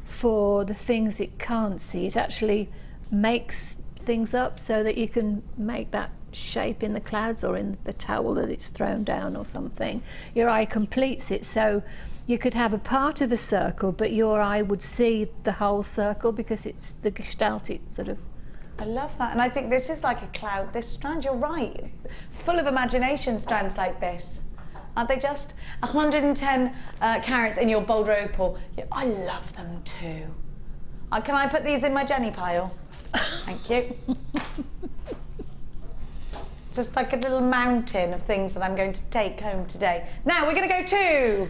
for the things it can't see. It actually makes things up so that you can make that shape in the clouds or in the towel that it's thrown down or something. Your eye completes it, so you could have a part of a circle, but your eye would see the whole circle because it's the Gestalt, it sort of... I love that, and I think this is like a cloud, this strand, you're right. Full of imagination, strands like this. Aren't they just? 110 carats in your bold opal. Yeah, I love them too. Can I put these in my Jenny pile? Thank you. It's just like a little mountain of things that I'm going to take home today. Now we're going to go to...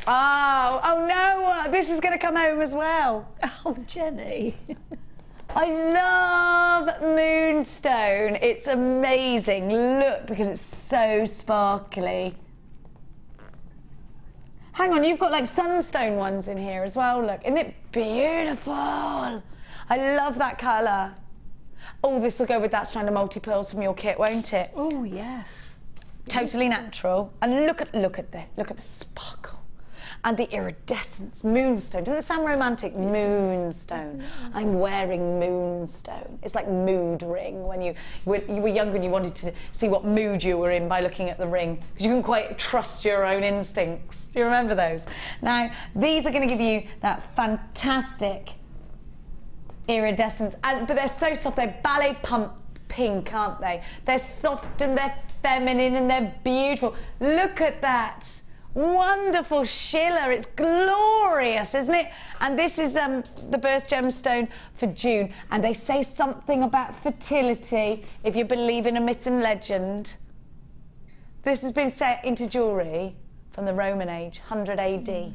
Oh no, this is going to come home as well. Oh, Jenny. I love moonstone. It's amazing. Look, because it's so sparkly. Hang on, you've got like sunstone ones in here as well. Look, isn't it beautiful? I love that colour. Oh, this will go with that strand of multi-pearls from your kit, won't it? Oh, yes. Totally natural. And look at this. Look at the sparkle. And the iridescence, moonstone. Doesn't it sound romantic? Moonstone. I'm wearing moonstone. It's like mood ring when you were younger and you wanted to see what mood you were in by looking at the ring because you couldn't quite trust your own instincts. Do you remember those? Now, these are going to give you that fantastic iridescence. But they're so soft. They're ballet pump pink, aren't they? They're soft and they're feminine and they're beautiful. Look at that. Wonderful shiller. It's glorious, isn't it? And this is the birth gemstone for June. And they say something about fertility, if you believe in a myth and legend. This has been set into jewellery from the Roman age, 100 AD.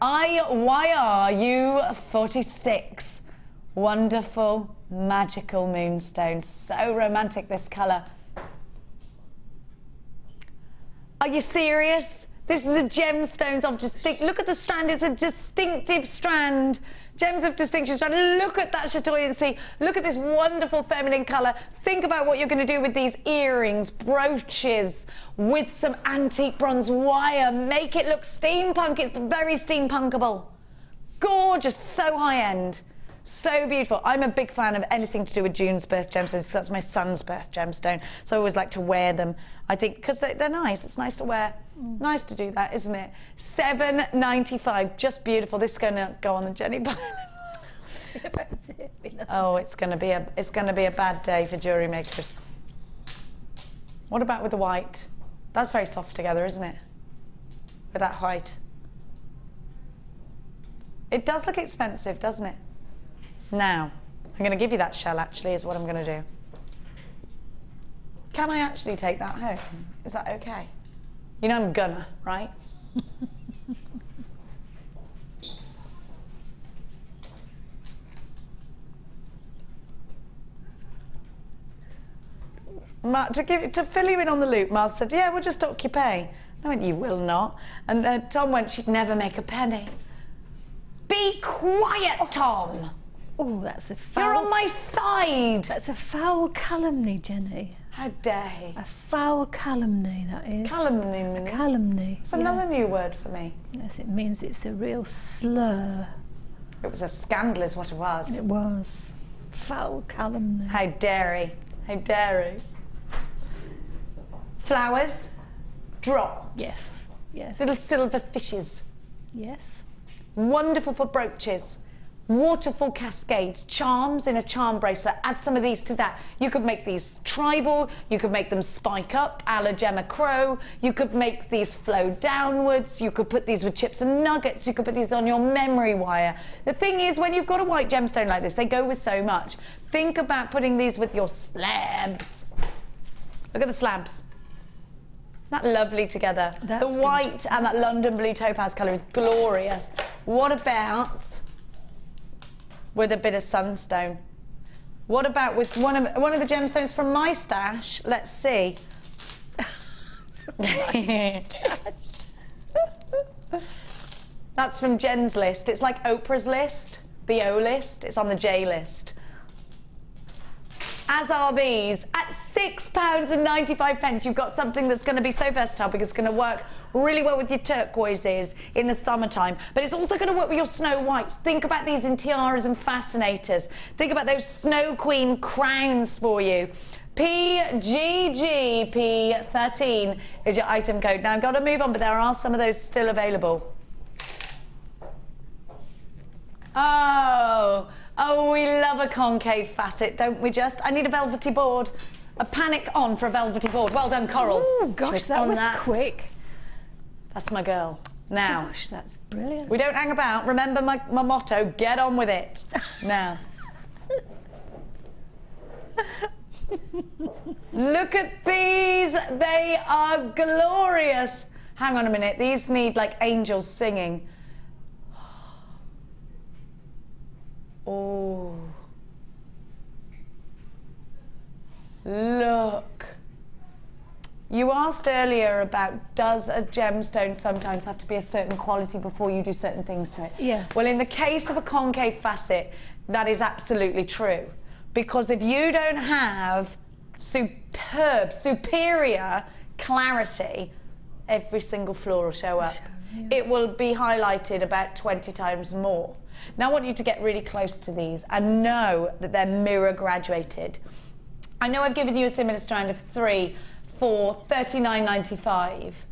IYRU46. Wonderful, magical moonstone. So romantic, this colour. Are you serious? This is a gemstones of distinct. Look at the strand, it's a distinctive strand. Gems of distinction strand. Look at that chatoyancy. Look at this wonderful feminine colour. Think about what you're going to do with these earrings, brooches, with some antique bronze wire. Make it look steampunk. It's very steampunkable. Gorgeous, so high end. So beautiful. I'm a big fan of anything to do with June's birth gemstones. That's my son's birth gemstone. So I always like to wear them. I think because they're nice. It's nice to wear. Nice to do that, isn't it? $7.95. Just beautiful. This is going to go on the Jenny pile. Oh, it's going to be a bad day for jewellery makers. What about with the white? That's very soft together, isn't it? With that white. It does look expensive, doesn't it? Now, I'm going to give you that shell, actually, is what I'm going to do. Can I actually take that home? Is that okay? You know I'm gonna, right? To fill you in on the loop, Martha said, yeah, we'll just dock your pay. I went, you will not. And Tom went, she'd never make a penny. Be quiet, Tom. Oh, that's a foul... You're on my side. That's a foul calumny, Jenny. How dare he? A foul calumny, that is. Calumny. A calumny. It's another new word for me. Yes, it means it's a real slur. It was a scandal is what it was. It was. Foul calumny. How dare he? How dare he? Flowers. Drops. Yes. Yes. Little silver fishes. Yes. Wonderful for brooches. Waterfall cascades, charms in a charm bracelet. Add some of these to that. You could make these tribal, you could make them spike up, a la Gemma Crow. You could make these flow downwards. You could put these with chips and nuggets. You could put these on your memory wire. The thing is, when you've got a white gemstone like this, they go with so much. Think about putting these with your slabs. Look at the slabs. That lovely together. The white and that London blue topaz colour is glorious. What about with a bit of sunstone? What about with one of the gemstones from my stash? Let's see. That's from Jen's list. It's like Oprah's list, the O list. It's on the J list. As are these. At £6.95, you've got something that's going to be so versatile because it's going to work really well with your turquoises in the summertime, but it's also going to work with your snow whites. Think about these in tiaras and fascinators. Think about those Snow Queen crowns for you. PGGP13 is your item code. Now, I've got to move on, but there are some of those still available. Oh, we love a concave facet, don't we just? I need a velvety board. A panic on for a velvety board. Well done, Coral. Oh, gosh, that was quick. That's my girl. Now. Gosh, that's brilliant. We don't hang about. Remember my motto, get on with it. Now. Look at these. They are glorious. Hang on a minute. These need like angels singing. Oh. Look. You asked earlier about, does a gemstone sometimes have to be a certain quality before you do certain things to it? Yes. Well, in the case of a concave facet, that is absolutely true. Because if you don't have superb, superior clarity, every single floor will show up. Yeah. It will be highlighted about 20 times more. Now I want you to get really close to these and know that they're mirror graduated. I know I've given you a similar strand of 3 for $39.95.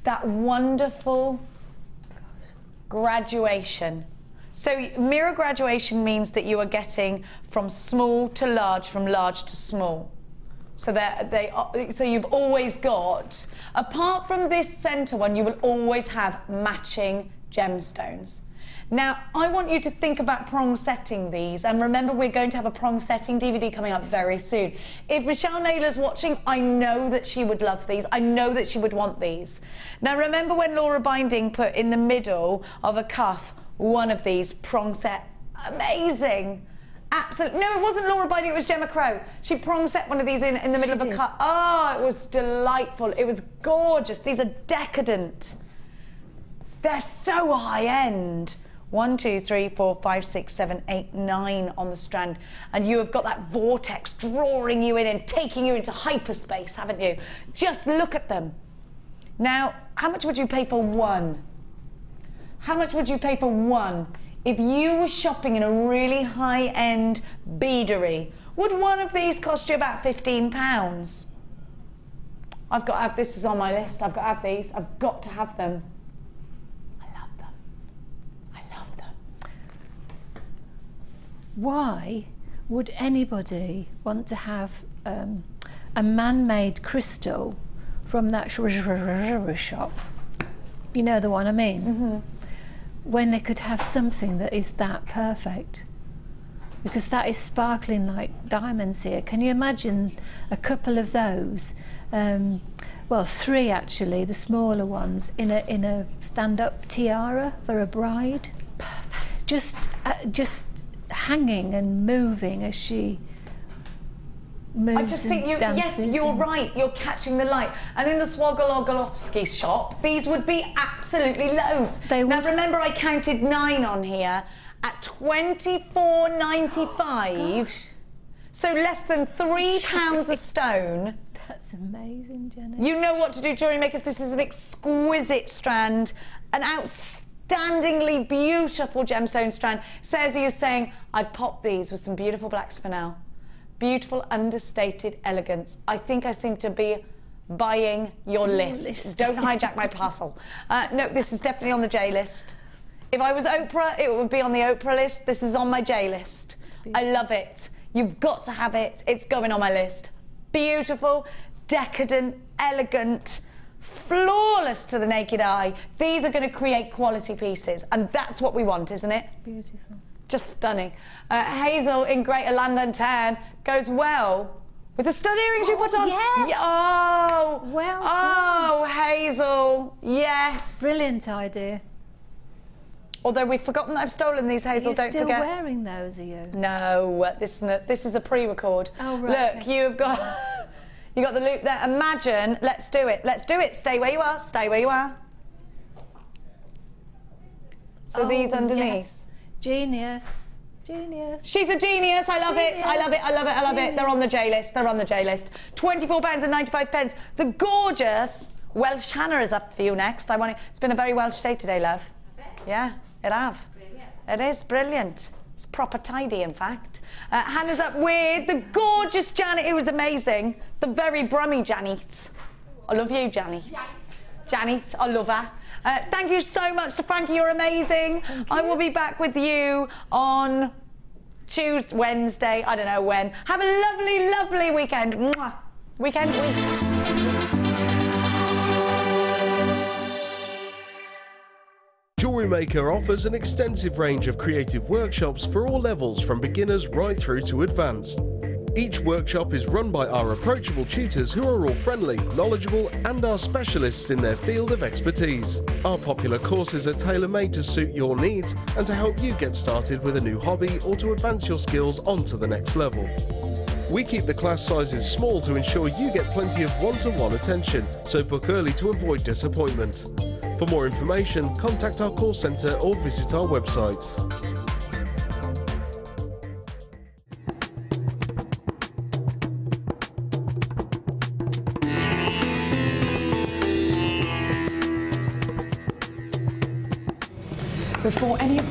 That wonderful graduation. So mirror graduation means that you are getting from small to large, from large to small. So so you've always got, apart from this centre one, you will always have matching gemstones. Now, I want you to think about prong setting these, and remember we're going to have a prong setting DVD coming up very soon. If Michelle Naylor's watching, I know that she would love these. I know that she would want these. Now, remember when Laura Binding put in the middle of a cuff one of these prong set? Amazing. Absolutely. No, it wasn't Laura Binding, it was Gemma Crow. She prong set one of these in the middle of a cuff. Oh, it was delightful. It was gorgeous. These are decadent. They're so high-end. 1, 2, 3, 4, 5, 6, 7, 8, 9 on the strand. And you have got that vortex drawing you in and taking you into hyperspace, haven't you? Just look at them. Now, how much would you pay for one? How much would you pay for one? If you were shopping in a really high-end beadery, would one of these cost you about £15? I've got to have, this is on my list, I've got to have these, I've got to have them. Why would anybody want to have a man-made crystal from that shop? You know the one I mean? Mm-hmm. When they could have something that is that perfect. Because that is sparkling like diamonds here. Can you imagine a couple of those? Well, 3 actually, the smaller ones, in a stand-up tiara for a bride. Perfect. Just hanging and moving as she moves. I just think yes, you're right, you're catching the light. And in the Swoggle-Ogolowski shop, these would be absolutely loads. Now remember, I counted 9 on here at £24.95. So less than £3 a stone. That's amazing, Jenny. You know what to do, jewellery makers. This is an exquisite strand, an outstandingly beautiful gemstone strand. Sezzy is saying, I'd pop these with some beautiful black spinel. Beautiful, understated elegance. I think I seem to be buying your list. Don't hijack my parcel. No, this is definitely on the J list. If I was Oprah, it would be on the Oprah list. This is on my J list. I love it. You've got to have it. It's going on my list. Beautiful, decadent, elegant, flawless to the naked eye. These are going to create quality pieces, and that's what we want, isn't it? Beautiful. Just stunning. Hazel in Greater London Town goes well with the stud earrings you put on. Yes. Oh, well done. Hazel, yes. Brilliant idea. Although we've forgotten that I've stolen these, Hazel, don't forget. You're still wearing those, are you? No, this is a pre-record. Oh, right. Look, okay. you've got... You got the loop there. Imagine, let's do it. Let's do it. Stay where you are. Stay where you are. So these underneath. Yes. Genius. Genius. She's a genius. I love it. I love it. I love it. I love it. They're on the J list. They're on the J list. £24.95. The gorgeous Welsh Hannah is up for you next. It's been a very Welsh day today, love. Yeah, it have. Brilliant. It is brilliant. It's proper tidy, in fact. Hannah's up with the gorgeous Janet, who was amazing. The very brummy Janet. I love you, Janet. Janet, I love her. Thank you so much to Frankie, you're amazing. I will be back with you on Tuesday, Wednesday, I don't know when. Have a lovely, lovely weekend. Mwah. Weekend week. JewelleryMaker offers an extensive range of creative workshops for all levels, from beginners right through to advanced. Each workshop is run by our approachable tutors who are all friendly, knowledgeable and are specialists in their field of expertise. Our popular courses are tailor-made to suit your needs and to help you get started with a new hobby or to advance your skills onto the next level. We keep the class sizes small to ensure you get plenty of one-to-one attention, so book early to avoid disappointment. For more information, contact our call centre or visit our website. Before any of